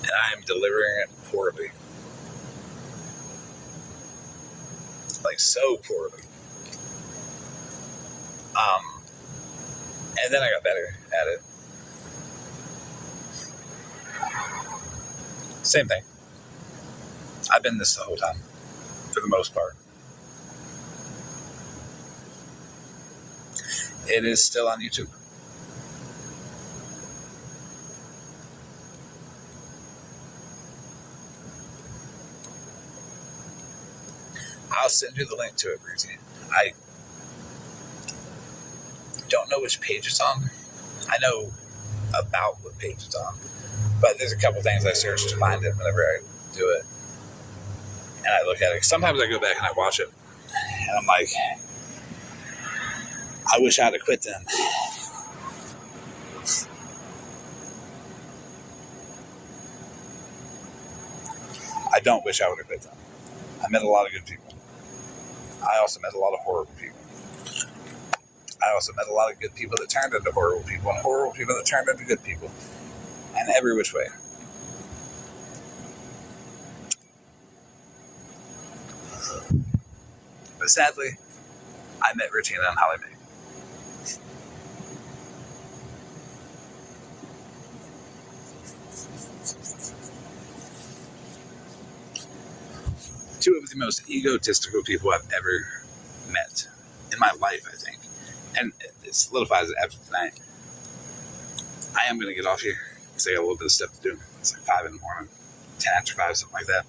And I am delivering it poorly. Like, so poorly. And then I got better at it. Same thing. I've been this the whole time, for the most part. It is still on YouTube. I'll send you the link to it, Breezy. I don't know which page it's on. I know about what page it's on. But there's a couple things I search to find it whenever I do it. And I look at it. Sometimes I go back and I watch it. And I'm like, I wish I'd have quit then. I don't wish I would have quit then. I met a lot of good people. I also met a lot of horrible people. I also met a lot of good people that turned into horrible people, and horrible people that turned into good people. And every which way. But sadly, I met Regina and Holly Mae. Two of the most egotistical people I've ever met in my life, I think. And it solidifies it after tonight. I am going to get off here because I got a little bit of stuff to do. It's like 5 in the morning, 10 after 5, something like that.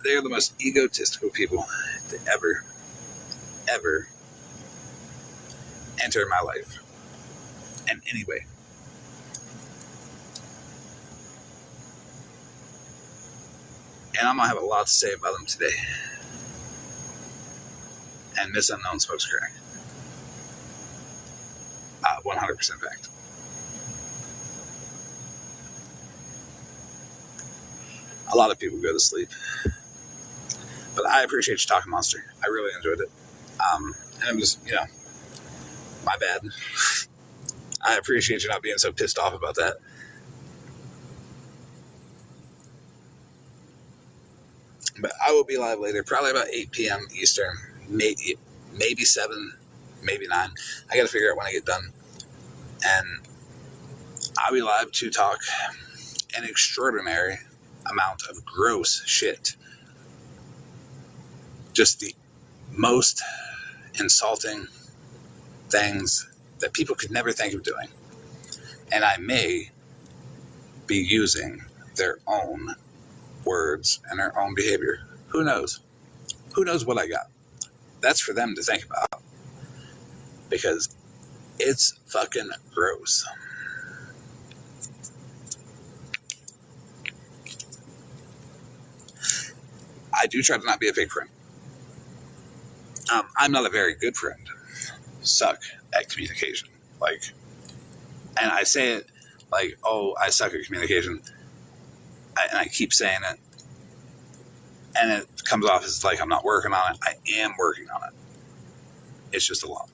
They are the most egotistical people to ever enter my life in any way. And I'm going to have a lot to say about them today. And Miss Unknown smokes crack. 100% fact. A lot of people go to sleep. But I appreciate you talking, Monster. I really enjoyed it. And it was, my bad. I appreciate you not being so pissed off about that. But I will be live later, probably about 8 p.m. Eastern, maybe 7, maybe 9. I got to figure out when I get done. And I'll be live to talk an extraordinary amount of gross shit. Just the most insulting things that people could never think of doing. And I may be using their own words and their own behavior. Who knows? Who knows what I got? That's for them to think about. Because it's fucking gross. I do try to not be a fake friend. I'm not a very good friend. Suck at communication. And I say it like, oh, I suck at communication. And I keep saying it. And it comes off as like I'm not working on it. I am working on it. It's just a lot.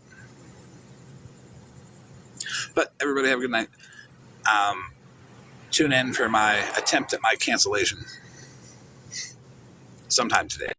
But everybody have a good night. Tune in for my attempt at my cancellation sometime today.